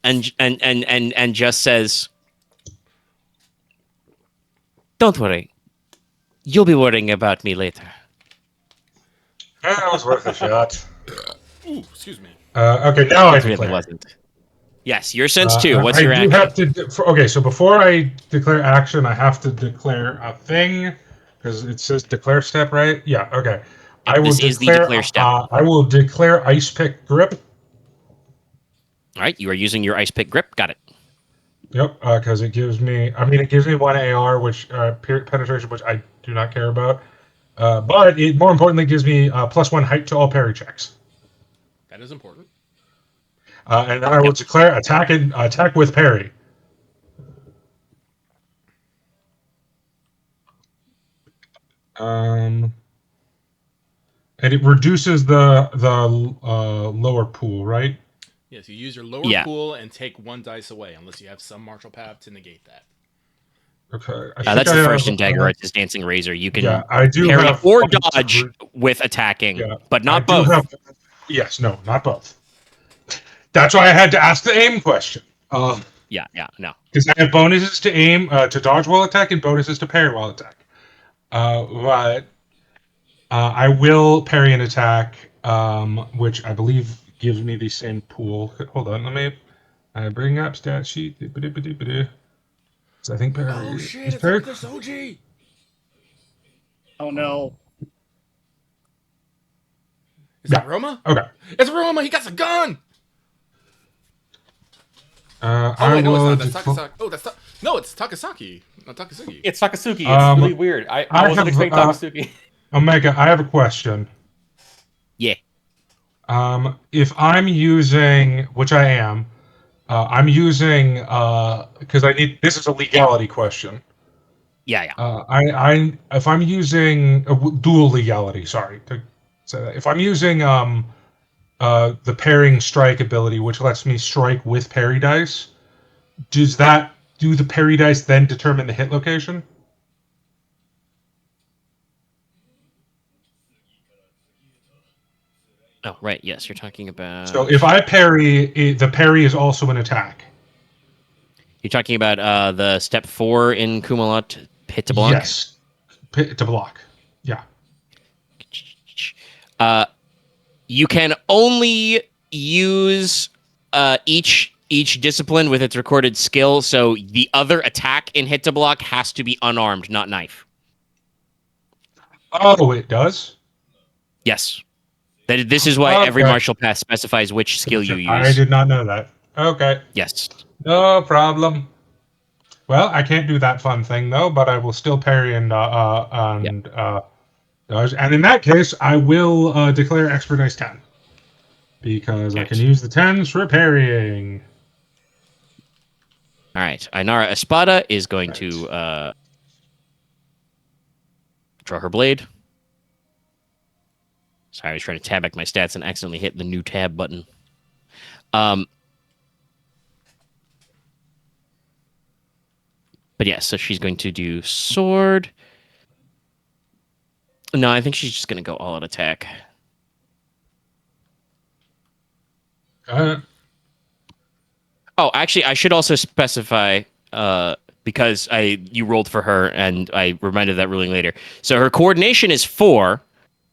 And just says, "Don't worry, you'll be worrying about me later." That was worth a shot. Ooh, excuse me. Okay, now I It really declare. wasn't. Yes, your sense too. What's I your do action? have to. Okay, so before I declare action, I have to declare a thing because it says declare step, right? Yeah. Okay. I will This is the declare. declare step. I will declare ice pick grip. All right, you are using your ice pick grip. Got it. Yep. Because it gives me. I mean, it gives me 1 AR, which penetration, which I do not care about. But it more importantly gives me +1 height to all parry checks. That is important. And then I will declare attack with parry. And it reduces the lower pool, right? Yes, you use your lower Yeah. pool and take 1 dice away, unless you have some martial path to negate that. Okay. That's the first in Dagger Arts is Dancing Razor. You can Yeah, I do parry have or points of dodge with attacking, Yeah, but not I do both. yes, no, not both. That's why I had to ask the aim question. Yeah, no. Because I have bonuses to aim, to dodge while attack, and bonuses to parry while attack. But I will parry an attack, which I believe gives me the same pool. Hold on, let me bring up stat sheet. So I think parry. Oh shit! is It's parry- Dr. Soji. Oh no. Is that Roma? Okay. It's Roma. He got a gun. I Oh wait, no, will it's not. That's decl- Takasaki. Oh, that's no, it's Takasaki, not Takasugi. It's Takasugi. It's really weird. I wasn't have, expecting Takasugi. Omega, I have a question. Yeah. If I'm using, which I am, I'm using because I need. This is a legality question. Yeah. If I'm using dual legality, sorry to say that. If I'm using the pairing strike ability, which lets me strike with parry dice, do the parry dice then determine the hit location? Oh, right. Yes, you're talking about. So if I parry, the parry is also an attack. You're talking about the step 4 in Kumalat, hit to block? Yes, to block. Yeah. You can only use each discipline with its recorded skill, so the other attack in hit to block has to be unarmed, not knife. Oh, it does? Yes. This is why every Okay. martial path specifies which skill you use. I did not know that. Okay. Yes. No problem. Well, I can't do that fun thing though, but I will still parry and dodge. And in that case, I will declare expert dice 10 because I can use the 10s for parrying. All right. Ainara Espada is going to draw her blade. Sorry, I was trying to tab back my stats and accidentally hit the new tab button. But yeah, so she's going to do sword. No, I think she's just going to go all out attack. Oh, actually, I should also specify because you rolled for her, and I reminded that ruling later. So her coordination is 4,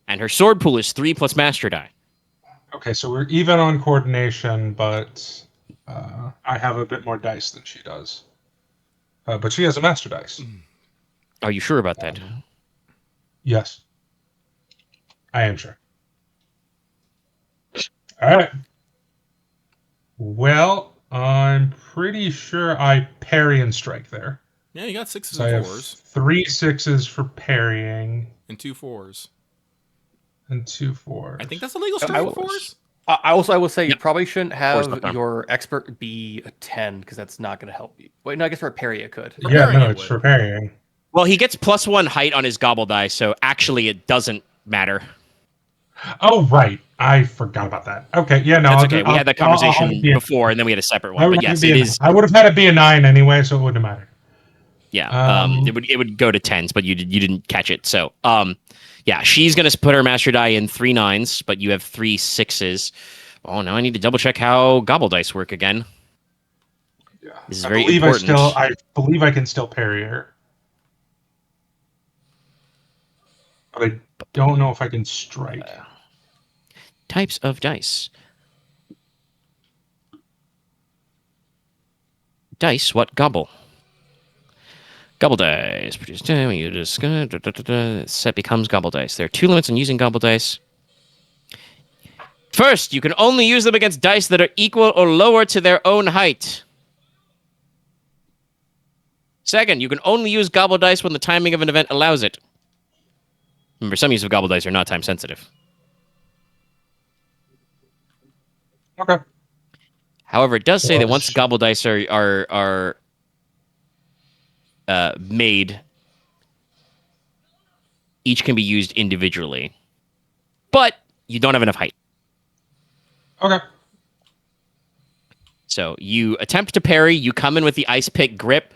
and her sword pool is 3 plus master die. Okay, so we're even on coordination, but I have a bit more dice than she does. But she has a master dice. Are you sure about that? Yes. I am sure. All right. Well, I'm pretty sure I parry and strike there. Yeah, you got 6s So I and have 4s 3 6s for parrying and 2 4s. and 2 4s. I think that's a legal strike with 4s. I will say you Yep. probably shouldn't Force have knockdown. your expert be a 10 because that's not going to help you. Wait, no, I guess for a parry it could. For Yeah, parrying no, it it's would. for parrying. Well, he gets +1 height on his gobble die, so actually it doesn't matter. Oh, right. I forgot about that. Okay, yeah, no. That's I'll okay. do- We I'll- had that I'll have conversation it be a- before, and then we had a separate I one. would But have yes, it be it a- is. I would have had it be a 9 anyway, so it wouldn't matter. Yeah, Um, it would go to 10s, but you didn't catch it. So, yeah, she's gonna put her master die in 3 9s, but you have 3 6s. Oh, now I need to double check how gobble dice work again. Yeah. This is very I important. believe I can still parry her. But I don't know if I can strike. Types of dice. Dice, what gobble? Gobble dice. Produce time. You just set becomes gobble dice. There are 2 limits on using gobble dice. First, you can only use them against dice that are equal or lower to their own height. Second, you can only use gobble dice when the timing of an event allows it. Remember, some use of gobble dice are not time sensitive. Okay. However, it does say Well, that once gobble dice are made, each can be used individually. But you don't have enough height. Okay. So you attempt to parry, you come in with the ice pick grip.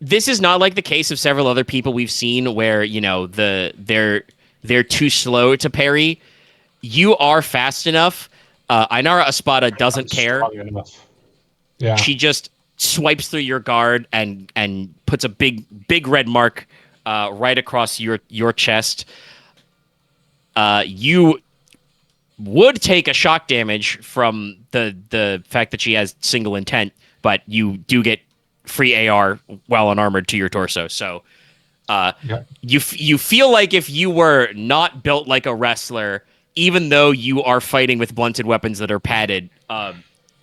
This is not like the case of several other people we've seen where, you know, they're too slow to parry. you are fast enough. Ainara Espada doesn't care. Strong enough. Yeah. She just swipes through your guard and puts a big red mark right across your chest. You would take a shock damage from the fact that she has single intent, but you do get free AR while unarmored to your torso. So you feel like if you were not built like a wrestler, even though you are fighting with blunted weapons that are padded,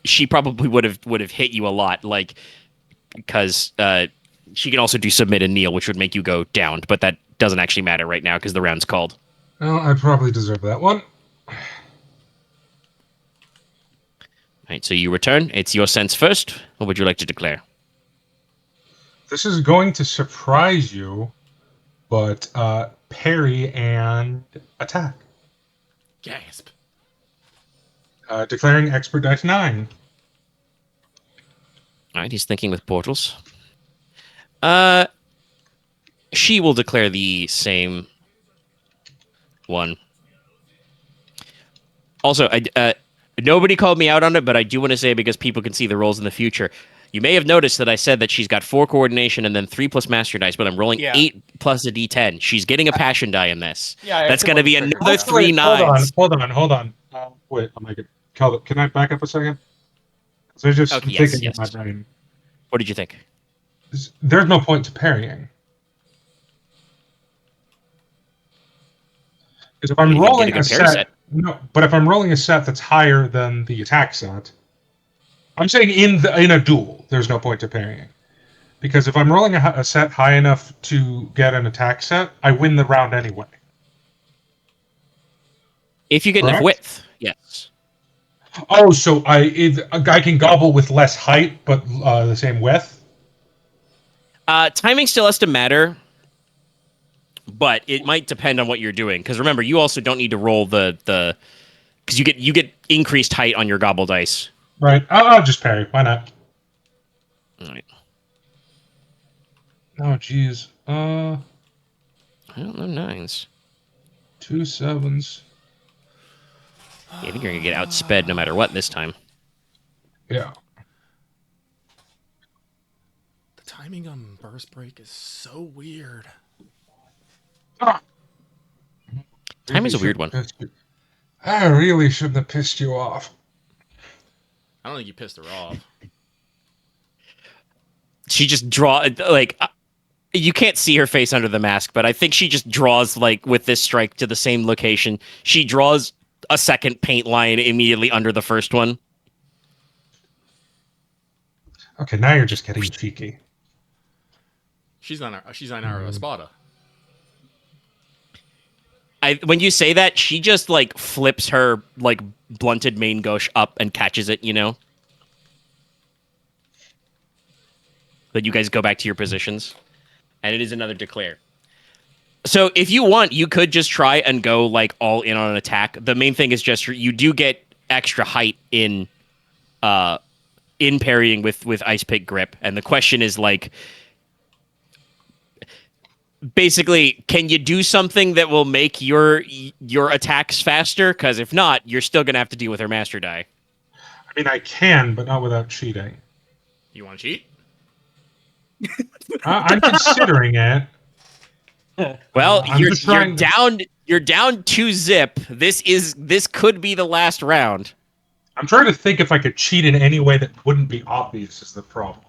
she probably would have hit you a lot, like because she can also do submit and kneel, which would make you go downed, but that doesn't actually matter right now because the round's called. Well, I probably deserve that one. All right, so you return. It's your sense first. What would you like to declare? This is going to surprise you, but parry and attack. Gasp. Declaring expert dice 9. All right, he's thinking with portals. She will declare the same one. Also, nobody called me out on it, but I do want to say, because people can see the rolls in the future, you may have noticed that I said that she's got 4 coordination and then 3 plus master dice, but I'm rolling 8 plus a d10. She's getting a passion die in this. Yeah, that's going to be another 3 nines. Hold on. Wait, I'm like, Calvin, can I back up a second? So I just thinking in my brain. What did you think? There's no point to parrying. Because if I'm rolling a set, no, but if I'm rolling a set that's higher than the attack set, I'm saying in a duel, there's no point to parrying. Because if I'm rolling a set high enough to get an attack set, I win the round anyway. If you get enough width, yes. Oh, so a guy can gobble with less height, but the same width? Timing still has to matter, but it might depend on what you're doing. Because remember, you also don't need to roll the because you get increased height on your gobble dice. Right. I'll just parry. Why not? All right. Oh, jeez. I don't know, 9s. 2 7s. Yeah, I think you're gonna get outsped no matter what this time. Yeah. The timing on burst break is so weird. Time is a weird one. I really shouldn't have pissed you off. I don't think you pissed her off. She just you can't see her face under the mask, but I think she just draws, like, with this strike to the same location. She draws a second paint line immediately under the first one. Okay, now you're just getting cheeky. She's on our Espada. When you say that, she just, like, flips her, like, blunted main gauche up and catches it, you know? But you guys go back to your positions. And it is another declare. So if you want, you could just try and go, like, all in on an attack. The main thing is just you do get extra height in parrying with Ice Pick Grip. And the question is, like, basically, can you do something that will make your attacks faster? Because if not, you're still going to have to deal with her master die. I mean, I can, but not without cheating. You want to cheat? I'm considering it. Well, you're down 2 zip. This could be the last round. I'm trying to think if I could cheat in any way that wouldn't be obvious is the problem.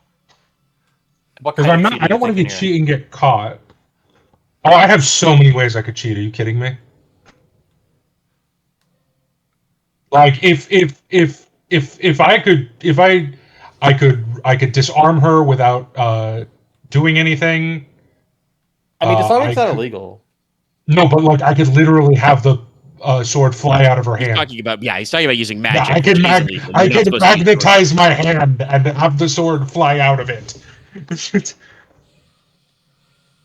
Because I don't want to get cheating and get caught. Oh, I have so many ways I could cheat. Are you kidding me? Like if I could disarm her without doing anything. I mean, disarming's not illegal. No, but like I could literally have the sword fly out of her hand. He's talking about using magic. Yeah, I can magnetize my hand and have the sword fly out of it.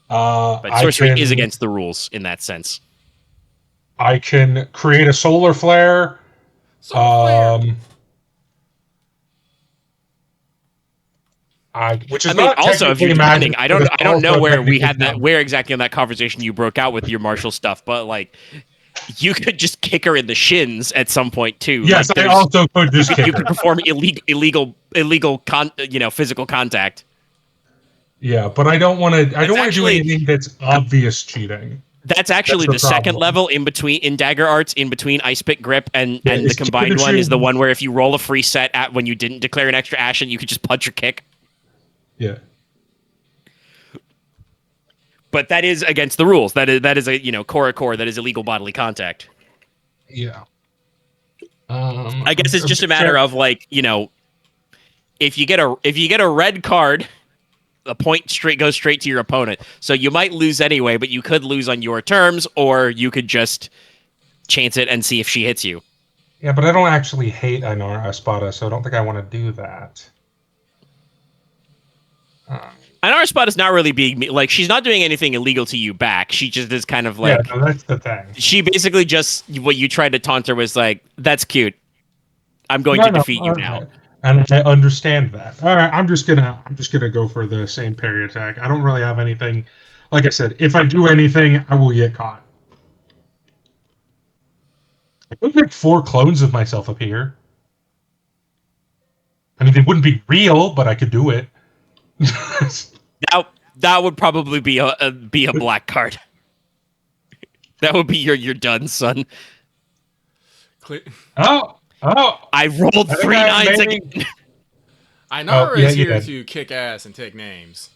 But sorcery is against the rules in that sense. I can create a solar flare. Which is also, if you're depending, I don't know where we had that, where exactly in that conversation you broke out with your martial stuff, but like, you could just kick her in the shins at some point too. Yes, Like, I also could just kick you her. could perform illegal physical contact. Yeah, but I don't want to. I don't want to do actually- anything that's obvious cheating. That's actually That's the the second problem. level in Dagger Arts, in between Ice Pick Grip and Yeah, the it's combined kick one the is the chin. one where if you roll a free set at when you didn't declare an extra action, you could just punch or kick. Yeah. But that is against the rules. That is a core. That is illegal bodily contact. Yeah. I guess it's just a matter of like, if you get a red card, a point goes straight to your opponent. So you might lose anyway, but you could lose on your terms, or you could just chance it and see if she hits you. Yeah, but I don't actually hate Ainara Espada, so I don't think I want to do that. Ainara Spot is not really being like, she's not doing anything illegal to you back. She just is kind of like, yeah, no, that's the thing. she basically just, what you tried to taunt her was like, that's cute. I'm going to defeat you now. Right. And I understand that. All right, I'm just gonna go for the same parry attack. I don't really have anything. Like I said, if I do anything, I will get caught. I could make 4 clones of myself appear. I mean, they wouldn't be real, but I could do it. That would probably be a black card. That would be you're done, son. Oh. I rolled I think 3 I 9s may- again. Ainara yeah, is you here did. to kick ass and take names.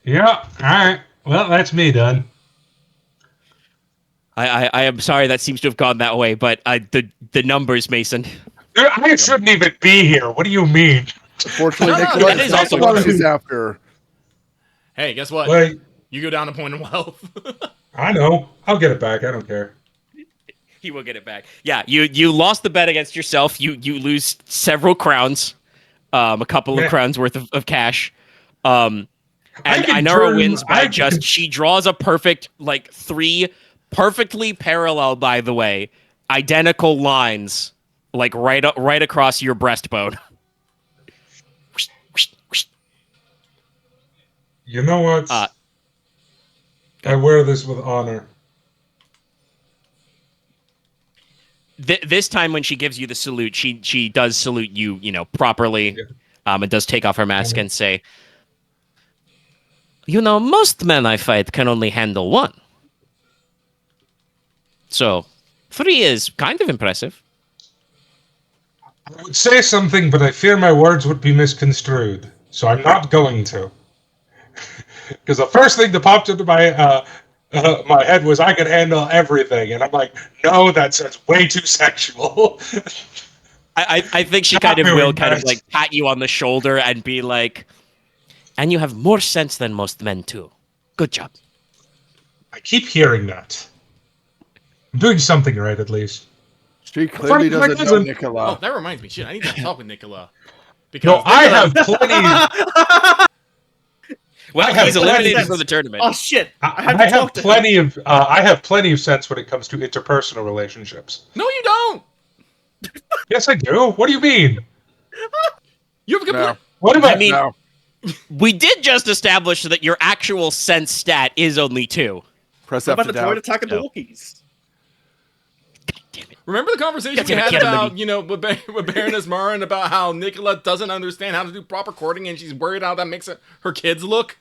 Yeah. All right. Well, that's me done. I am sorry that seems to have gone that way, but the numbers, Mason. I shouldn't even be here. What do you mean? Unfortunately, No, Nicola that is is also the one true. who's after. Hey, guess what? Like, You go down a point in wealth. I know. I'll get it back. I don't care. He will get it back. Yeah, you lost the bet against yourself. You lose several crowns, a couple of Yeah. crowns worth of cash. And can Ainara turn- wins by I can- she draws a perfect 3 perfectly parallel, by the way, identical lines like right across your breastbone. You know what? I wear this with honor. This time when she gives you the salute, she does salute you, properly. Yeah. And does take off her mask and say, most men I fight can only handle 1. So 3 is kind of impressive. I would say something, but I fear my words would be misconstrued, so I'm not going to. Because the first thing that popped into my my head was I could handle everything, and I'm like, no, that sounds way too sexual. I think she kind of will kind of like pat you on the shoulder and be like, and you have more sense than most men too. Good job. I keep hearing that. I'm doing something right, at least. She clearly Front of my doesn't know cousin. Oh, Nicola. that reminds me. Shit, I need to talk with Nicola. Because No, I have plenty. Well, I have he's plenty eliminated of- from the tournament. Oh shit! I have I to talk have to him. plenty of. I have plenty of sense when it comes to interpersonal relationships. No, you don't. Yes, I do. What do you mean? You have a good No. point. What about? I mean, No. we did just establish that your actual sense stat is only 2. Press What F about to the droid doubt. attacking the No. Wookiees? Damn it. Remember the conversation That's we gonna had kill about, me. with Baroness Marin about how Nicola doesn't understand how to do proper courting and she's worried how that makes her kids look?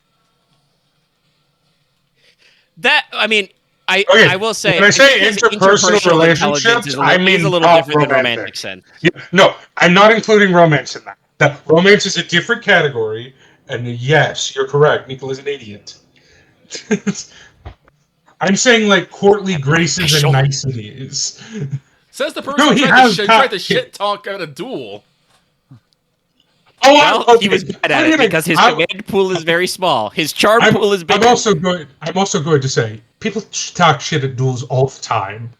I Okay, will say, when I say think his interpersonal intelligence relationships, is I is mean a little not different than romantic. romantic sense. Yeah, no, I'm not including romance in that. That romance is a different category, and yes, you're correct. Nicola's an idiot. I'm saying like courtly graces Special. and niceties. Says the person No, who he tried has to got- shit talk at a duel. Oh, Well, okay. he was bad at I'm it gonna- because his I'm- command pool is very small. His charm pool is big. I'm also going to say people talk shit at duels all the time.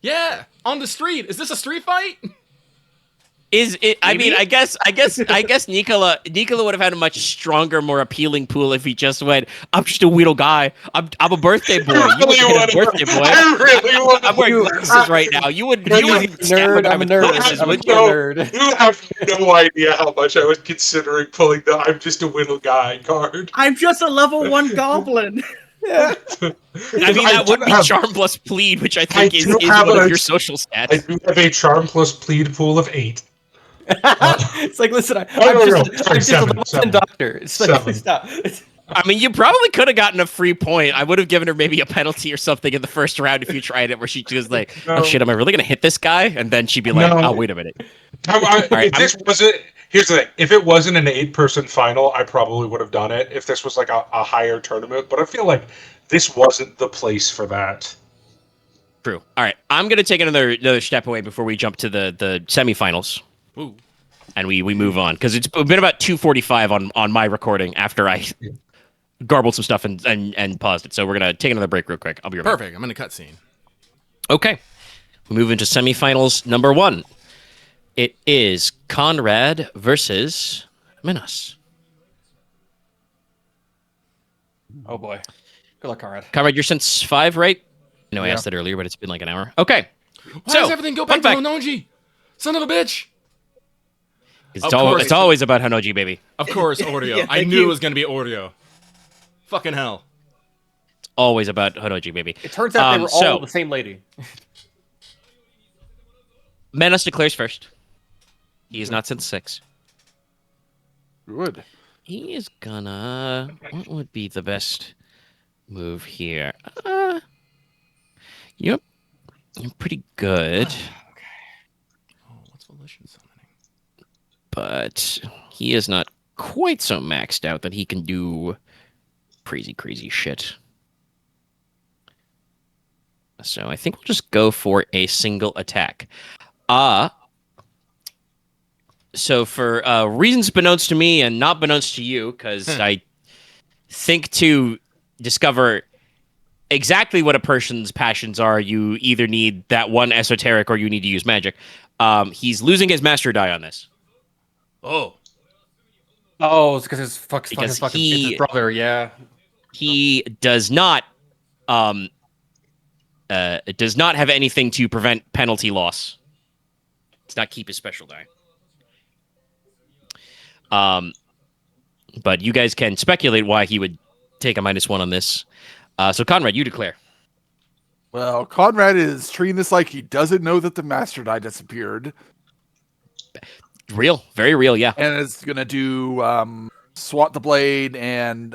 Yeah, on the street. Is this a street fight? Is it? I mean, Maybe? I guess Nicola would have had a much stronger, more appealing pool if he just went, "I'm just a weirdo guy. I'm a birthday boy. You would have been a birthday boy. I really want I'm wearing glasses right now. You would Nerd, I'm a nerd. wouldn't I'm a you? nerd. You have no idea how much I was considering pulling the "I'm just a whittle guy" card. I'm just a level 1 goblin. I mean, that would be charm plus plead, which I think is one of your social I stats. do have a charm plus plead pool of 8. It's like, listen, I'm Sorry, just a seven, level 10 seven. doctor. It's like, Seven. stop. I mean, you probably could have gotten a free point. I would have given her maybe a penalty or something in the first round if you tried it, where she was like, No. "Oh shit, am I really gonna hit this guy?" And then she'd be like, No. "Oh, wait a minute." If this wasn't, here's the thing: if it wasn't an 8-person final, I probably would have done it. If this was like a higher tournament, but I feel like this wasn't the place for that. True. All right, I'm gonna take another step away before we jump to the semifinals. Ooh. And we move on, because it's been about 2:45 on my recording after I garbled some stuff and paused it. So we're gonna take another break real quick. I'll be right back. Perfect. I'm in a cutscene. Okay. We move into semifinals number 1. It is Konrad versus Minos. Oh boy. Good luck, Konrad. Konrad, you're since 5, right? I know I Yeah. asked that earlier, but it's been like an hour. Okay. Why does everything go back to Honoji? Son of a bitch. It's, Of course. it's always about Hanoji, baby. Of course, Oreo. Yeah, I thank knew you. it was going to be Oreo. Fucking hell. It's always about Hanoji, baby. It turns out they were all the same lady. Minos declares first. He is not since 6. Good. He is gonna... What would be the best move here? You're pretty good, Oh, what's Volition summoning? but he is not quite so maxed out that he can do crazy, crazy shit. So I think we'll just go for a single attack. So for reasons beknownst to me and not beknownst to you, because I think to discover exactly what a person's passions are, you either need that one esoteric or you need to use magic. He's losing his master die on this. Oh. Oh, it's because his Because it's his brother, yeah. He does not have anything to prevent penalty loss. Does not keep his special die. But you guys can speculate why he would take a -1 on this. So Konrad, you declare. Well, Konrad is treating this like he doesn't know that the master die disappeared, Real, very real, yeah. and is gonna do swat the blade and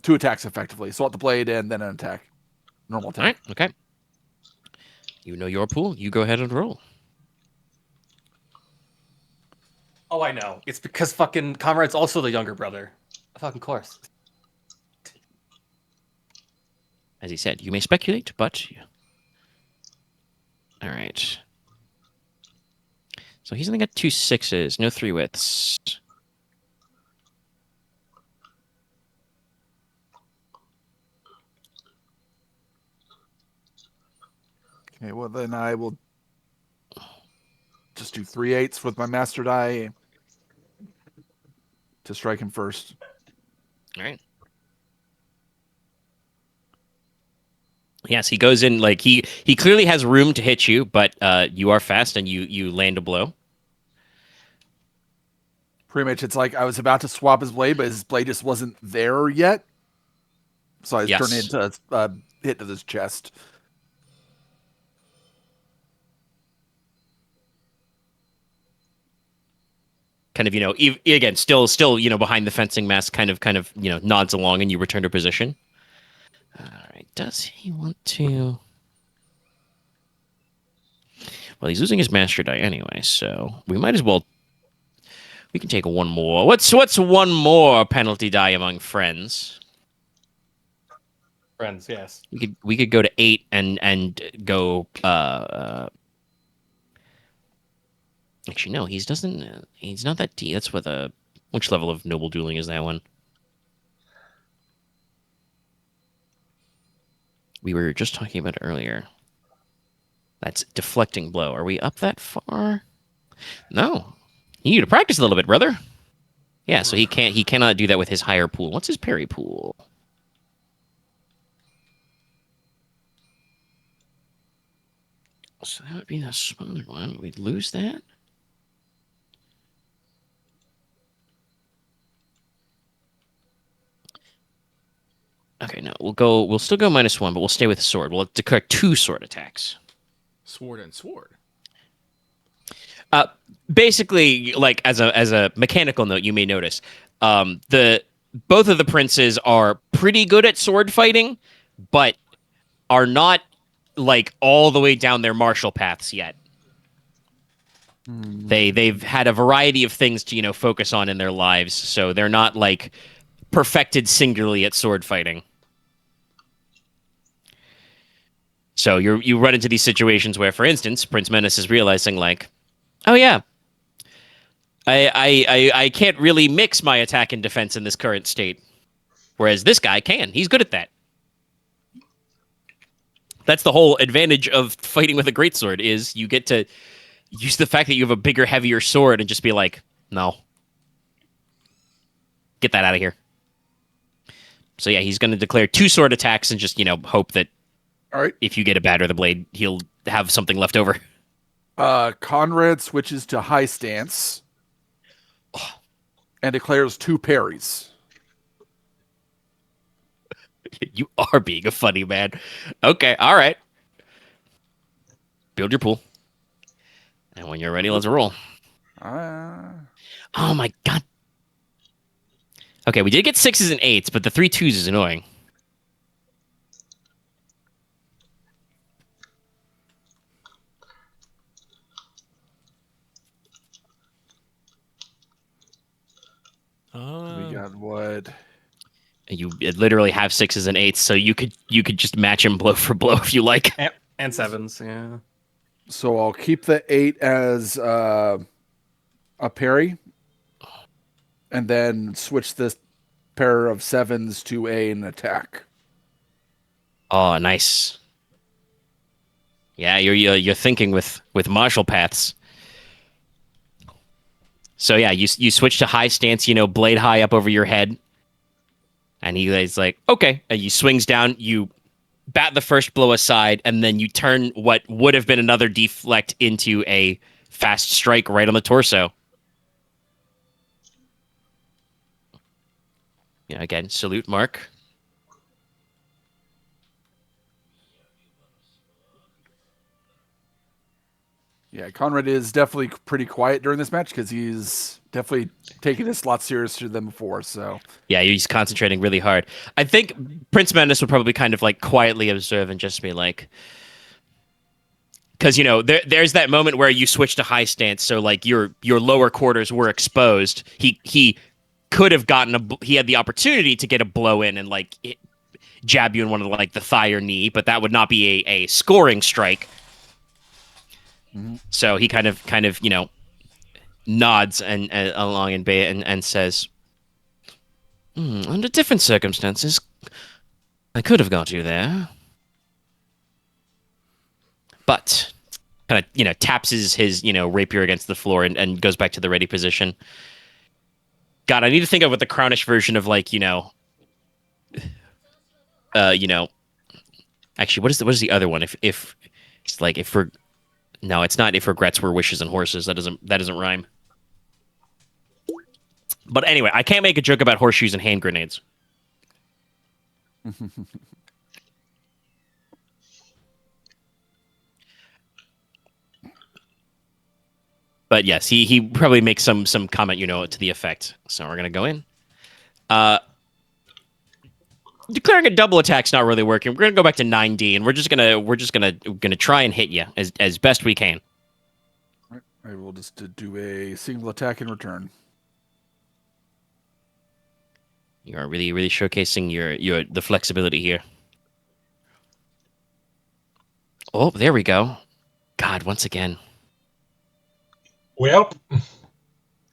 2 attacks effectively. Swat the blade and then an attack, normal attack. All right, okay. You know your pool. You go ahead and roll. Oh, I know. It's because fucking Conrad's also the younger brother. Of fucking course. As he said, you may speculate, but... All right. So he's only got 2 6s, no 3 widths. Okay, well then I will just do 3 8s with my master die to strike him first. All right. Yes, he goes in like he clearly has room to hit you, but you are fast and you land a blow. Pretty much, it's like I was about to swap his blade, but his blade just wasn't there yet. So I was turning it into a hit to his chest. Kind of, again, still, behind the fencing mask, kind of, nods along, and you return to position. All right. Does he want to? Well, he's losing his master die anyway, so we might as well. We can take one more. What's one more penalty die among friends? Friends, yes. We could go to 8 and go. Actually, no. He's not that deep. That's with a. Which level of noble dueling is that one? We were just talking about it earlier. That's deflecting blow. Are we up that far? No. You need to practice a little bit, brother. Yeah, so he cannot do that with his higher pool. What's his parry pool? So that would be the smaller one. We'd lose that. Okay, no, we'll still go -1, but we'll stay with sword. We'll declare 2 sword attacks. Sword and sword. Basically, like as a mechanical note, you may notice the both of the princes are pretty good at sword fighting, but are not like all the way down their martial paths yet. They've had a variety of things to focus on in their lives, so they're not like perfected singularly at sword fighting. So you run into these situations where, for instance, Prince Menace is realizing like, oh yeah, I can't really mix my attack and defense in this current state, whereas this guy can. He's good at that. That's the whole advantage of fighting with a greatsword is you get to use the fact that you have a bigger, heavier sword and just be like, no, get that out of here. So yeah, he's going to declare 2 sword attacks and just hope that All right. if you get a batter the blade, he'll have something left over. Konrad switches to high stance and declares 2 parries. You are being a funny man. Okay, all right. Build your pool. And when you're ready, let's roll. Oh my god. Okay, we did get 6s and 8s, but the 3 2s is annoying. We got what? You literally have 6s and 8s, so you could just match him blow for blow if you like. And 7s, yeah. So I'll keep the 8 as a parry, and then switch this pair of 7s to an attack. Oh, nice. Yeah, you're thinking with martial paths. So yeah, you switch to high stance, blade high up over your head. And he's like, okay. And he swings down, you bat the first blow aside, and then you turn what would have been another deflect into a fast strike right on the torso. Yeah, again, salute, Mark. Yeah, Konrad is definitely pretty quiet during this match because he's definitely taking this a lot seriouser than before. So yeah, he's concentrating really hard. I think Prince Menace would probably kind of like quietly observe and just be like, because there's that moment where you switch to high stance, so like your lower quarters were exposed. He could have he had the opportunity to get a blow in and like jab you in one of the thigh or knee, but that would not be a scoring strike. So he kind of nods and along in bay and says, under different circumstances, I could have got you there. But kind of taps his rapier against the floor and goes back to the ready position. God, I need to think of what the Crownish version of actually, what is the other one? If it's like if we're no, it's not if regrets were wishes and horses. That doesn't rhyme. But anyway, I can't make a joke about horseshoes and hand grenades. But yes, he probably makes some comment, to the effect. So we're gonna go in. Declaring a double attack's not really working. We're gonna go back to 9D, and we're just gonna try and hit you as best we can. all right, I will just do a single attack in return. You are really, really showcasing the flexibility here. Oh, there we go. God, once again. Well,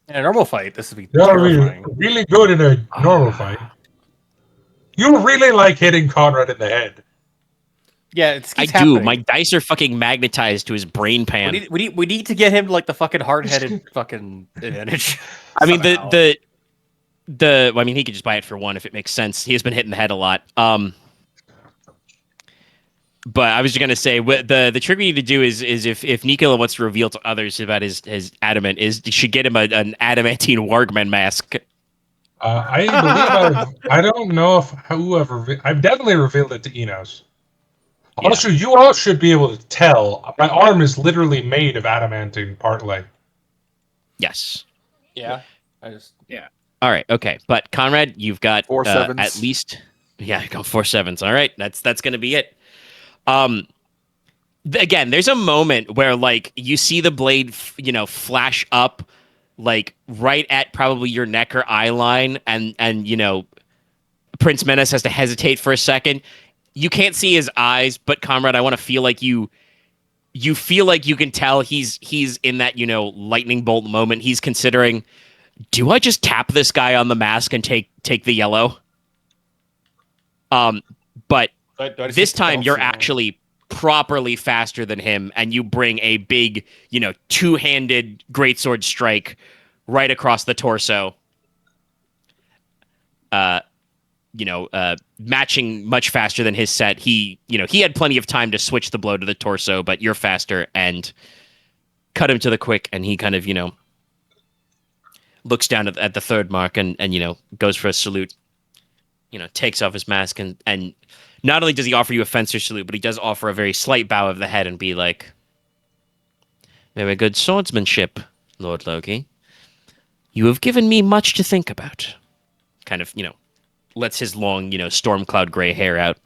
In a normal fight, this would be you're terrifying. really good in a normal fight. You really like hitting Konrad in the head. Yeah, it's I happening. do. My dice are fucking magnetized to his brain pan. We need to get him like the fucking hard-headed fucking advantage. I mean, somehow. well, I mean, he could just buy it for 1 if it makes sense. He has been hitting the head a lot. But I was just gonna say, the trick we need to do is if Nicola wants to reveal to others about his adamant, is you should get him an adamantine wargman mask. I believe I don't know if whoever I've definitely revealed it to Enos. Yeah. Also, you all should be able to tell. My arm is literally made of adamantine partly. Yes. Yeah. I just All right. Okay. But Conrad, you've got 4 sevens. at least I got 4 sevens. All right. That's gonna be it. Um. Again, there's a moment where like you see the blade, flash up, like right at probably your neck or eye line, and Prince Menace has to hesitate for a second. You can't see his eyes, but Comrade, I want to feel like you feel like you can tell he's in that lightning bolt moment. He's considering, do I just tap this guy on the mask and take the yellow? But do I just this take the time you're penalty? actually properly faster than him, and you bring a big, two-handed greatsword strike right across the torso. Matching much faster than his set. He had plenty of time to switch the blow to the torso, but you're faster and cut him to the quick, and he kind of, looks down at the third mark and goes for a salute. Takes off his mask and not only does he offer you a fencer salute, but he does offer a very slight bow of the head and be like, "Very good swordsmanship, Lord Logi. You have given me much to think about." Kind of, lets his long, storm cloud gray hair out.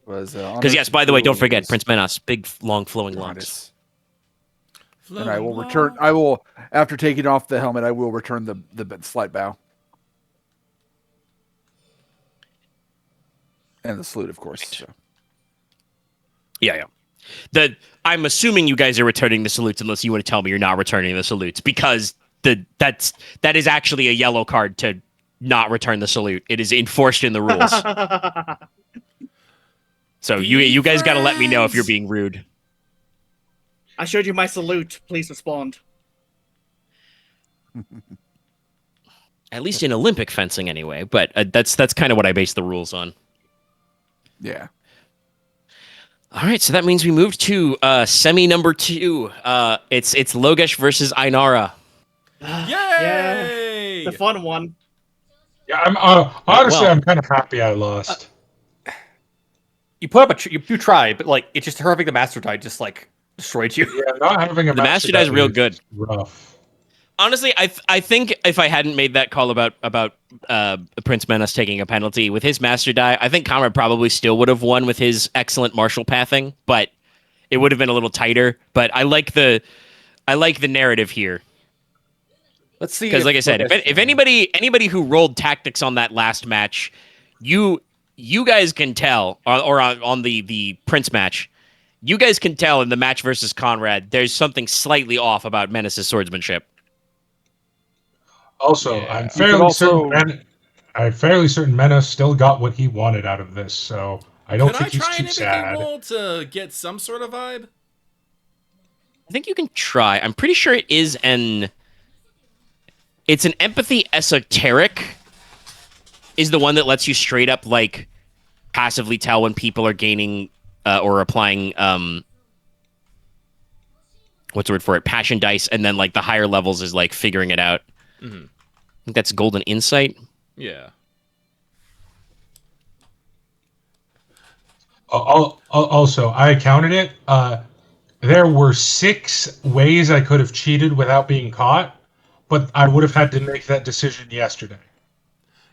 Because yes, by the way, don't forget Prince Menas, big, long, flowing locks. And I will return. After taking off the helmet, I will return the slight bow. And the salute, of course. Right. So. Yeah. I'm assuming you guys are returning the salutes, unless you want to tell me you're not returning the salutes, because that is actually a yellow card to not return the salute. It is enforced in the rules. So you guys got to let me know if you're being rude. I showed you my salute. Please respond. At least in Olympic fencing, anyway. But that's kind of what I base the rules on. Yeah. All right, so that means we move to semi number 2. It's Logesh versus Ainara. Yay! The fun one. Yeah, I'm honestly, I'm kind of happy I lost. you put up you tried, but like it's just her having the master die just like destroyed you. Yeah, not having a The master die is real good. Rough. Honestly, I think if I hadn't made that call about Prince Menace taking a penalty with his master die, I think Conrad probably still would have won with his excellent martial pathing, but it would have been a little tighter. But I like the narrative here. Let's see. Because, like I said, if anybody who rolled tactics on that last match, you guys can tell, or on the Prince match, you guys can tell in the match versus Conrad, there's something slightly off about Menace's swordsmanship. Also, Yeah. I'm fairly certain Menace still got what he wanted out of this, so I don't think he's too sad. Roll to get some sort of vibe? I think you can try. I'm pretty sure it's an empathy esoteric is the one that lets you straight up like passively tell when people are gaining or applying what's the word for it? Passion dice, and then like the higher levels is like figuring it out. Mm-hmm. I think that's Golden Insight. Yeah. Also, I counted it. There were 6 ways I could have cheated without being caught, but I would have had to make that decision yesterday.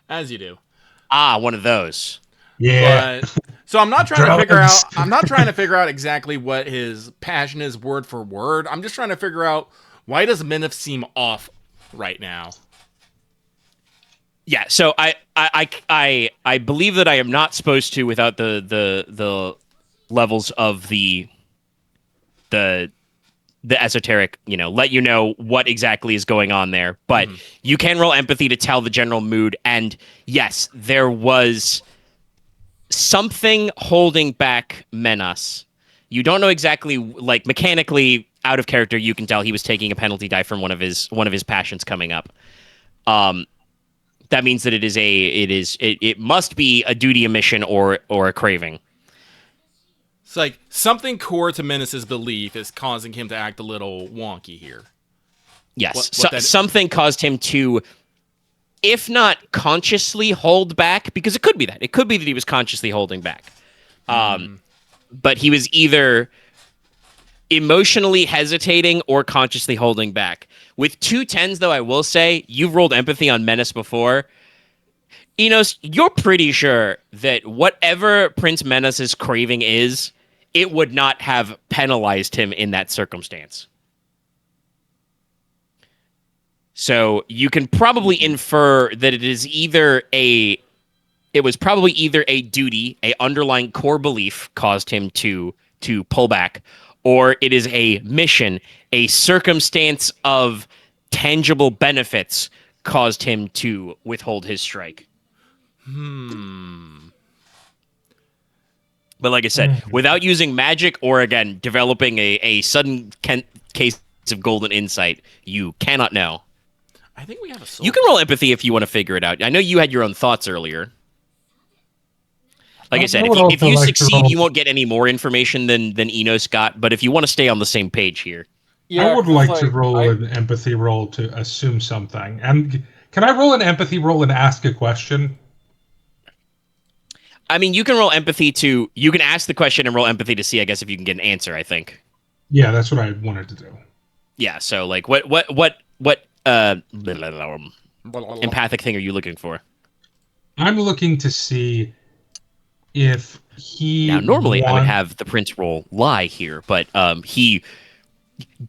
As you do. One of those. Yeah. But, so I'm not trying to figure Drugs. out. I'm not trying to figure out exactly what his passion is word for word. I'm just trying to figure out, why does Minif seem off right now? Yeah, so I believe that I am not supposed to, without the levels of the esoteric, let you know what exactly is going on there. But you can roll empathy to tell the general mood. And yes, there was something holding back Menas. You don't know exactly, like mechanically out of character, you can tell he was taking a penalty die from one of his passions coming up. That means that it must be a duty, a mission, or a craving. It's like something core to Menace's belief is causing him to act a little wonky here. Yes, What that- something caused him to, if not consciously hold back, because it could be that. It could be that he was consciously holding back. But he was either emotionally hesitating or consciously holding back. With 2 10s, though, I will say, you've rolled empathy on Menace before. Inos, you're pretty sure that whatever Prince Menace's craving is, it would not have penalized him in that circumstance. So you can probably infer that it was probably either a duty, a underlying core belief caused him to pull back, or it is a mission, a circumstance of tangible benefits caused him to withhold his strike. But like I said, without using magic or, again, developing a sudden case of golden insight, you cannot know. I think we have a soul. You can roll empathy if you want to figure it out. I know you had your own thoughts earlier. Like I said, if you succeed, you won't get any more information than Enos got. But if you want to stay on the same page here, I would like to roll an empathy roll to assume something. And can I roll an empathy roll and ask a question? I mean, you can roll empathy to. You can ask the question and roll empathy to see, I guess, if you can get an answer. I think. Yeah, that's what I wanted to do. Yeah. So, like, what empathic thing are you looking for? I'm looking to see if he. Now, normally I would have the prince roll lie here, but he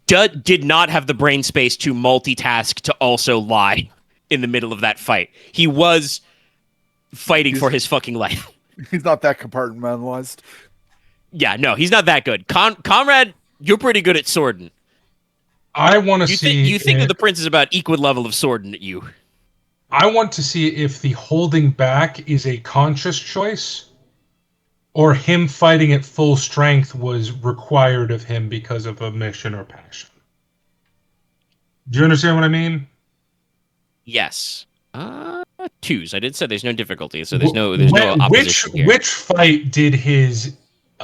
did not have the brain space to multitask to also lie in the middle of that fight. He was fighting for his fucking life. He's not that compartmentalized. Yeah, no, he's not that good. Konrad, you're pretty good at swording. I want to see. You think that the prince is about equal level of swording at you? I want to see if the holding back is a conscious choice, or him fighting at full strength was required of him because of a mission or passion. Do you understand what I mean? Yes. 2s. I did say there's no difficulty, so there's no opposition here. Which fight did his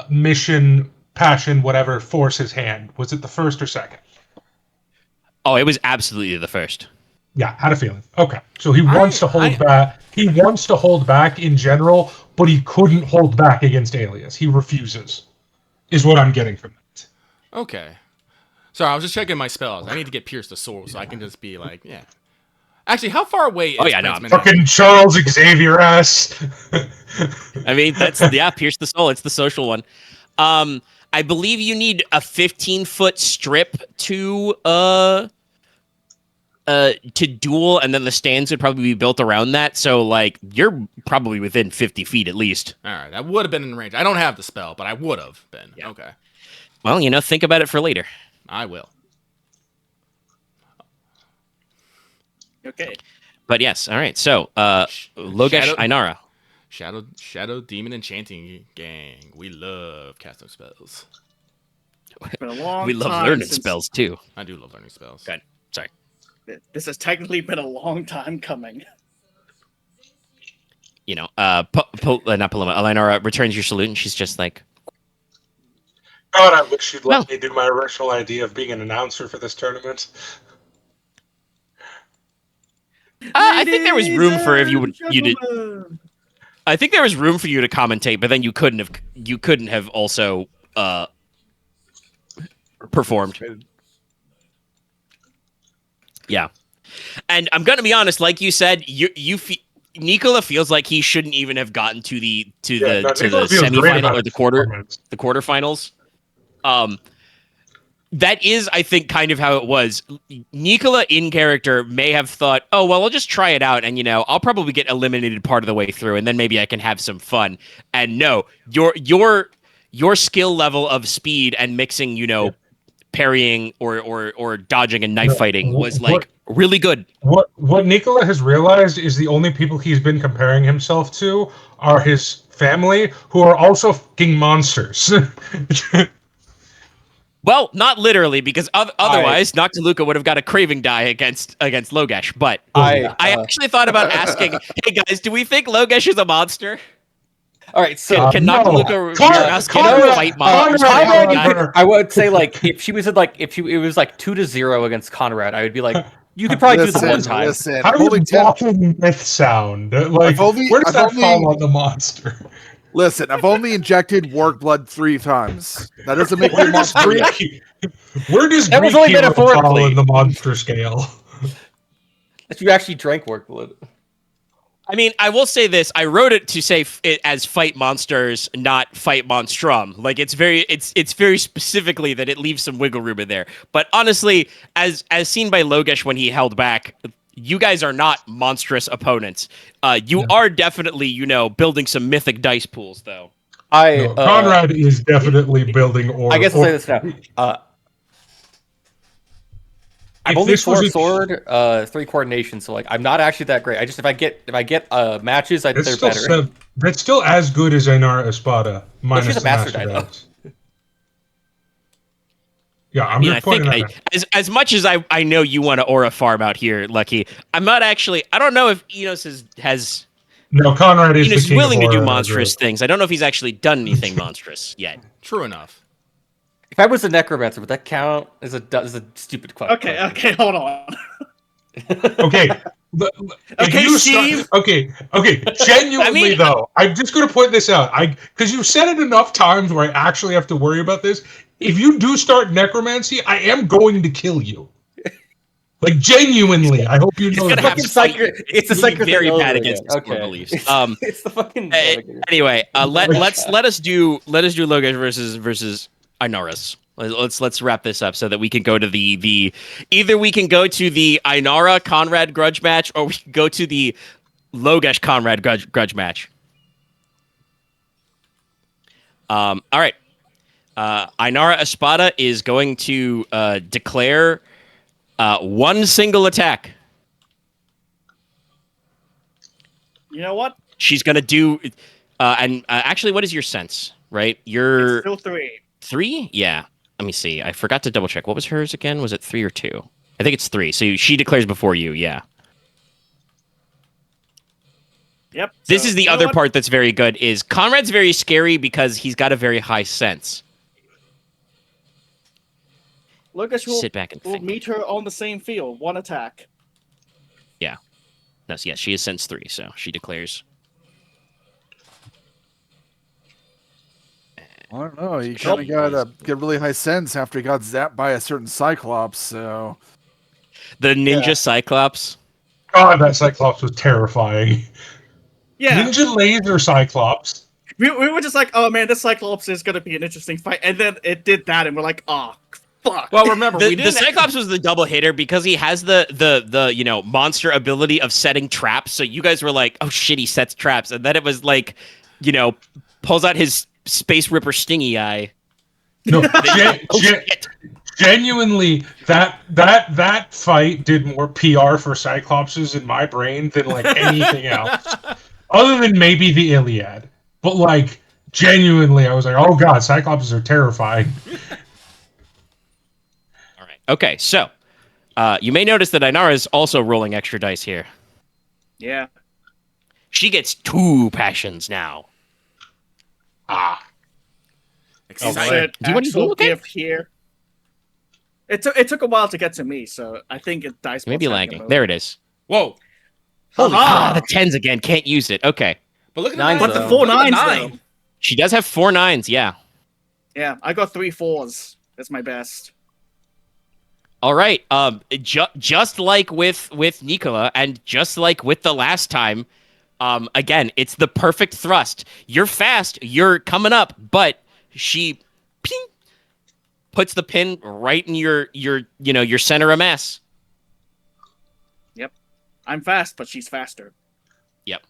mission, passion, whatever, force his hand? Was it the first or second? Oh, it was absolutely the first. Yeah, had a feeling. Okay, so he wants to hold back. He wants to hold back in general, but he couldn't hold back against Alias. He refuses, is what I'm getting from it. Okay. Sorry, I was just checking my spells. I need to get Pierce the Soul so I can just be like, yeah. Actually, how far away is Prince Menace? Fucking Charles Xavier ass. I mean, Pierce the Soul. It's the social one. I believe you need a 15-foot strip to duel, and then the stands would probably be built around that. So, like, you're probably within 50 feet at least. All right, that would have been in range. I don't have the spell, but I would have been. Yeah. Okay. Well, think about it for later. I will. Okay. But yes, all right. So, Logesh Ainara. Shadow Demon Enchanting Gang. We love casting spells. It's been a long We love time learning since- spells too. I do love learning spells. Good. Sorry. This has technically been a long time coming. Not Paloma. Ainara returns your salute, and she's just like, God, I wish you'd let me do my original idea of being an announcer for this tournament. I think there was room for I think there was room for you to commentate, but then you couldn't have also performed. Yeah. And I'm gonna be honest, like you said, Nicola feels like he shouldn't even have gotten to the semifinal or the quarterfinals. That is, I think, kind of how it was. Nicola, in character, may have thought, oh, well, I'll just try it out, and, I'll probably get eliminated part of the way through, and then maybe I can have some fun. And no, your skill level of speed and mixing, parrying or dodging and knife fighting was, really good. What Nicola has realized is the only people he's been comparing himself to are his family, who are also fucking monsters. Well, not literally, because otherwise, Noctiluca would have got a craving die against Logesh. But I actually thought about asking, hey guys, do we think Logesh is a monster? All right, so Cannot no. look over Conrad, fight monsters. Conrad, I would say like if she was at like if it was like 2-0 against Conrad, I would be like, you could probably do the one time. Listen, how I've only does walking myth sound? Like, only- where does I've that only- fall on the monster? listen. I've only injected work blood 3 times. That doesn't make me Where a does monster. Greek, where does That was Greek only hero fall metaphorically. in the monster scale? If you actually drank work blood. I mean, I will say this. I wrote it to say it as fight monsters, not fight monstrum. Like it's very specifically that it leaves some wiggle room in there. But honestly, as seen by Logesh when he held back, you guys are not monstrous opponents. You are definitely, building some mythic dice pools, though. No, Konrad is definitely building order. I guess I'll say this now. I'm only 4 sword, 3 coordination, so like I'm not actually that great. I just if I get matches, they're better. That's still as good as Ainara Espada minus she's a the master master die, though. dice. Yeah, I mean, I think as much as I know you want to aura farm out here, Lucky, I'm not actually. I don't know if Enos has. No, Konrad is Enos the king willing to of do aura, monstrous things. I don't know if he's actually done anything monstrous yet. True enough. If I was a necromancer, would that count as a stupid question? Okay, hold on. Okay. Okay, Steve. Genuinely though, I'm just going to point this out. Because you've said it enough times where I actually have to worry about this. If you do start necromancy, I am going to kill you. Like genuinely, I hope you know gonna that. have It's a He's secret very thing bad over against again. his core Okay. beliefs. It's the fucking. Anyway, let us do Logesh versus Inaris. Let's wrap this up so that we can go to the either we can go to the Ainara Konrad grudge match or we can go to the Logesh Konrad grudge match. All right. Ainara Espada is going to declare one single attack. You know what? She's going to do and actually, what is your sense? Right, you're It's still 3. 3? Yeah. Let me see. I forgot to double check. What was hers again? Was it 3 or 2? I think it's 3. So she declares before you. Yeah. Yep. This so, is the you know other what? part that's very good. Is Conrad's very scary because he's got a very high sense. Lucas will, Sit back and will think. meet her on the same field. 1 attack. Yeah. No. Yes, she is sense 3. So she declares. I don't know. He kind of got a really high sense after he got zapped by a certain Cyclops. So The ninja Cyclops. God, that Cyclops was terrifying. Yeah. Ninja laser Cyclops. We were just like, oh man, this Cyclops is going to be an interesting fight. And then it did that, and we're like, oh, fuck. Well, remember, The Cyclops was the double hitter because he has the monster ability of setting traps. So you guys were like, oh shit, he sets traps, and then it was like, pulls out his Space Ripper Stingy Eye. No, genuinely, that fight did more PR for Cyclopses in my brain than like anything else, other than maybe the Iliad. But like, genuinely, I was like, oh god, Cyclopses are terrifying. All right. Okay, so you may notice that Ainara is also rolling extra dice here. Yeah. She gets 2 passions now. Excited. Do you want to Actual do okay? gift here. It took a while to get to me, so I think it dice. Maybe lagging. There it is. Whoa. Holy the 10s again. Can't use it. Okay. But look at Nines, the But nines. the though. 4 Look at the 9s, 9. though. She does have 4 9s, yeah. Yeah, I got 3 4s. That's my best. All right. Just like with Nicola, and just like with the last time, again, it's the perfect thrust. You're fast, you're coming up, but she ping, puts the pin right in your center of mass. Yep. I'm fast, but she's faster. Yep.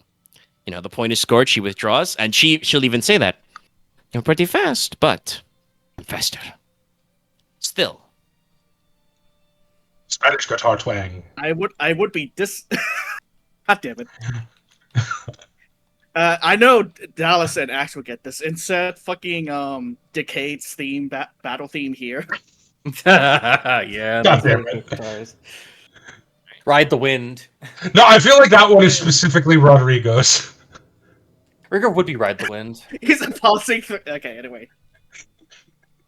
The point is scored. She withdraws, and she'll even say that you're pretty fast, but I'm faster. Still. Spanish guitar twang. I would be dis. God damn it. I know Dallas and Axe will get this. Insert fucking Decade's theme battle theme here. Yeah. God damn it. Ride the wind. No, I feel like that one is specifically Rodrigo's. Rigor would be ride the wind. He's passing through. Okay, anyway.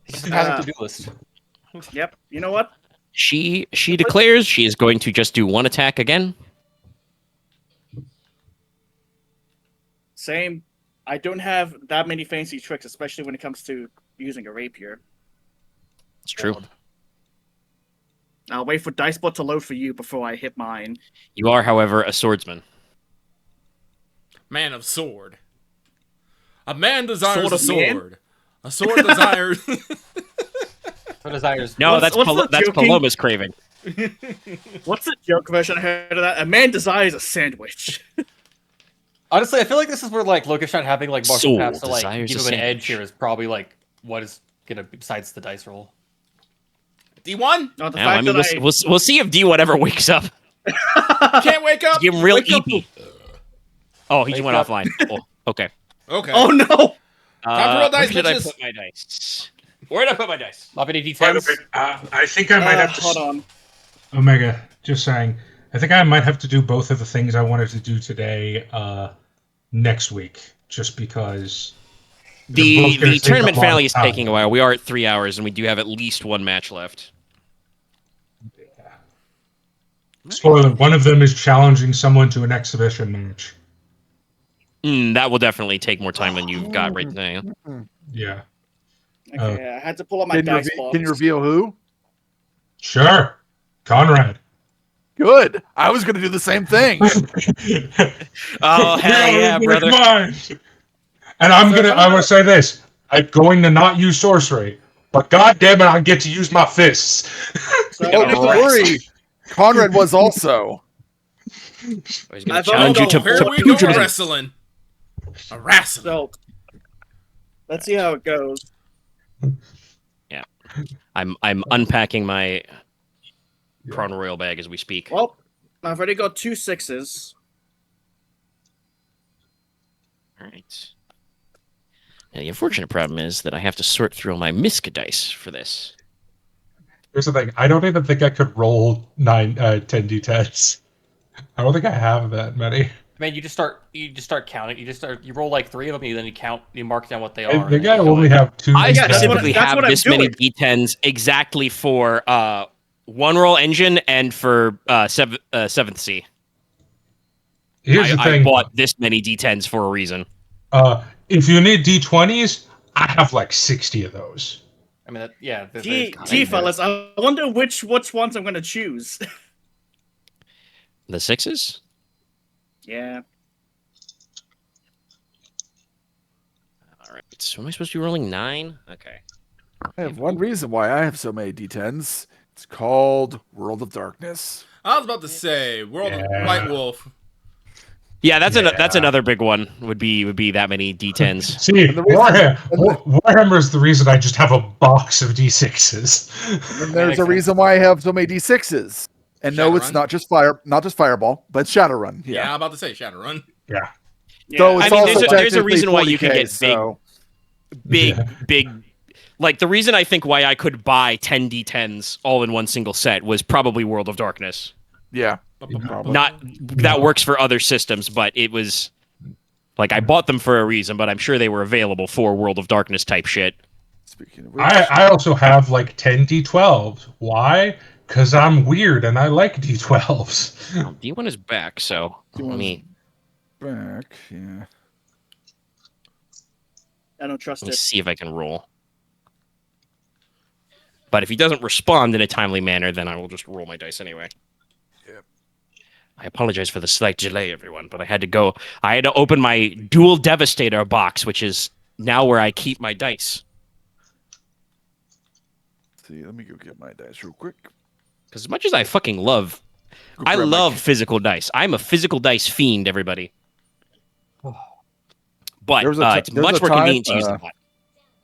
He just has a to-do list. Yep. You know what? She declares she is going to just do one attack again. Same. I don't have that many fancy tricks, especially when it comes to using a rapier. It's true. I'll wait for Dicebot to load for you before I hit mine. You are, however, a swordsman. Man of sword. A man desires Sword a of man? sword. A sword desires. What desires? No, What's the that's joking? Paloma's craving. What's the joke version I heard of that? A man desires a sandwich. Honestly, I feel like this is where like Logesh not having like martial Soul paths to like desires give a him an edge sandwich. here is probably like what is gonna be besides the dice roll. D1? No, the Well, I fact mean, that we'll see if D1 ever wakes up. Can't wake up. Give him real Wake up. eepy. Oh, he just Wake went up. offline. Oh, okay. Okay. Oh no! Time to roll dice, where did I bitches. put my dice? Where did I put my dice? Not many By the d10s. way, I think I might have to. Hold on. Omega, just saying. I think I might have to do both of the things I wanted to do today next week, just because. they're both gonna The take tournament a long finale is time. taking a while. We are at 3 hours, and we do have at least one match left. Spoiler: one of them is challenging someone to an exhibition match. That will definitely take more time than you've got right now. Yeah, Okay, I had to pull up my dice box. Can you reveal who? sure, Konrad. Good. I was going to do the same thing. Oh, hell yeah, brother. Mine. And I'm gonna say this: I'm going to not use sorcery, but God damn it, I get to use my fists. So, Oh, don't worry. Konrad was also. He's gonna I've challenge you only to got Here four we go pugilism. wrestling. A wrestling. so let's see how it goes. I'm unpacking my Crown Royal bag as we speak. Well, I've already got 2 6s. All right. Now, the unfortunate problem is that I have to sort through all my Miska dice for this. Here's the thing: I don't even think I could roll 10 d10s. I don't think I have that many. Man, you just start counting. You roll like 3 of them, and then you count. You mark down what they are. I and think then I you go only in. have 2. I Yeah, that's specifically what have I'm this many doing. D10s exactly for one roll engine and for seventh C. Here's the I thing: bought this many D10s for a reason. if you need d20s, I have like 60 of those. I mean, yeah. Gee, fellas, I wonder which ones I'm going to choose. The 6s? Yeah. All right. So am I supposed to be rolling 9? Okay. I have one reason why I have so many D10s. It's called World of Darkness. I was about to say World of Yeah. White Wolf. Yeah, that's another big one. Would be that many D10s. See, And the reason- Warhammer is the reason I just have a box of d6s. And there's a reason why I have so many D6s. And no, it's Shadowrun? not just Fireball, but Shadowrun. Yeah, Yeah. I'm about to say Shadowrun. Yeah. So it's I mean, also there's a technically reason why you can 40K, get so big. Like, the reason I think why I could buy 10 D10s all in one single set was probably World of Darkness. yeah. Probably. Not that works for other systems, but it was like I bought them for a reason, but I'm sure they were available for World of Darkness type shit. Speaking of which, I also have like 10 d12s. Why? Because I'm weird and I like d12s. Well, D1 is back, so let me back, yeah. I don't trust it. see if I can roll. But if he doesn't respond in a timely manner, then I will just roll my dice anyway. Yep. I apologize for the slight delay, everyone, but I had to open my Dual Devastator box, which is now where I keep my dice. See, let me go get my dice real quick. Because as much as I fucking love, Go I grab my love physical dice. I'm a physical dice fiend, everybody. But There was a it's there was much a more time, convenient to use them.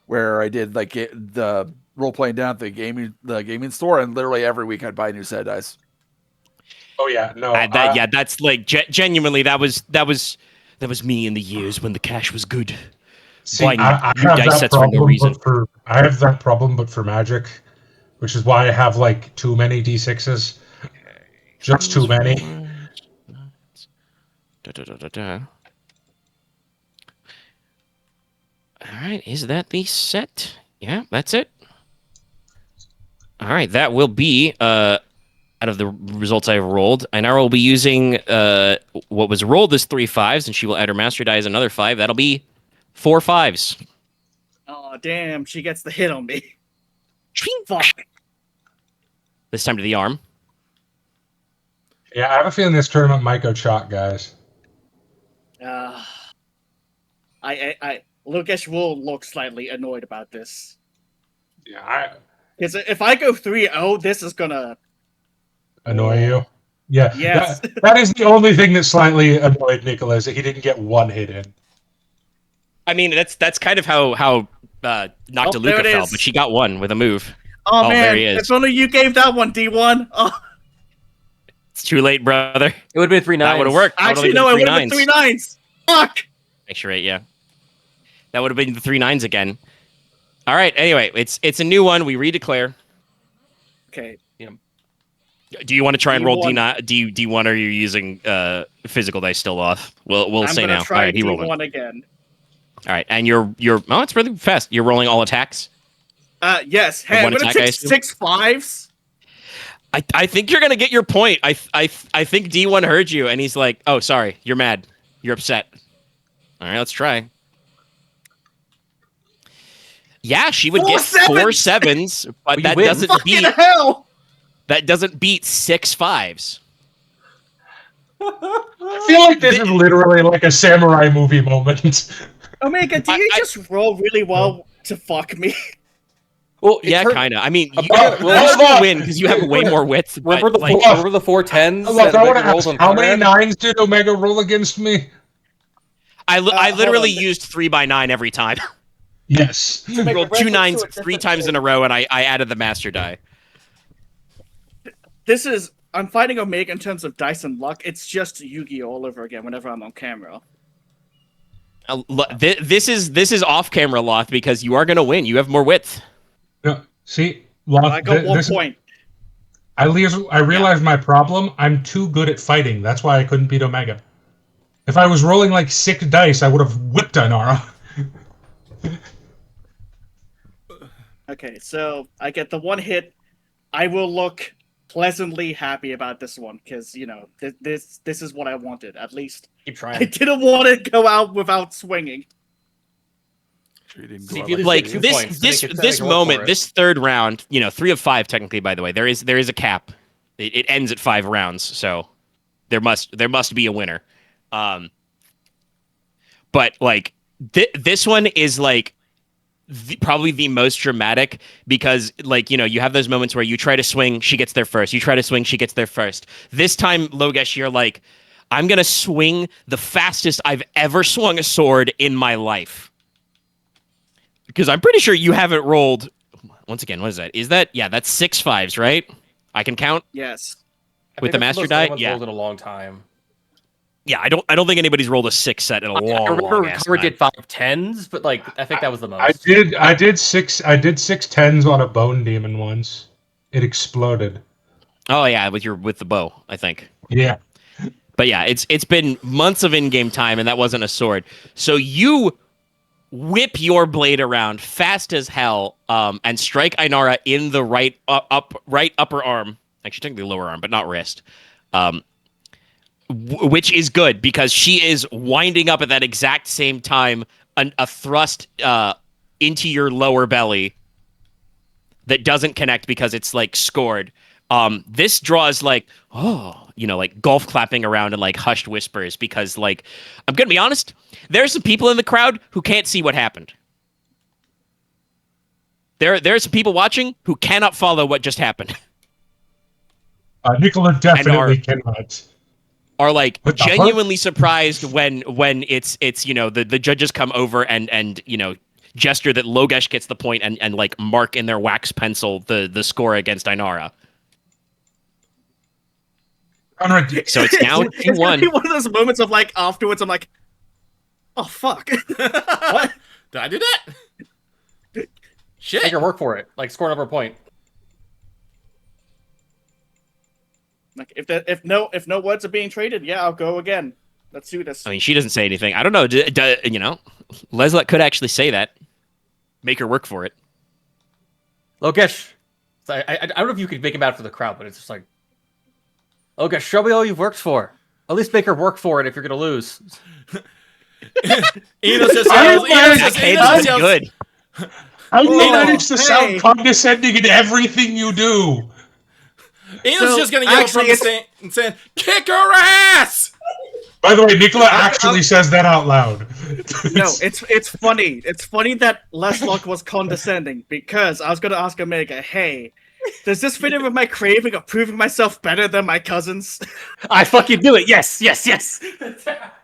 where I did like the role playing down at the gaming store, and literally every week I'd buy a new set of dice. Oh yeah, no. Yeah, that's like genuinely that was me in the years when the cash was good. See, buying I new have dice that sets for no problem, reason. I have that problem, but for Magic, which is why I have like too many d6s. Just too many. All right, is that the set? Yeah, that's it. All right, that will be out of the results I've rolled. Inara will be using what was rolled as 3 5s, and she will add her master die as another 5. That'll be 4 5s. Oh, damn, she gets the hit on me. Fuck. This time to the arm. Yeah, I have a feeling this tournament might go chalk, guys. Logesh will look slightly annoyed about this. Yeah, Because if I go 3-0, this is gonna annoy you. Yeah, Yes. that is the only thing that slightly annoyed Nicola, is that he didn't get one hit in. I mean, that's kind of how Noctiluca there it fell, is. but she got one with a move. Oh, there man, he is. if only you gave that one, D1. Oh, It's too late, brother. It would have been 3 9s. That would have worked. That actually, would've no, it been would have been 3 9s. Fuck. Extra 8, yeah. That would have been the 3 9s again. All right. Anyway, it's a new one. We redeclare. Okay. Do you want to try and roll D1. D1, or are you using physical dice still off? We'll I'm say gonna now. try All right, he rolled it. D1 again. All right, and you're oh, it's really fast. You're rolling all attacks. Yes. Hey, I'm one gonna attack, I take assume? 6 5s. I think you're gonna get your point. I think D1 heard you, and he's like, oh, sorry, you're mad, you're upset. All right, let's try. Yeah, she would get 4 sevens, but that win. doesn't beat 6 5s. I feel like this is literally like a samurai movie moment. Omega, do you just roll really well to fuck me? Well, Yeah, kind of. I mean, you well, still win because you have way more width. Remember but, remember the 4 10s? Look, that I want to Omega rolls ask, on how many Konrad? 9s did Omega roll against me? I literally hold on. used 3x9 every time. Yes. I rolled 2 9s 3 times in a row, and I added the master die. I'm fighting Omega in terms of dice and luck. It's just Yu-Gi-Oh all over again whenever I'm on camera. This is off camera, Loth, because you are going to win. You have more width. No, see, Loth, I got 1 point. I realized my problem. I'm too good at fighting. That's why I couldn't beat Omega. If I was rolling like 6 dice, I would have whipped Inara. Okay, so I get the 1 hit. I will look pleasantly happy about this one because this is what I wanted. At least Keep I trying. didn't want to go out without swinging. Sure you didn't See, go if out you like Like Two this points. this Make it- this make it work moment, for it. this third round, 3 of 5 technically. By the way, there is a cap. It ends at 5 rounds, so there must be a winner. But like this one is like probably the most dramatic because you have those moments where you try to swing, she gets there first. You try to swing, she gets there first. This time, Logesh, you're like, I'm gonna swing the fastest I've ever swung a sword in my life. Because I'm pretty sure you haven't rolled. Once again, what is that? That's 6 5s, right? I can count Yes. with the master die. Yeah, rolled in a long time. yeah. I don't think anybody's rolled a 6 set in a I long remember ass Konrad time. did 5 10s, but I think that was the most. I did 6 10s on a bone demon once. It exploded. Oh yeah, with the bow, I think. Yeah. But yeah, it's been months of in-game time, and that wasn't a sword. So you whip your blade around fast as hell, and strike Inara in the right upper arm. Actually, technically lower arm, but not wrist. Which is good because she is winding up at that exact same time a thrust into your lower belly that doesn't connect because it's like scored. This draws like golf clapping around and like hushed whispers because I'm gonna be honest, there's some people in the crowd who can't see what happened. There's some people watching who cannot follow what just happened. Nicola definitely cannot. Are What the fuck? genuinely surprised when it's the judges come over and gesture that Logesh gets the point and like mark in their wax pencil the score against Inara. Konrad, So it's now It's gonna 2-1. be one of those moments of afterwards I'm like, oh fuck. What? Did I do that? Shit. Make her work for it. Score another point. Like if no words are being traded, yeah, I'll go again. Let's do this. I mean, she doesn't say anything. I don't know. You know, Leslok could actually say that. Make her work for it. Logesh. I don't know if you could make him out for the crowd, but it's just like, Logesh, show me all you've worked for. At least make her work for it if you're gonna lose. Enos just That's yells. good. How do you Oh, manage to sound hey. condescending in everything you do? Enos So, just gonna yell from the actually, stand and saying, "Kick her ass!" By the way, Nicola actually says that out loud. No, it's funny. It's funny that Leslok was condescending because I was gonna ask Omega, hey, does this fit in with my craving of proving myself better than my cousins? I fucking do it. Yes, yes, yes.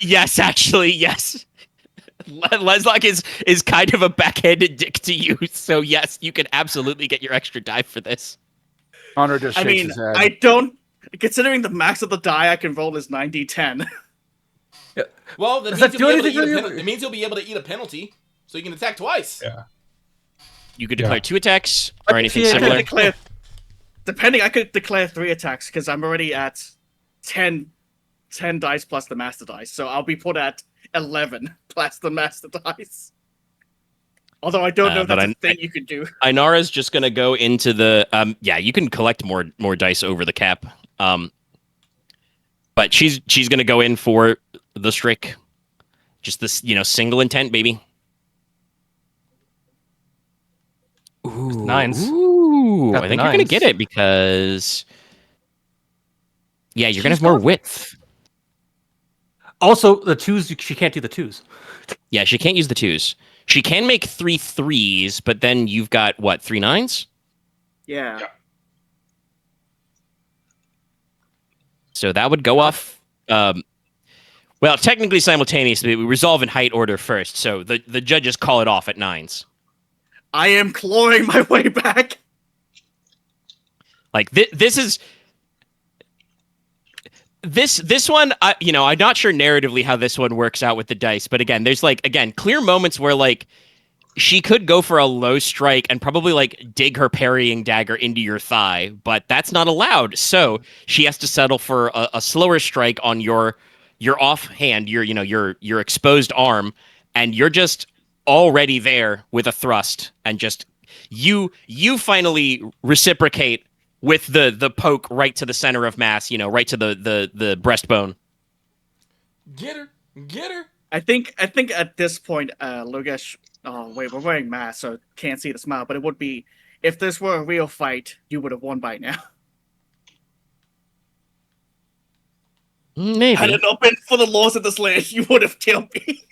Yes, actually, yes. Leslok is kind of a backhanded dick to you, so yes, you can absolutely get your extra die for this. Konrad just I shakes mean, his head. I don't. Considering the max of the die I can roll is 9d10. Well, that Does means that you'll do be able to anything eat for a you? penalty. It means you'll be able to eat a penalty, so you can attack twice. Yeah. You could declare 2 attacks or I anything can I could similar. declare, I could declare 3 attacks because I'm already at 10 dice plus the master dice, so I'll be put at 11 plus the master dice. Although I don't know if but that's a thing you could do. Inara's just gonna go into the yeah, you can collect more dice over the cap. But she's gonna go in for the Strick. Just this, single intent, baby. Ooh, Nines. Ooh, Got I the think you're gonna nines. get it because yeah, you're gonna She's have more got- width. Also, the twos, she can't do the twos. Yeah, she can't use the 2s. She can make 3 3s, but then you've got what, 3 9s? Yeah. So that would go off. Well, technically simultaneously, we resolve in height order first. So the judges call it off at 9s. I am clawing my way back. Like this is this one. I'm not sure narratively how this one works out with the dice, but again, there's clear moments where she could go for a low strike and probably dig her parrying dagger into your thigh, but that's not allowed. So she has to settle for a slower strike on your offhand, your exposed arm, and you're just already there with a thrust, and just you finally reciprocate with the poke right to the center of mass, right to the breastbone. Get her. I think at this point, Logesh. Oh wait, we're wearing masks, so can't see the smile. But it would be if this were a real fight, you would have won by now. Maybe. Had it not been for the laws of this land, you would have killed me.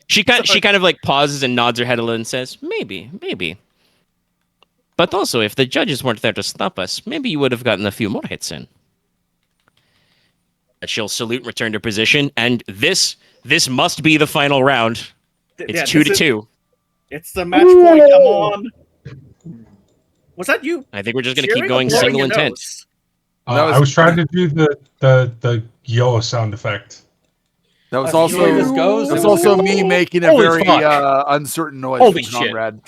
She kind of pauses and nods her head a little and says, maybe. But also, if the judges weren't there to stop us, maybe you would have gotten a few more hits in. She'll salute and return to position, and this must be the final round. It's 2-2. It's the match point. Come on. Was that you? I think we're just going to cheering keep or going blowing single your intent. nose? I was trying to do the yo sound effect. That was The way this also goes, that's it was- also me making a Holy very fuck. uncertain noise Holy for shit. Konrad.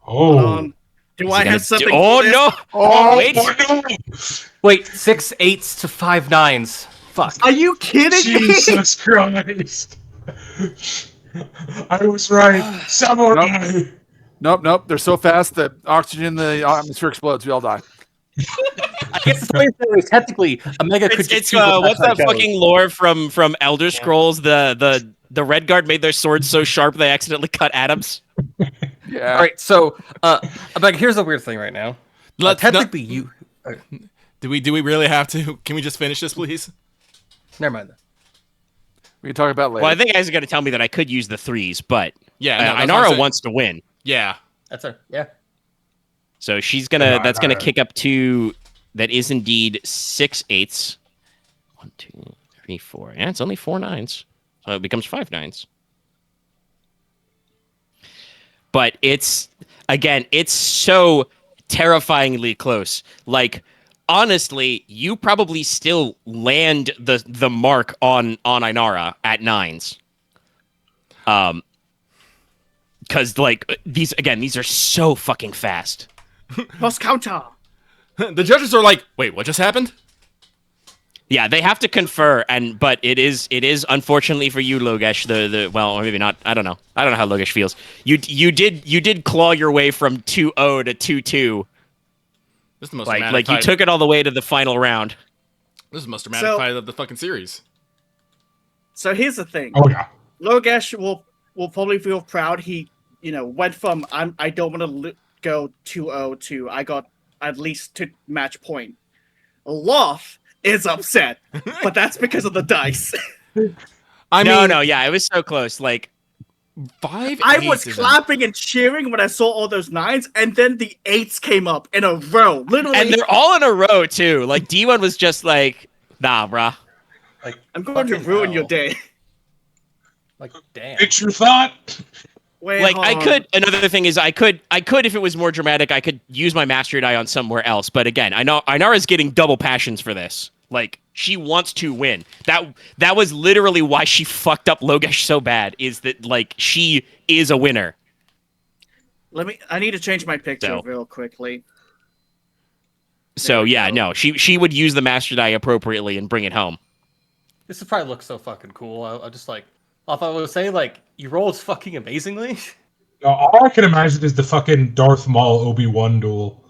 Oh. Do I have something? Oh for this? no! Oh, Wait! no! Wait, 6 8s to 5 9s. Fuck. Are you kidding me? Jesus Christ! I was right. Samurai. Nope. They're so fast that oxygen in the atmosphere explodes. We all die. I guess the way to say is technically Omega could It's just choose what what's that goes. fucking lore from Elder Scrolls? The Red Guard made their swords so sharp they accidentally cut atoms. Yeah. All right, so Omega, here's a weird thing right now. Technically, you. Do we really have to? Can we just finish this, please? Never mind. We can talk about it later. Well, I think guys are going to tell me that I could use the 3s, but Yeah, no, that's what I'm Inara saying. wants to win. Yeah. That's a yeah. So she's gonna. Yeah, that's gonna Inara. kick up to. That is indeed 6 8s. 1, 2, 3, 4. Yeah, it's only 4 9s, so it becomes 5 9s. But it's so terrifyingly close. Honestly, you probably still land the mark on Inara at 9s. Because these are so fucking fast. Plus counter. The judges are like, wait, what just happened? Yeah, they have to confer, but it is unfortunately for you, Logesh. Well, or maybe not. I don't know how Logesh feels. You did claw your way from 2-0 to 2-2. This is the most Like dramatic you fight. took it all the way to the final round. This is the most dramatic fight of the fucking series. So here's the thing. Oh yeah. Logesh will probably feel proud. He, went from I don't want to go 2-0 to I got at least to match point. Loth is upset, but that's because of the dice. Yeah, it was so close. Like 5 I was aces clapping and cheering when I saw all those 9s, and then the 8s came up in a row, literally. And they're all in a row too. Like D1 was just like, nah, bruh. Like, I'm going to ruin your day. Like, damn. It's your thought. Wait, Like hold I on. could. Another thing is I could if it was more dramatic. I could use my mastery die on somewhere else. But again, I know Ainara's getting double passions for this. Like she wants to win. That was literally why she fucked up Logesh so bad. Is that like she is a winner. I need to change my picture So. real quickly. So we yeah, go. no, she would use the master die appropriately and bring it home. This would probably look so fucking cool. I just like, I thought I would say like, you rolled fucking amazingly. No, all I can imagine is the fucking Darth Maul Obi-Wan duel.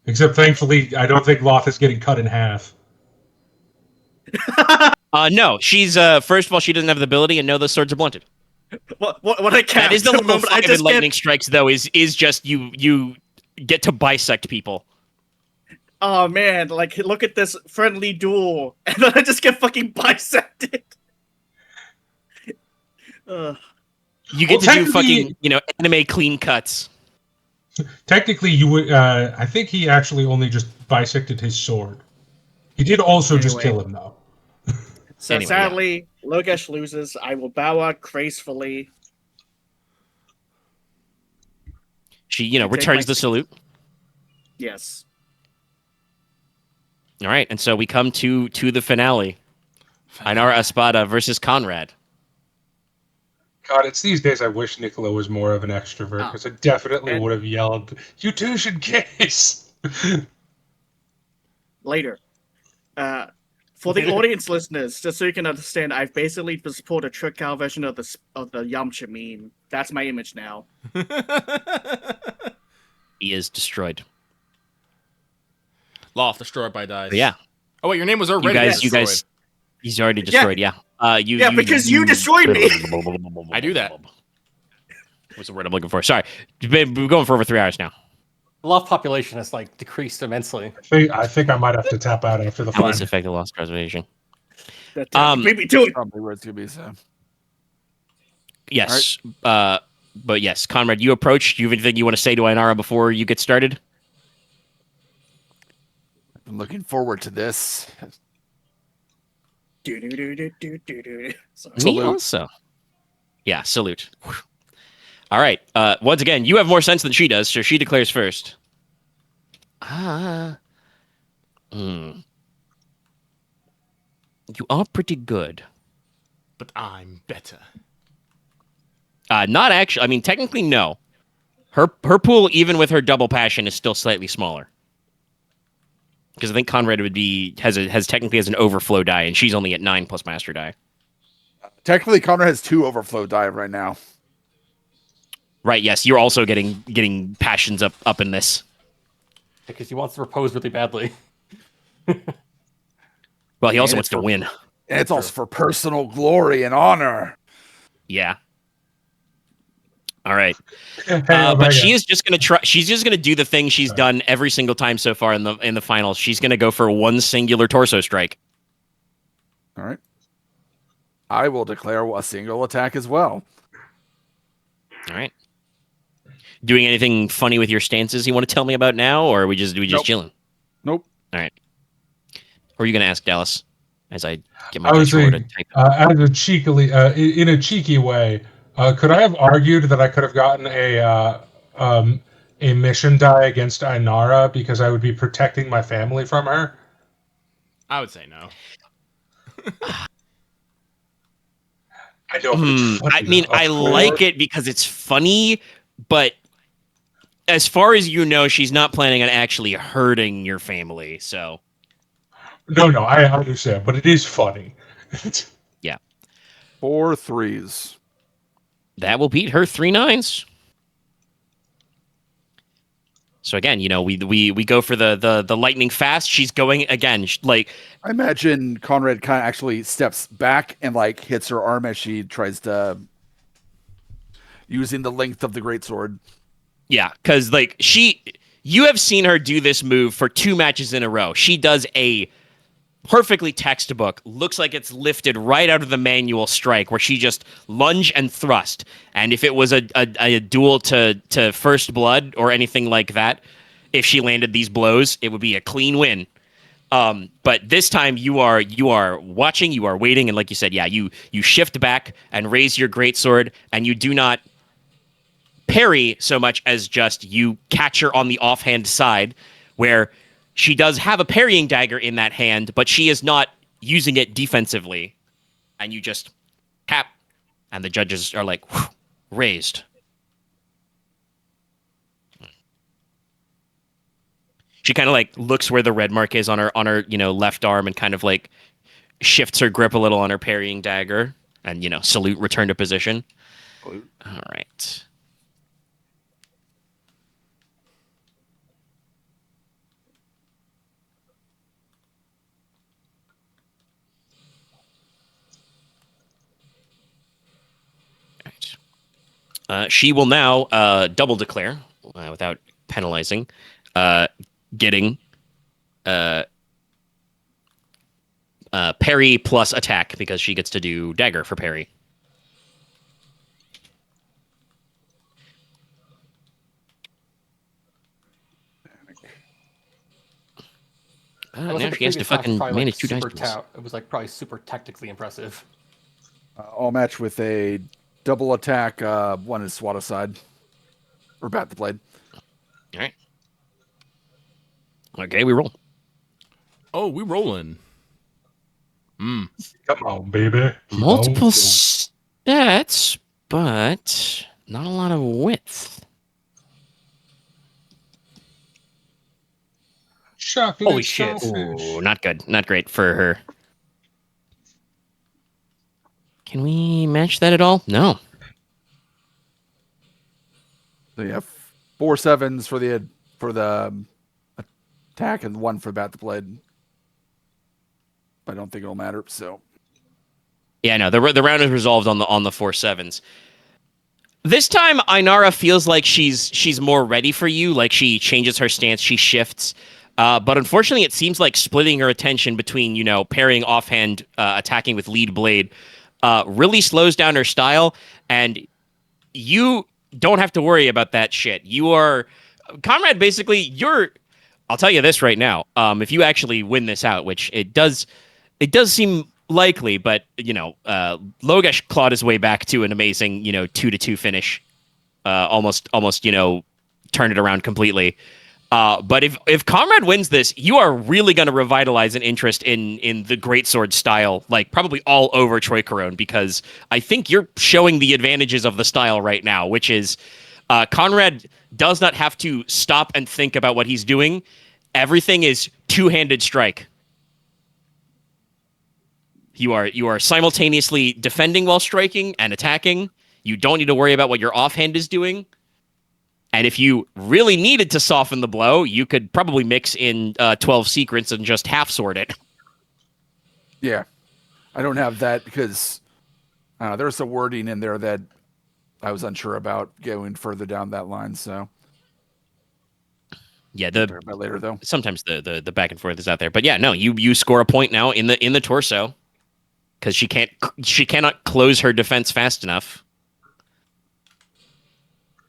Except thankfully, I don't think Loth is getting cut in half. No, she's first of all, she doesn't have the ability, and no, those swords are blunted. What I can't. That is the level moment. 5 in lightning strikes, though. Is just you get to bisect people. Oh man, like look at this friendly duel, and then I just get fucking bisected. You get Well, to do technically- fucking anime clean cuts. Technically, you would. I think he actually only just bisected his sword. He did also just Anyway. kill him, though. So Anyway, sadly, Logesh loses. I will bow out gracefully. She take returns my the seat. salute. Yes. All right, and so we come to the finale. Ainara Espada versus Konrad. God, it's these days I wish Nicola was more of an extrovert, because I definitely and- would have yelled, "You two should kiss!" Later. For the audience listeners, just so you can understand, I've basically just pulled a trick out version of the Yamcha meme. That's my image now. He is destroyed. Loth destroyed by dice. But yeah, Oh wait, your name was already you guys, destroyed. he's already destroyed. Yeah. Because you destroyed me. I do that. What's the word I'm looking for? Sorry, we're going for over 3 hours now. The Loth population has like decreased immensely. I think I might have to tap out after the How does fight. it affect the lost preservation? That Um, me do it. Probably where it's gonna be. So Yes. But yes, Konrad, you approached. Do you have anything you want to say to Ainara before you get started? I'm looking forward to this. Do. Sorry. Me Salute. also. Yeah, salute. All right. Once again, you have more sense than she does, so she declares first. You are pretty good. But I'm better. Not actually. I mean, technically, no. Her pool, even with her double passion, is still slightly smaller. Because I think Konrad has technically has an overflow die, and she's only at 9 plus master die. Technically, Connor has 2 overflow dive right now. Right. Yes, you're also getting passions up in this. Because he wants to propose really badly. Well, he also And wants it's to for- win. And it's also for personal glory and honor. Yeah. All right. Hey, But she Omega. is just gonna try. She's just gonna do the thing she's done every single time so far in the finals. She's gonna go for one singular torso strike. All right. I will declare a single attack as well. All right. Doing anything funny with your stances you want to tell me about now, or are we just Nope. chilling? Nope. All right. Or are you gonna ask Dallas as I get my I was dice roller to saying, type? as a cheekily, in a cheeky way, could I have argued that I could have gotten a mission die against Ainara because I would be protecting my family from her? I would say no. I know. but it's funny, I mean, though. I like it because it's funny, but as far as you know, she's not planning on actually hurting your family. So No, I understand, but it is funny. 4 3s. That will beat her 3 9s. So again, we go for the lightning fast. She's going again, like I imagine Konrad kind of actually steps back and like hits her arm as she tries to using the length of the greatsword. yeah, because like you have seen her do this move for 2 matches in a row. She does a perfectly textbook, looks like it's lifted right out of the manual strike, where she just lunge and thrust. And if it was a duel to first blood or anything like that, if she landed these blows, it would be a clean win. But this time you are watching, you are waiting, and like you said, yeah, you shift back and raise your greatsword, and you do not parry so much as just you catch her on the offhand side, where she does have a parrying dagger in that hand, but she is not using it defensively. And you just tap, and the judges are like, whew, raised. She kind of like looks where the red mark is on her left arm, and kind of like shifts her grip a little on her parrying dagger, and salute, return to position. Salute. All right. She will now double declare without penalizing, getting parry plus attack, because she gets to do dagger for parry. Now she has to fucking manage 2 dice. It was like probably super tactically impressive. I'll match with a double attack. One is swat aside. Or bat the blade. All right. Okay, we roll. Oh, we rolling. Come on, baby. Multiple stats, but not a lot of width. Chocolate Holy shit. shellfish. Ooh, not good. Not great for her. Can we match that at all? No. So you have 4 7s for the attack and 1 for bat the blade. I don't think it'll matter. So Yeah, no. The round is resolved on the 4 7s. This time, Ainara feels like she's more ready for you. Like, she changes her stance, she shifts. But unfortunately, it seems like splitting her attention between parrying offhand, attacking with lead blade, really slows down her style. And you don't have to worry about that shit. You are, Conrad. Basically, I'll tell you this right now. If you actually win this out, which it does seem likely, but Logesh clawed his way back to an amazing 2-2 finish, almost turned it around completely. But if Konrad wins this, you are really going to revitalize an interest in the greatsword style, like probably all over Troy Corone, because I think you're showing the advantages of the style right now, which is Konrad does not have to stop and think about what he's doing. Everything is two-handed strike. You are simultaneously defending while striking and attacking. You don't need to worry about what your offhand is doing. And if you really needed to soften the blow, you could probably mix in 12 secrets and just half sword it. yeah, I don't have that because there's some wording in there that I was unsure about going further down that line. So yeah, about later though. Sometimes the back and forth is out there, but yeah, no, you score a point now in the torso because she cannot close her defense fast enough.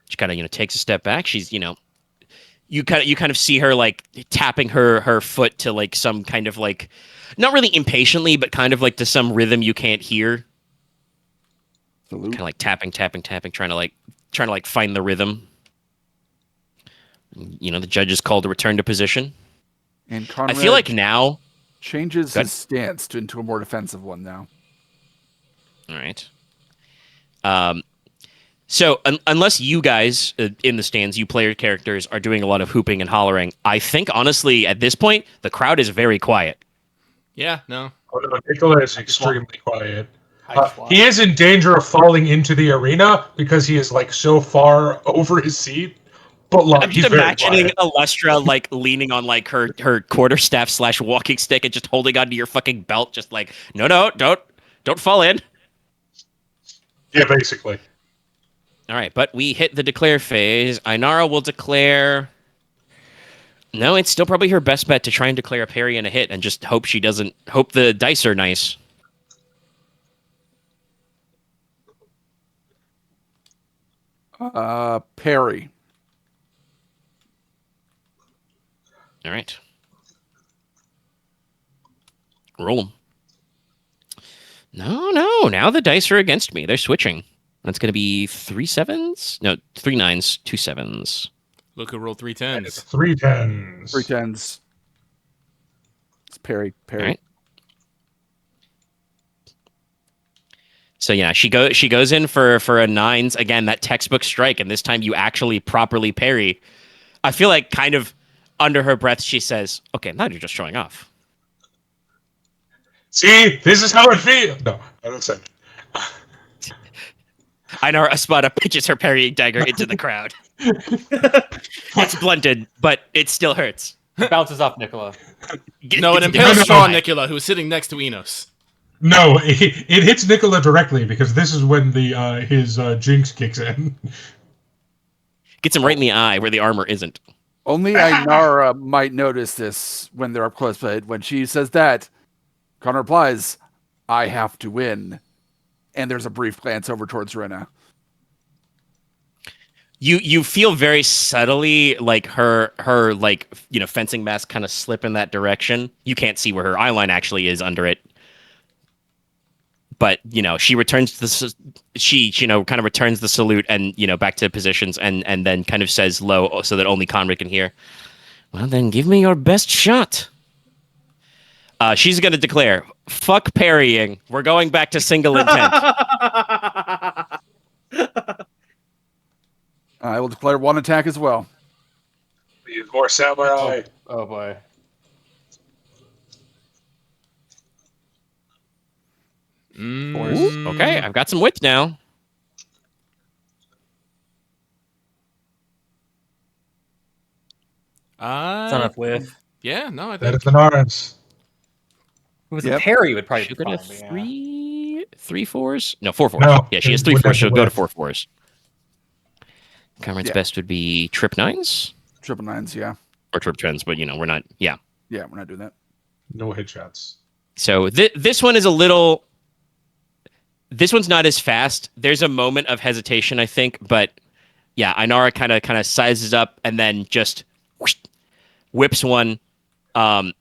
She kind of takes a step back. She's you kind of see her like tapping her foot to like some kind of like, not really impatiently, but kind of like to some rhythm you can't hear. Kind of like tapping, trying to find the rhythm. The judge is called to return to position. And Konrad I feel like now changes his stance into a more defensive one now. All right. So unless you guys in the stands, you player characters, are doing a lot of hooping and hollering, I think honestly at this point the crowd is very quiet. Yeah, no. Oh, no, Nicola is extremely quiet. I just watched. He is in danger of falling into the arena because he is like so far over his seat. But like, I'm he's just very imagining quiet. Alestra like leaning on like her quarterstaff / walking stick and just holding onto your fucking belt, just like no, don't fall in. Yeah, basically. All right, but we hit the declare phase. Ainara will declare. No, it's still probably her best bet to try and declare a parry and a hit, and just hope she doesn't. Hope the dice are nice. Parry. All right. Roll 'em. No. Now the dice are against me. They're switching. That's going to be 3 7s. No, 3 9s, 2 7s. Look who rolled 3 And it's 10s. 3 10s. 3 10s. It's parry. All right. So yeah, she goes in for a 9s again. That textbook strike, and this time you actually properly parry. I feel like kind of under her breath she says, "Okay, now you're just showing off." See, this is how it feels. No, I don't say it. Ainara Espada pitches her parrying dagger into the crowd. It's blunted, but it still hurts. It bounces off Nicola. No, it It's- impales no, no, Shaw no. Nicola, who's sitting next to Inos. No, it hits Nicola directly because this is when his jinx kicks in. Gets him right in the eye where the armor isn't. Only Ainara might notice this when they're up close, but when she says that, Connor replies, "I have to win." And there's a brief glance over towards Rena. You feel very subtly like her like fencing mask kind of slip in that direction. You can't see where her eyeline actually is under it. But she returns she kind of returns the salute and back to positions and then kind of says low so that only Konrad can hear. Well, then give me your best shot. She's going to declare, "Fuck parrying. We're going back to single intent." I will declare one attack as well. He's more samurai. Oh boy. Mm, Okay, I've got some width now. It's not enough with. Yeah, no, I That think. is an orange. If it was Yep. a parry, it would probably She'll be go fine. to but yeah. three fours? No, 4 4s. No, Yeah, she has it 3 would 4s. have She'll the go to width. 4 4s. Conrad's Yeah. best would be trip 9s Triple 9s, yeah. or trip 10s, but we're not. Yeah. Yeah, we're not doing that. No headshots. So this one is a little. This one's not as fast. There's a moment of hesitation, I think, but yeah, Ainara kind of sizes up and then just whoosh, whips one, and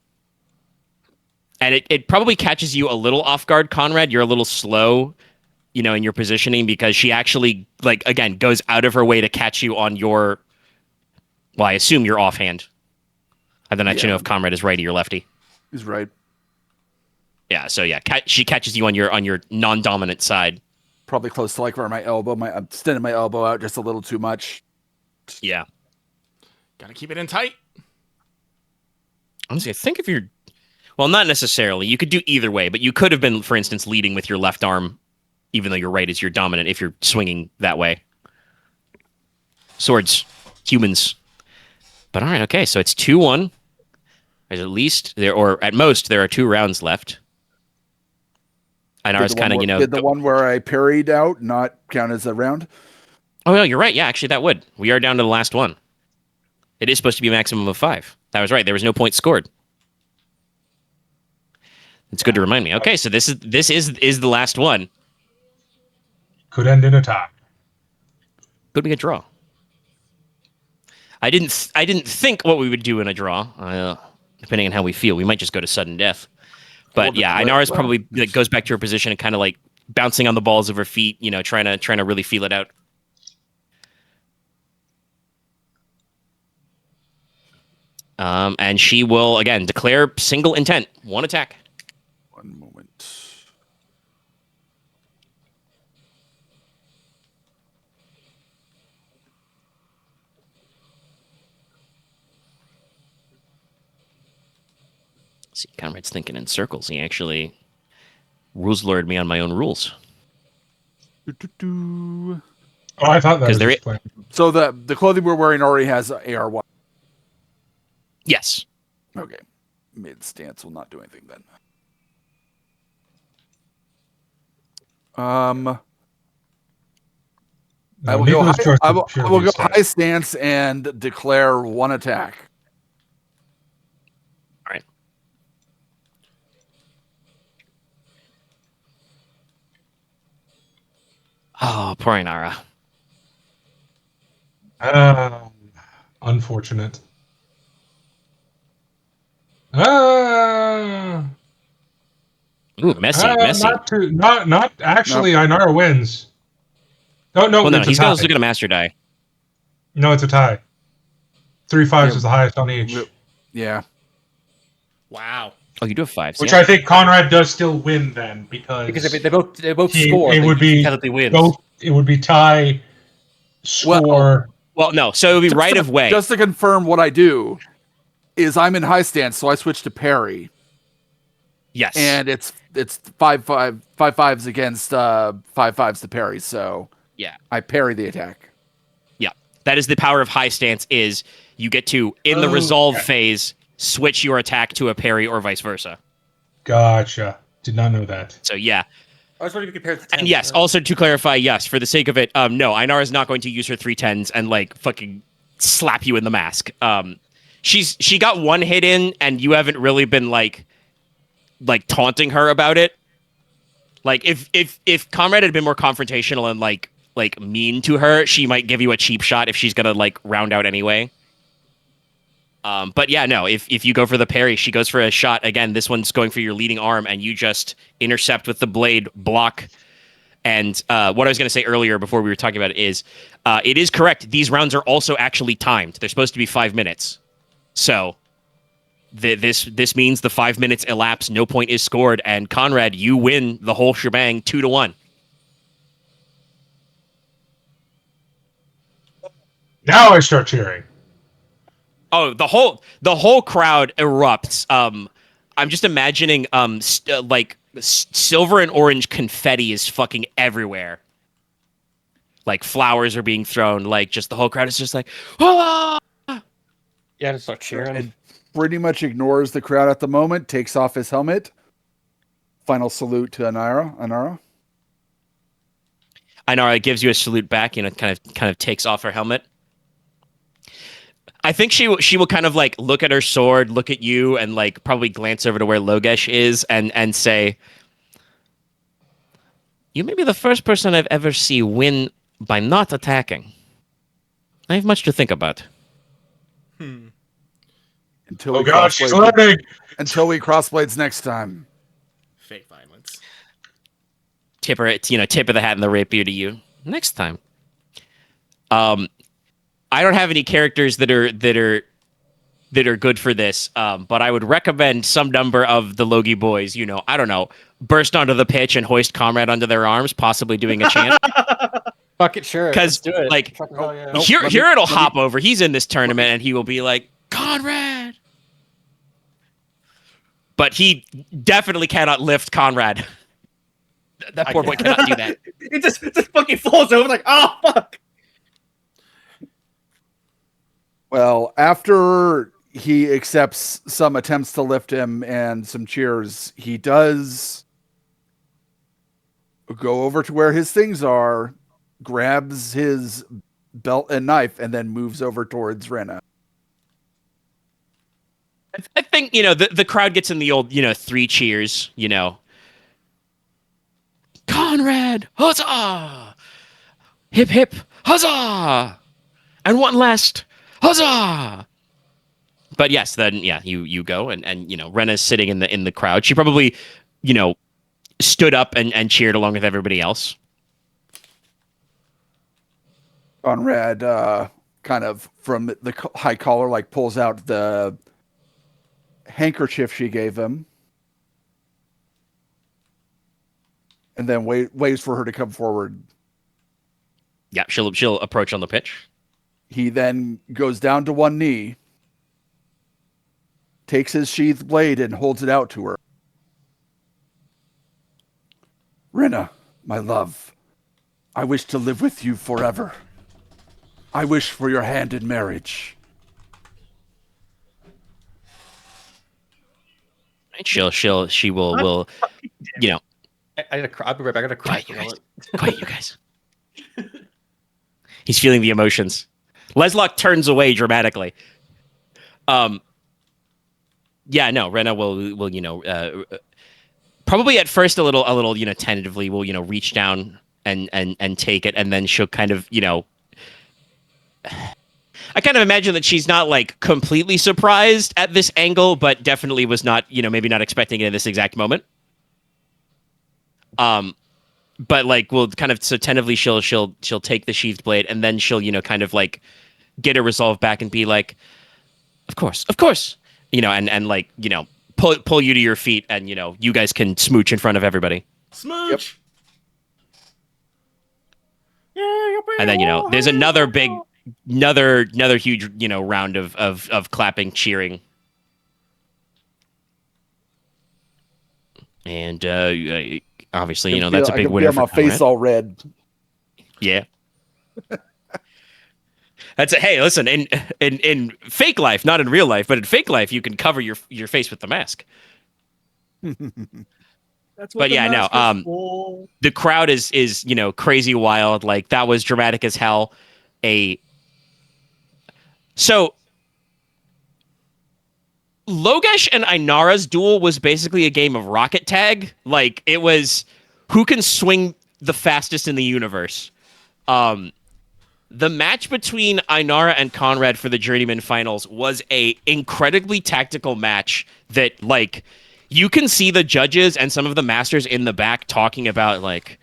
it probably catches you a little off guard, Konrad. You're a little slow, in your positioning because she actually again goes out of her way to catch you on your. Well, I assume you're offhand. And then I let you know if Konrad is righty or lefty. He's right. Yeah, so yeah, she catches you on your non-dominant side. Probably close to like where my elbow, I'm extending my elbow out just a little too much. Yeah. Gotta keep it in tight. Honestly, I think if you're... Well, not necessarily. You could do either way, but you could have been, for instance, leading with your left arm, even though your right is your dominant, if you're swinging that way. Swords. Humans. But all right, okay, so it's 2-1. There's at least, or at most, there are 2 rounds left. Ainara's kind of, Did the one where I parried out not count as a round? Oh, no, you're right. Yeah, actually, that would. We are down to the last one. It is supposed to be a maximum of 5. That was right. There was no point scored. It's good to remind me. Okay, so this is the last one. Could end in a tie. Could be a draw. I didn't think what we would do in a draw. Depending on how we feel, we might just go to sudden death. But yeah, Ainara's probably goes back to her position and kind of like bouncing on the balls of her feet, trying to really feel it out. And she will again declare single intent, 1 attack. One moment. See, Conrad's thinking in circles. He actually rules lord me on my own rules. Do-do-do. Oh, I thought that 'Cause was there his i- plan. So the clothing we're wearing already has AR1. Yes. Okay. Mid stance will not do anything then. I No, will go Nicola's high, choice I is will purely go stat. high stance and declare one attack. All right. Oh, poor Inara. Unfortunate. Ah, Ooh, messy. not actually. Inara wins. Oh no, Well, no, it's a he's tie. also going to master die. No, it's a tie. 3 5s Yeah. is the highest on each. Yeah. Wow. Oh, you do have 5s. Which Yeah. I think Konrad does still win then because Because if they both he- score, it then would he be technically wins. both. It would be tie score. Well, no. So it would be right of way. Just to confirm what I do is I'm in high stance, so I switch to parry. Yes. And it's 5-5s against 5-5s to parry, so yeah. I parry the attack. Yeah. That is the power of high stance is you get to, in the resolve phase, switch your attack to a parry or vice versa. Gotcha. Did not know that. So, yeah. I was wondering if you compare it to And yes, also to clarify, yes, for the sake of it, no, Einar is not going to use her 310s and like fucking slap you in the mask. She got one hit in, and you haven't really been like taunting her about it. Like if Conrad had been more confrontational and like mean to her, she might give you a cheap shot if she's gonna like round out anyway. But yeah, no, if you go for the parry, she goes for a shot. Again, this one's going for your leading arm, and you just intercept with the blade, block. And what I was going to say earlier before we were talking about it is correct. These rounds are also actually timed. They're supposed to be 5 minutes. So this means the 5 minutes elapse, no point is scored, and Konrad, you win the whole shebang 2-1. Now I start cheering. Oh, the whole crowd erupts. I'm just imagining silver and orange confetti is fucking everywhere. Like flowers are being thrown. Like just the whole crowd is just like, ah! Yeah, just start cheering. And pretty much ignores the crowd at the moment, takes off his helmet. Final salute to Inara. Inara gives you a salute back. Kind of takes off her helmet. I think she will kind of like look at her sword, look at you, and like probably glance over to where Logesh is, and say, "You may be the first person I've ever seen win by not attacking. I have much to think about." Until Oh we God, she's crossblades- learning. Until we crossblades next time. Fake violence. Tip of the hat and the rapier to you next time. I don't have any characters that are good for this, but I would recommend some number of the Logi boys, I don't know, burst onto the pitch and hoist Conrad under their arms, possibly doing a chant. Fuck it, sure. Because, Let's do it. like, Fucking hell yeah. Nope. here it'll hop over. He's in this tournament, and he will be like, Conrad! But he definitely cannot lift Conrad. That poor boy cannot do that. It just fucking falls over like, oh fuck. Well, after he accepts some attempts to lift him and some cheers, he does go over to where his things are, grabs his belt and knife, and then moves over towards Rena. I think, the crowd gets in the old, 3 cheers, Conrad! Huzzah! Hip, hip! Huzzah! And one last, huzzah! But yes, then, yeah, you go, and Rena's sitting in the crowd. She probably, stood up and cheered along with everybody else. Konrad, kind of from the high collar, like pulls out the handkerchief she gave him, and then waits for her to come forward. Yeah, she'll approach on the pitch. He then goes down to one knee, takes his sheathed blade and holds it out to her. Rena, my love, I wish to live with you forever. I wish for your hand in marriage. She will, you know. I gotta cry. I'll be right back. I gotta cry. Quiet, you guys. Quiet, you guys. He's feeling the emotions. Leslok turns away dramatically. Yeah, no, Rena will probably at first a little, tentatively will, reach down and take it, and then she'll kind of, I kind of imagine that she's not like completely surprised at this angle, but definitely was not, maybe not expecting it in this exact moment. But like we'll kind of so tentatively she'll take the sheathed blade, and then she'll, kind of like get her resolve back and be like, of course, and like, pull you to your feet, and you guys can smooch in front of everybody. Smooch. Yep. And then there's another huge round of clapping, cheering, and obviously that's a big winner for my face all red. Yeah. Hey, listen, in fake life, not in real life, but in fake life, you can cover your face with the mask. That's what But the yeah, mask no, is for. the crowd is crazy wild. Like that was dramatic as hell. So Logesh and Ainara's duel was basically a game of rocket tag. Like it was who can swing the fastest in the universe. The match between Ainara and Konrad for the Journeyman Finals was a incredibly tactical match that, like, you can see the judges and some of the masters in the back talking about, like,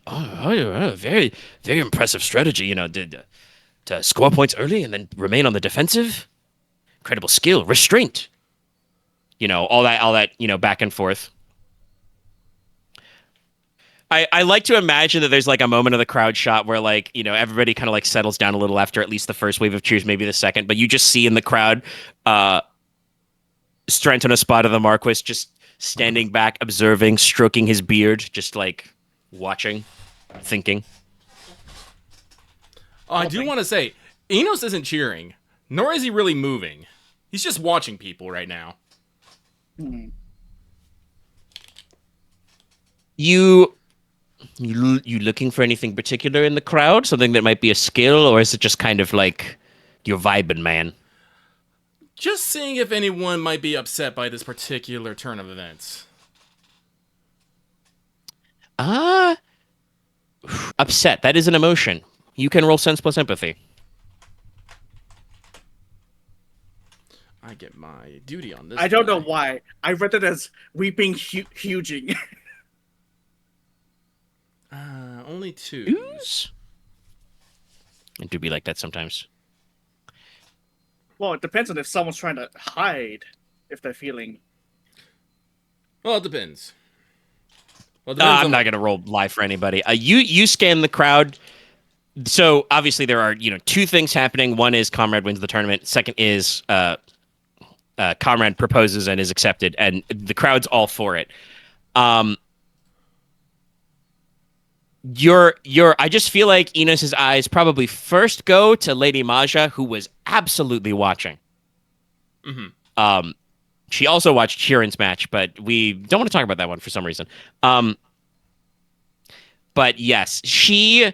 very, very impressive strategy, to score points early and then remain on the defensive. Incredible skill, restraint. All that, back and forth. I like to imagine that there's like a moment of the crowd shot where like, everybody kind of like settles down a little after at least the first wave of cheers, maybe the second, but you just see in the crowd, Strent on a spot of the Marquess just standing back, observing, stroking his beard, just like watching, thinking. Oh, I do want to say, Inos isn't cheering, nor is he really moving. He's just watching people right now. You looking for anything particular in the crowd? Something that might be a skill, or is it just kind of like you're vibing, man? Just seeing if anyone might be upset by this particular turn of events. Upset. That is an emotion. You can roll sense plus empathy. I get my duty on this. I don't know why. I read it as weeping, huging. Only 2. It do be like that sometimes. Well, it depends on if someone's trying to hide, if they're feeling. Well, it depends. I'm not gonna roll live for anybody. You scan the crowd. So obviously there are 2 things happening. One is Konrad wins the tournament. Second is Konrad proposes and is accepted, and the crowd's all for it. I just feel like Inos's eyes probably first go to Lady Maja, who was absolutely watching. Mm-hmm. She also watched Kieran's match, but we don't want to talk about that one for some reason. But yes, she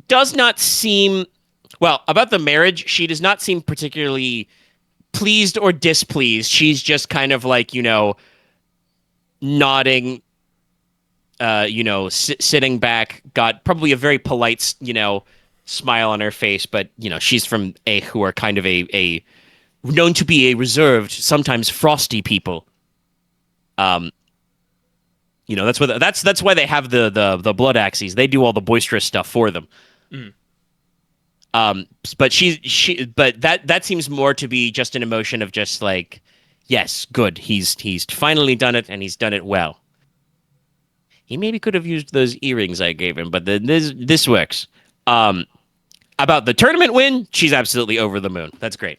does not seem about the marriage. She does not seem particularly pleased or displeased. She's just kind of like nodding. Sitting back, got probably a very polite, smile on her face, but she's from who are kind of a known to be a reserved, sometimes frosty people. That's why they have the blood axes. They do all the boisterous stuff for them. Mm. But that seems more to be just an emotion of just like, yes, good. He's finally done it, and he's done it well. He maybe could have used those earrings I gave him, but this works. About the tournament win, she's absolutely over the moon. That's great.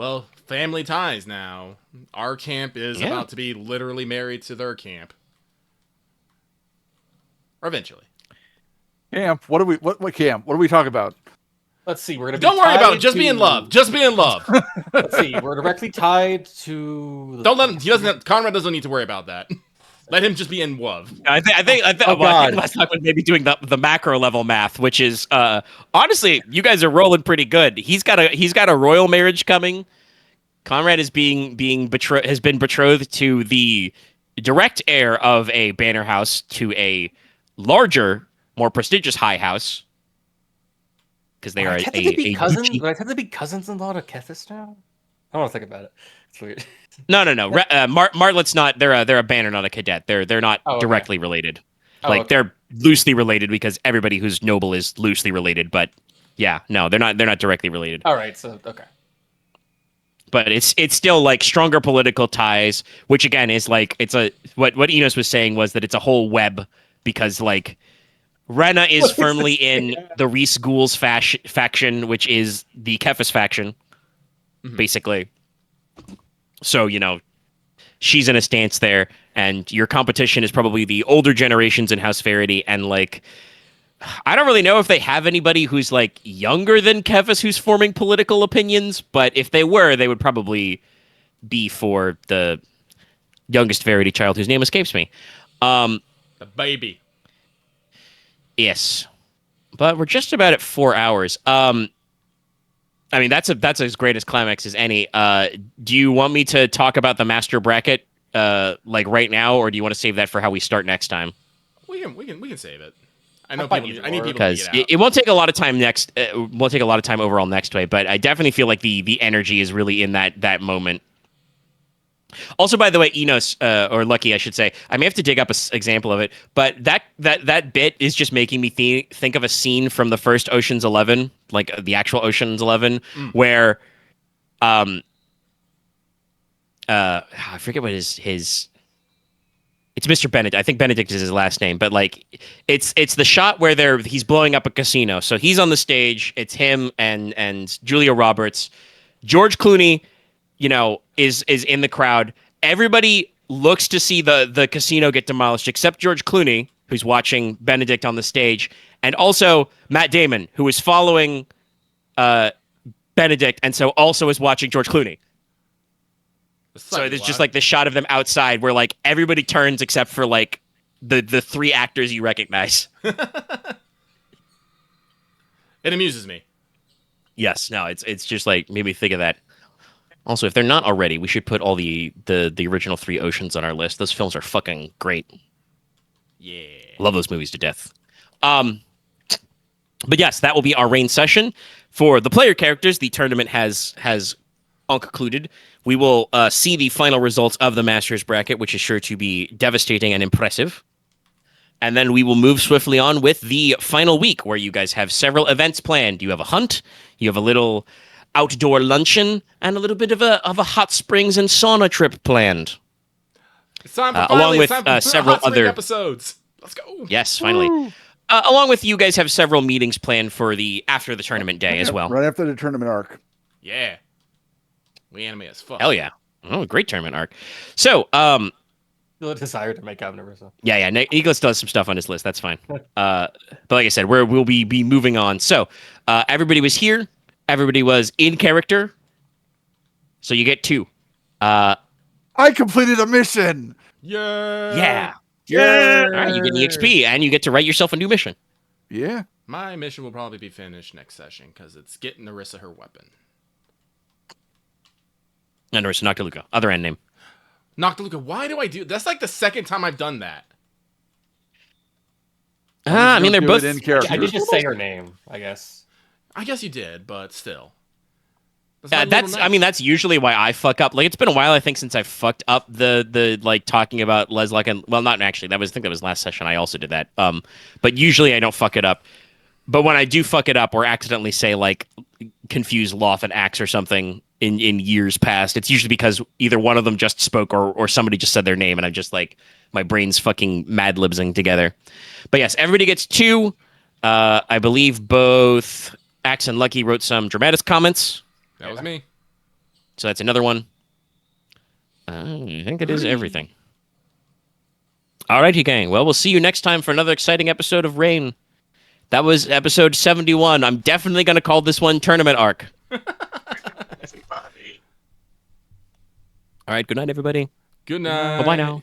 Well, family ties now. Our camp is about to be literally married to their camp. Or eventually. Camp? What camp? What are we talking about? Let's see. We're gonna Don't worry about it. Just be in love. Just be in love. Let's see. We're directly tied to. Don't let him. Konrad doesn't need to worry about that. Let him just be in love. I think Leslok was maybe doing the macro level math, which is honestly, you guys are rolling pretty good. He's got a royal marriage coming. Konrad is has been betrothed to the direct heir of a banner house to a larger, more prestigious high house. Because they are Do I tend to be cousins-in-law to Kethis now? I don't want to think about it. It's weird. No. Martlet's not. They're a banner, not a cadet. They're not directly related. They're loosely related because everybody who's noble is loosely related. But yeah, no, they're not directly related. All right, so okay. But it's still like stronger political ties, which again is like what Inos was saying was that it's a whole web because like Rena is firmly in the Reese Ghouls faction, which is the Kefis faction, basically. So, she's in a stance there, and your competition is probably the older generations in House Verity, and, like, I don't really know if they have anybody who's, like, younger than Kefis who's forming political opinions, but if they were, they would probably be for the youngest Verity child whose name escapes me. The baby. Yes. But we're just about at 4 hours. I mean, that's as great as climax as any. Do you want me to talk about the master bracket like right now, or do you want to save that for how we start next time? We can save it. I need people because to get out. It won't take a lot of time won't take a lot of time overall next way, but I definitely feel like the energy is really in that moment. Also, by the way, Inos, or Lucky, I should say, I may have to dig up an example of it, but that bit is just making me think of a scene from the first Ocean's 11, like the actual Ocean's 11, where, I forget what his it's Mr. Benedict. I think Benedict is his last name, but like it's the shot where he's blowing up a casino. So he's on the stage. It's him and Julia Roberts, George Clooney. Is in the crowd. Everybody looks to see the casino get demolished, except George Clooney, who's watching Benedict on the stage, and also Matt Damon, who is following Benedict, and so also is watching George Clooney. So there's just like this shot of them outside where like everybody turns except for like the three actors you recognize. It amuses me. Yes, no, it's just like made me think of that. Also, if they're not already, we should put all the original 3 Oceans on our list. Those films are fucking great. Yeah. Love those movies to death. But yes, that will be our rain session. For the player characters, the tournament has concluded. We will see the final results of the Masters bracket, which is sure to be devastating and impressive. And then we will move swiftly on with the final week, where you guys have several events planned. You have a hunt, you have a little outdoor luncheon, and a little bit of a hot springs and sauna trip planned. It's time for along with several other episodes. Let's go. Yes, finally. Along with you guys have several meetings planned for after the tournament day as well. Right after the tournament arc. Yeah. We anime as fuck. Hell yeah. Oh, great tournament arc. So, Feel a desire to make out Nerissa. Yeah. Nicola still has some stuff on his list. That's fine. But like I said, we'll be moving on. So, everybody was here. Everybody was in character. So you get 2. I completed a mission. Yeah. Yeah. All right, you get the XP, and you get to write yourself a new mission. Yeah. My mission will probably be finished next session, because it's getting Nerissa her weapon. No, Nerissa, Noctiluca. Other end name. Noctiluca, why do I do... That's like the second time I've done that. I mean, they're both... in character. I did just say her name, I guess. I guess you did, but still. That's usually why I fuck up. Like, it's been a while, I think, since I fucked up the like talking about Leslok and not actually. I think that was last session. I also did that. But usually I don't fuck it up. But when I do fuck it up or accidentally say like confuse Loth and Axe or something in years past, it's usually because either one of them just spoke or somebody just said their name, and I'm just like my brain's fucking mad libsing together. But yes, everybody gets 2. I believe both Axe and Lucky wrote some dramatis comments. That was me. So that's another one. I think it is everything. All righty, gang. Well, we'll see you next time for another exciting episode of Rain. That was episode 71. I'm definitely going to call this one Tournament Arc. Everybody. All right, good night, everybody. Good night. Bye-bye now.